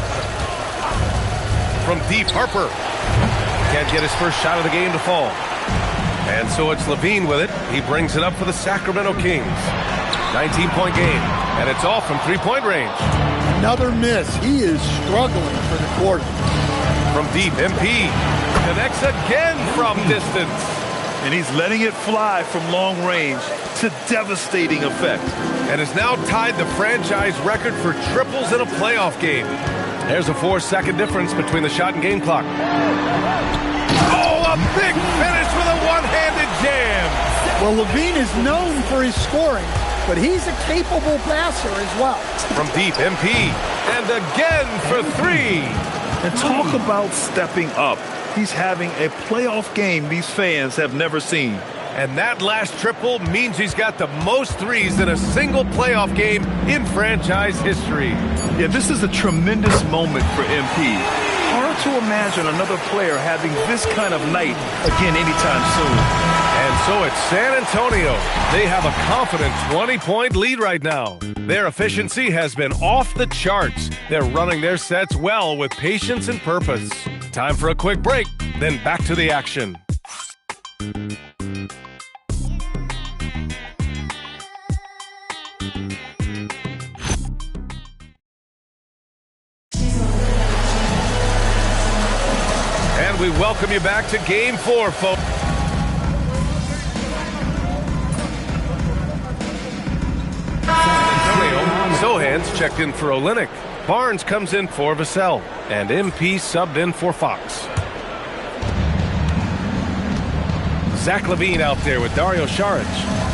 From deep, Harper. Can't get his first shot of the game to fall. And so it's Levine with it. He brings it up for the Sacramento Kings. 19-point game. And it's all from three-point range. Another miss. He is struggling for the quarter. From deep, MP connects again from distance. And he's letting it fly from long range to devastating effect. And has now tied the franchise record for triples in a playoff game. There's a 4-second difference between the shot and game clock. Oh, a big finish with a one-handed jam. Well, Levine is known for his scoring, but he's a capable passer as well. From deep, MP. And again for three. And talk about stepping up. He's having a playoff game these fans have never seen. And that last triple means he's got the most threes in a single playoff game in franchise history. Yeah, this is a tremendous moment for MP. Hard to imagine another player having this kind of night again anytime soon. And so it's San Antonio. They have a confident 20-point lead right now. Their efficiency has been off the charts. They're running their sets well with patience and purpose. Time for a quick break, then back to the action. And we welcome you back to Game 4, folks. Sohan's checked in for Olynyk. Barnes comes in for Vassell. And MP subbed in for Fox. Zach LaVine out there with Dario Saric.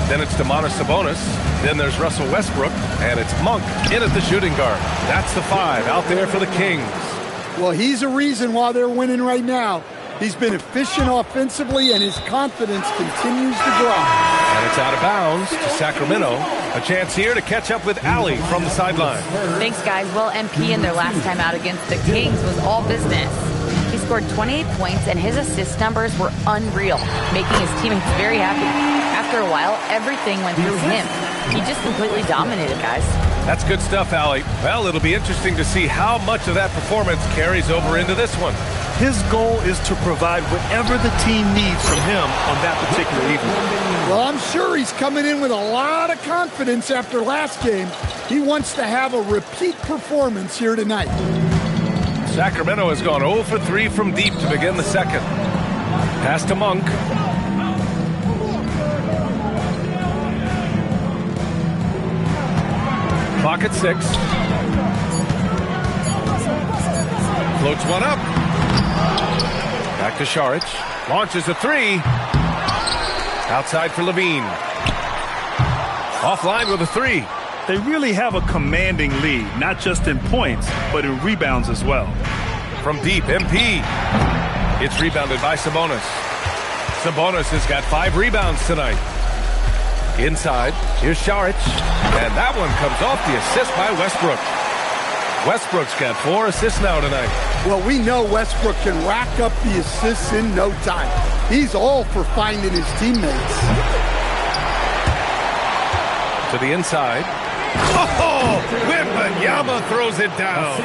Then it's Domantas Sabonis. Then there's Russell Westbrook. And it's Monk in at the shooting guard. That's the 5 out there for the Kings. Well, he's a reason why they're winning right now. He's been efficient offensively, and his confidence continues to grow. And it's out of bounds to Sacramento. A chance here to catch up with Allie from the sideline. Thanks, guys. Well, MP in their last time out against the Kings was all business. He scored 28 points, and his assist numbers were unreal, making his teammates very happy. After a while, everything went through him. He just completely dominated, guys. That's good stuff, Allie. Well, it'll be interesting to see how much of that performance carries over into this one. His goal is to provide whatever the team needs from him on that particular evening. Well, I'm sure he's coming in with a lot of confidence after last game. He wants to have a repeat performance here tonight. Sacramento has gone 0 for 3 from deep to begin the second. Pass to Monk. Clock at 6. Floats one up. Back to Saric. Launches a 3. Outside for LaVine. Offline with a 3. They really have a commanding lead, not just in points, but in rebounds as well. From deep, MP. It's rebounded by Sabonis. Sabonis has got 5 rebounds tonight. Inside, here's Saric. And that one comes off the assist by Westbrook. Westbrook's got 4 assists now tonight. Well, we know Westbrook can rack up the assists in no time. He's all for finding his teammates. To the inside. Oh, Wembanyama throws it down.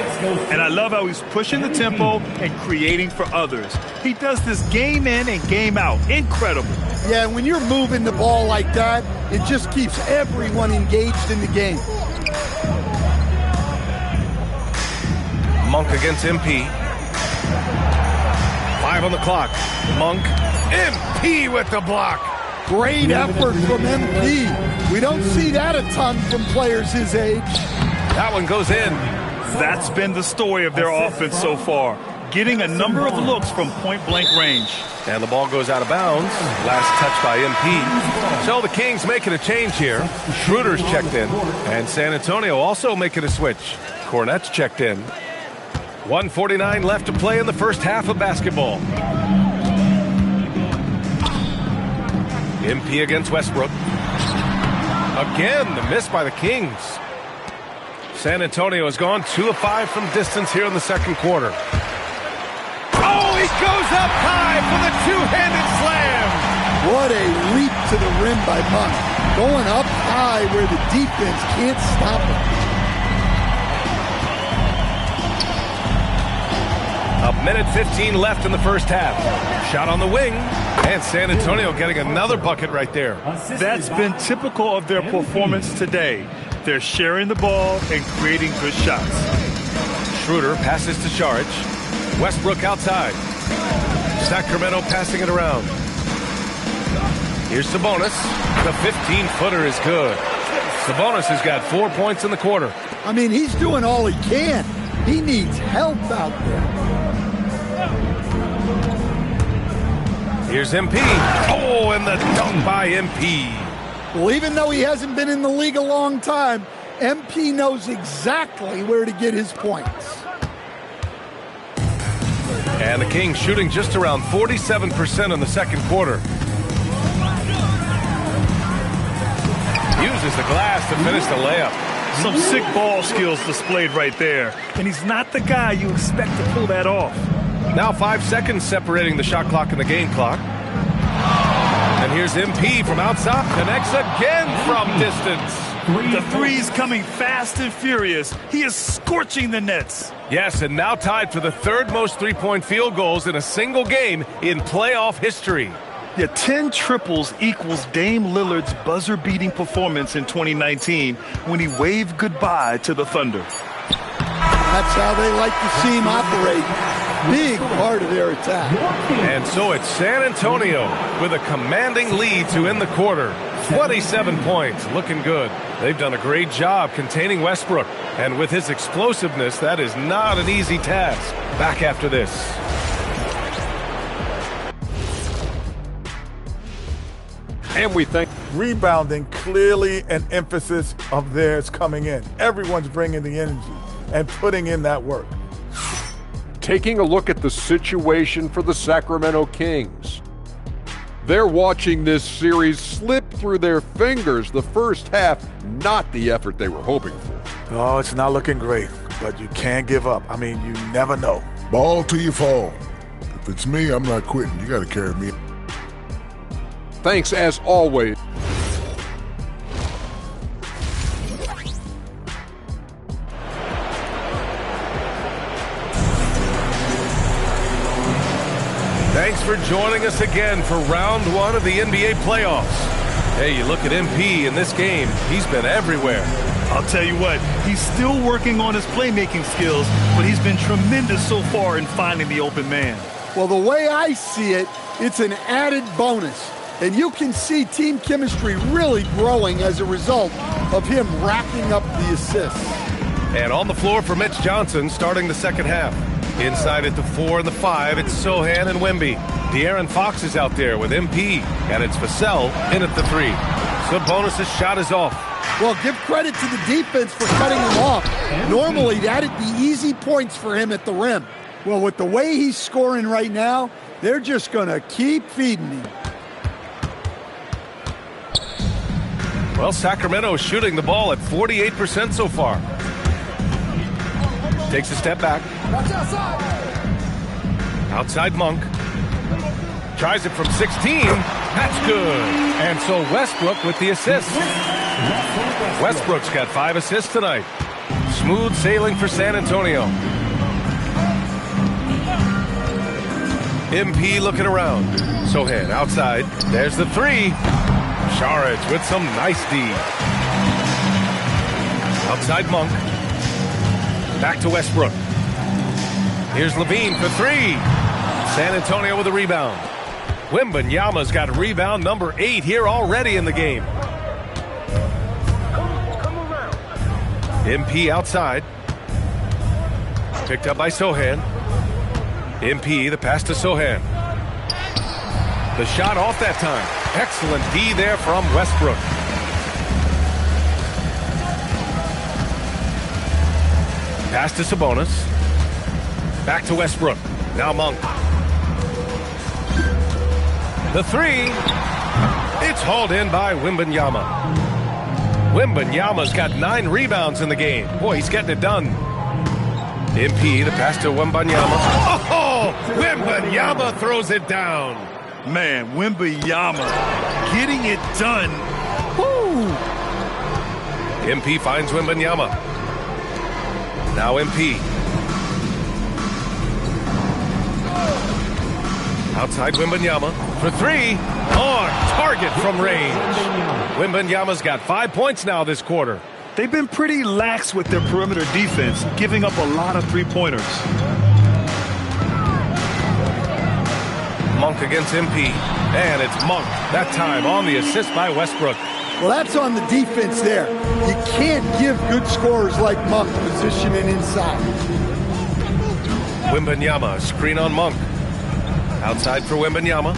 And I love how he's pushing the tempo and creating for others. He does this game in and game out. Incredible. Yeah, when you're moving the ball like that, it just keeps everyone engaged in the game. Monk against MP. 5 on the clock. Monk. MP with the block. Great effort from MP. We don't see that a ton from players his age. That one goes in. That's been the story of their offense so far. Getting a number of looks from point-blank range. And the ball goes out of bounds. Last touch by MP. So the Kings making a change here. Schroeder's checked in. And San Antonio also making a switch. Cornette's checked in. 1:49 left to play in the first half of basketball. MP against Westbrook. Again, the miss by the Kings. San Antonio has gone 2 of 5 from distance here in the second quarter. Oh, he goes up high for the two-handed slam. What a leap to the rim by Monk. Going up high where the defense can't stop him. A minute 15 left in the first half. Shot on the wing. And San Antonio getting another bucket right there. That's been typical of their performance today. They're sharing the ball and creating good shots. Schroeder passes to Saric. Westbrook outside. Sacramento passing it around. Here's Sabonis. The 15-footer is good. Sabonis has got 4 points in the quarter. I mean, he's doing all he can. He needs help out there. Here's MP. Oh, and the dunk by MP. Well, even though he hasn't been in the league a long time, MP knows exactly where to get his points. And the Kings shooting just around 47% in the second quarter. Uses the glass to finish the layup. Some sick ball skills displayed right there. And he's not the guy you expect to pull that off. Now 5 seconds separating the shot clock and the game clock. And here's MP from outside. Connects again from distance. The three's coming fast and furious. He is scorching the nets. Yes, and now tied for the third most three-point field goals in a single game in playoff history. Yeah, 10 triples equals Dame Lillard's buzzer-beating performance in 2019 when he waved goodbye to the Thunder. That's how they like to see him operate. Big part of their attack. And so it's San Antonio with a commanding lead to end the quarter. 27 points, looking good. They've done a great job containing Westbrook. And with his explosiveness, that is not an easy task. Back after this. And we think rebounding clearly an emphasis of theirs coming in. Everyone's bringing the energy and putting in that work. taking a look at the situation for the Sacramento Kings. They're watching this series slip through their fingers the first half, not the effort they were hoping for. Oh, it's not looking great, but you can't give up. I mean, you never know. Ball till you fall. If it's me, I'm not quitting. You got to carry me. Thanks, as always. Thanks for joining us again for round one of the NBA playoffs. Hey, you look at MP in this game, he's been everywhere. I'll tell you what, he's still working on his playmaking skills, but he's been tremendous so far in finding the open man. Well, the way I see it, it's an added bonus. And you can see team chemistry really growing as a result of him racking up the assists. And on the floor for Mitch Johnson starting the second half. Inside at the 4 and the 5, it's Sohan and Wemby. De'Aaron Fox is out there with MP, and it's Vassell in at the 3. Sabonis' shot is off. Well, give credit to the defense for cutting him off. Normally, that'd be easy points for him at the rim. Well, with the way he's scoring right now, they're just going to keep feeding him. Well, Sacramento is shooting the ball at 48% so far. Takes a step back. Outside Monk. Tries it from 16. That's good. And so Westbrook with the assist. Westbrook's got 5 assists tonight. Smooth sailing for San Antonio. MP looking around. Sohan outside. There's the 3. Saric with some nice D. Outside Monk. Back to Westbrook. Here's Levine for 3. San Antonio with a rebound. Wembanyama's got rebound number 8 here already in the game. MP outside. Picked up by Sohan. MP, the pass to Sohan. The shot off that time. Excellent D there from Westbrook. Pass to Sabonis. Back to Westbrook. Now Monk. The 3. It's hauled in by Wembanyama. Wembanyama's got 9 rebounds in the game. Boy, he's getting it done. MP, the pass to Wembanyama. Oh! Wembanyama throws it down. Man, Wembanyama getting it done. Woo! MP finds Wembanyama. Now MP. Outside Wembanyama for 3. On target from range. Wembanyama's got 5 points now this quarter. They've been pretty lax with their perimeter defense, giving up a lot of three-pointers. Monk against MP. And it's Monk, that time on the assist by Westbrook. Well, that's on the defense there. You can't give good scorers like Monk positioning inside. Wembanyama, screen on Monk. Outside for Wembanyama.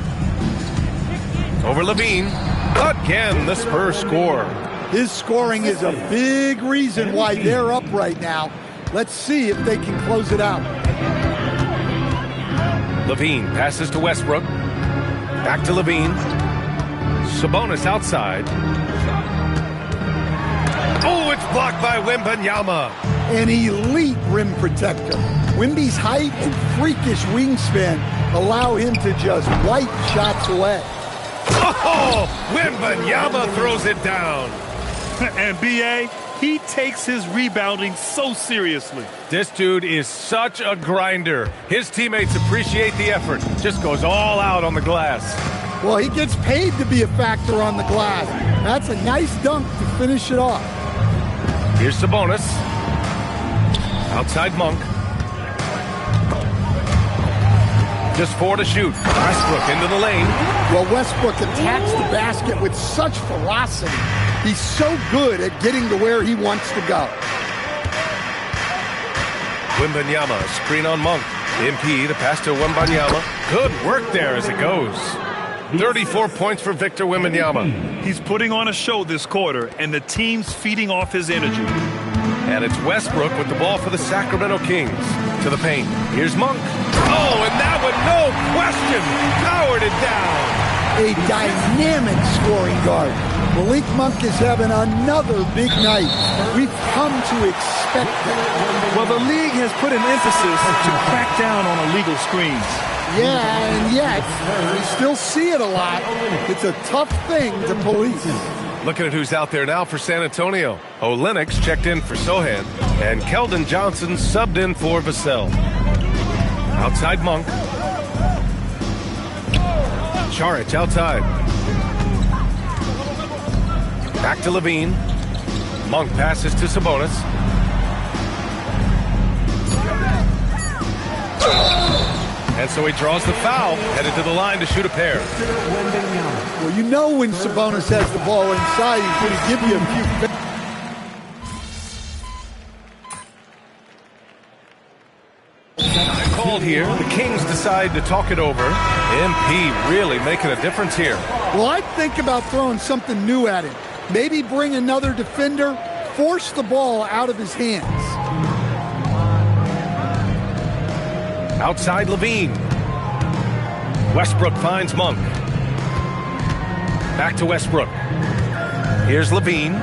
Over Levine. Again, the Spurs score. His scoring is a big reason why they're up right now. Let's see if they can close it out. Levine passes to Westbrook. Back to Levine. Sabonis outside. Oh, it's blocked by Wembanyama. An elite rim protector. Wemby's height and freakish wingspan allow him to just wipe shots away. Oh, Wembanyama throws it down. And B.A., he takes his rebounding so seriously. This dude is such a grinder. His teammates appreciate the effort. Just goes all out on the glass. Well, he gets paid to be a factor on the glass. That's a nice dunk to finish it off. Here's Sabonis. Outside Monk. Just 4 to shoot. Westbrook into the lane. Well, Westbrook attacks the basket with such velocity. He's so good at getting to where he wants to go. Wembanyama, screen on Monk. MP, the pass to Wembanyama. Good work there as it goes. 34 points for Victor Wembanyama. He's putting on a show this quarter, and the team's feeding off his energy. And it's Westbrook with the ball for the Sacramento Kings. To the paint. Here's Monk. Oh, and that one, no question, powered it down. A dynamic scoring guard. Malik Monk is having another big night. We've come to expect that. Well, the league has put an emphasis to crack down on illegal screens. Yeah, and yet, we still see it a lot. It's a tough thing to police. Looking at who's out there now for San Antonio. Olenix checked in for Sohan, and Keldon Johnson subbed in for Vassell. Outside Monk. Charic outside. Back to Levine. Monk passes to Sabonis. And so he draws the foul, headed to the line to shoot a pair. Well, you know when Sabonis has the ball inside, he's going to give you a few. Called here. The Kings decide to talk it over. MP really making a difference here. Well, I'd think about throwing something new at him. Maybe bring another defender, force the ball out of his hands. Outside Levine. Westbrook finds Monk. Back to Westbrook. Here's Levine.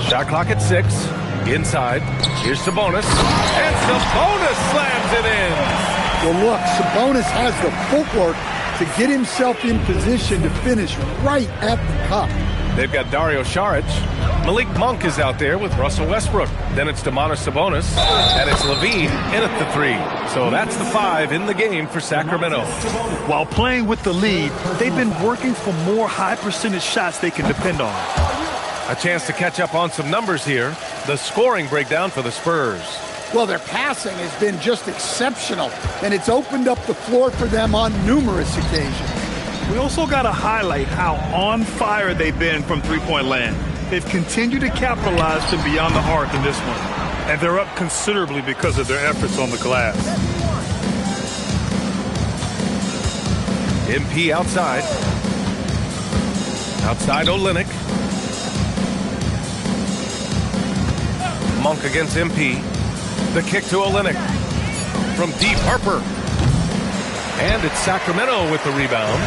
Shot clock at 6. Inside. Here's Sabonis. And Sabonis slams it in. Well, look, Sabonis has the footwork to get himself in position to finish right at the cup. They've got Dario Saric. Malik Monk is out there with Russell Westbrook. Then it's Domantas Sabonis, and it's Levine in at the 3. So that's the 5 in the game for Sacramento. While playing with the lead, they've been working for more high-percentage shots they can depend on. A chance to catch up on some numbers here. The scoring breakdown for the Spurs. Well, their passing has been just exceptional, and it's opened up the floor for them on numerous occasions. We also got to highlight how on fire they've been from three-point land. They've continued to capitalize from beyond the arc in this one, and they're up considerably because of their efforts on the glass. MP outside. Outside Olynyk. Monk against MP. The kick to Olynyk. From deep, Harper. And it's Sacramento with the rebound.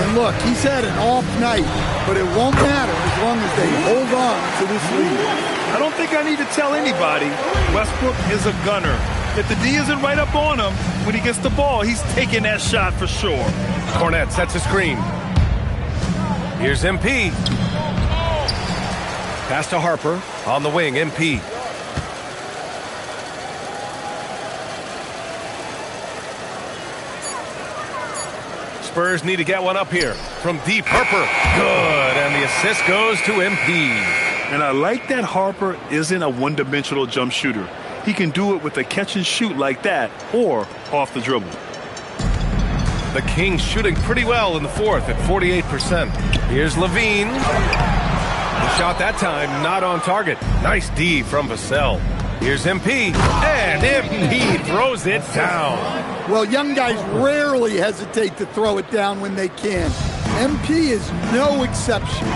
And look, he's had an off night, but it won't matter as long as they hold on to this lead. I don't think I need to tell anybody, Westbrook is a gunner. If the D isn't right up on him, when he gets the ball, he's taking that shot for sure. Cornette sets a screen. Here's MP. Pass to Harper. On the wing, MP. Spurs need to get one up here. From deep, Harper. Good, and the assist goes to MP. And I like that Harper isn't a one-dimensional jump shooter. He can do it with a catch and shoot like that, or off the dribble. The Kings shooting pretty well in the 4th at 48%. Here's Levine. The shot that time not on target. Nice D from Vassell. Here's MP, and MP throws it down. Well, young guys rarely hesitate to throw it down when they can. MP is no exception.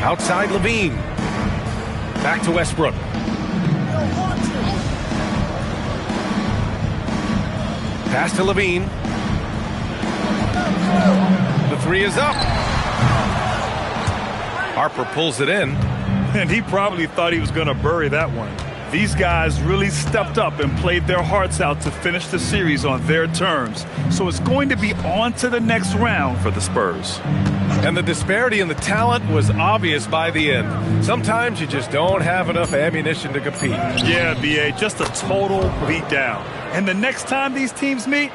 Outside Levine. Back to Westbrook. Pass to Levine. The three is up. Harper pulls it in. And he probably thought he was going to bury that one. These guys really stepped up and played their hearts out to finish the series on their terms. So it's going to be on to the next round for the Spurs. And the disparity in the talent was obvious by the end. Sometimes you just don't have enough ammunition to compete. Yeah, B.A., just a total beatdown. And the next time these teams meet,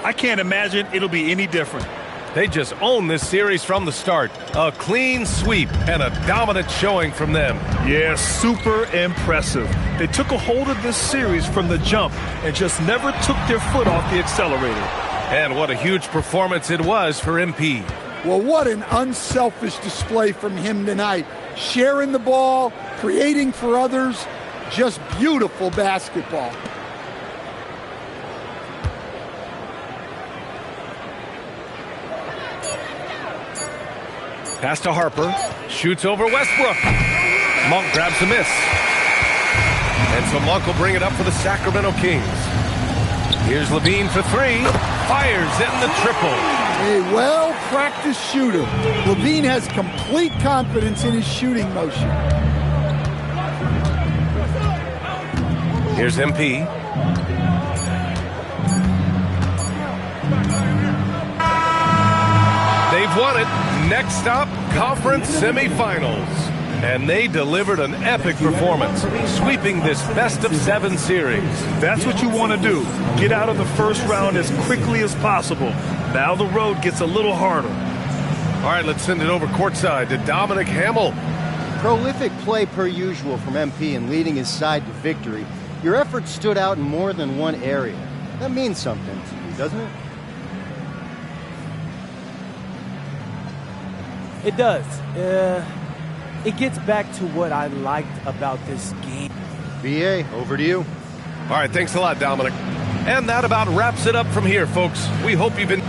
I can't imagine it'll be any different. They just own this series from the start. A clean sweep and a dominant showing from them. Yeah, super impressive. They took a hold of this series from the jump and just never took their foot off the accelerator. And what a huge performance it was for MP. Well, what an unselfish display from him tonight. Sharing the ball, creating for others, just beautiful basketball. Pass to Harper. Shoots over Westbrook. Monk grabs a miss. And so Monk will bring it up for the Sacramento Kings. Here's Levine for three. Fires in the triple. A well-practiced shooter. Levine has complete confidence in his shooting motion. Here's MP. They've won it. Next stop, conference semifinals. And they delivered an epic performance, sweeping this best-of-7 series. That's what you want to do. Get out of the first round as quickly as possible. Now the road gets a little harder. All right, let's send it over courtside to Dominic Hamill. Prolific play per usual from MP in leading his side to victory. Your efforts stood out in more than one area. That means something to you, doesn't it? It does. It gets back to what I liked about this game. BA, over to you. All right, thanks a lot, Dominic. And that about wraps it up from here, folks. We hope you've been...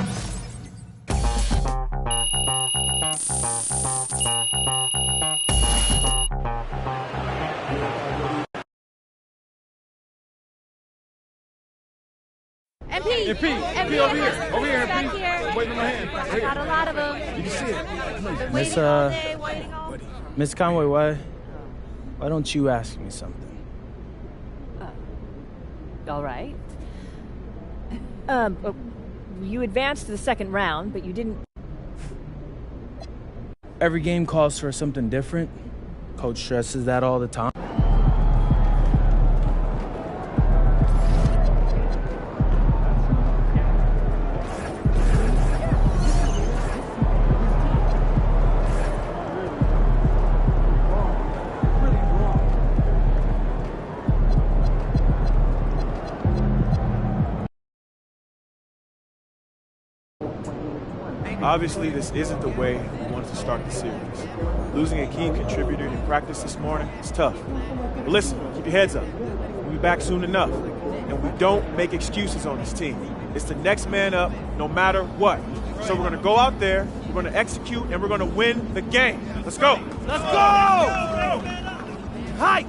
MP over here. Over here, MP. Waiting on my hand. I got a lot of them. You can see it. Miss Conway, why don't you ask me something? All right. You advanced to the second round, but you didn't... Every game calls for something different. Coach stresses that all the time. Obviously, this isn't the way we wanted to start the series. Losing a key contributor in practice this morning is tough. But listen, keep your heads up. We'll be back soon enough. And we don't make excuses on this team. It's the next man up, no matter what. So we're going to go out there, we're going to execute, and we're going to win the game. Let's go! Let's go! Hi!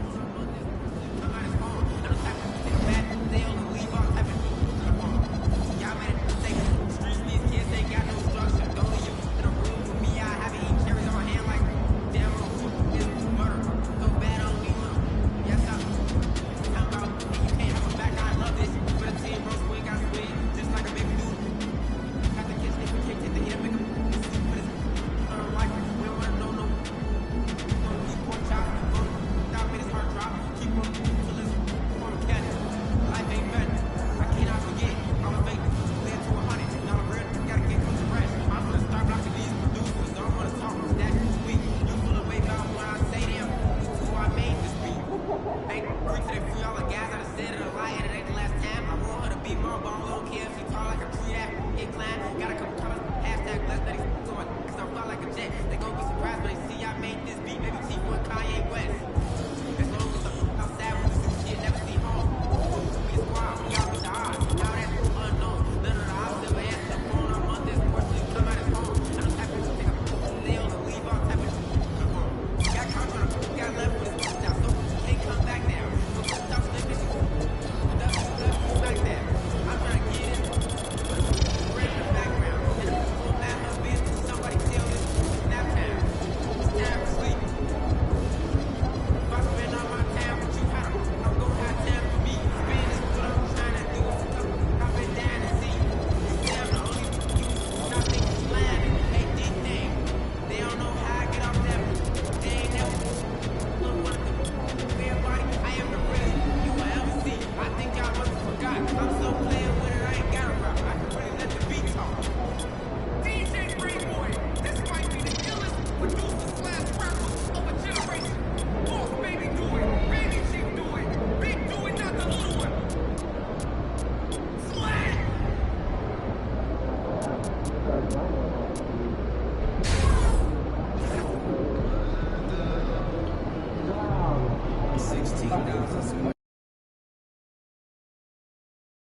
$16,000.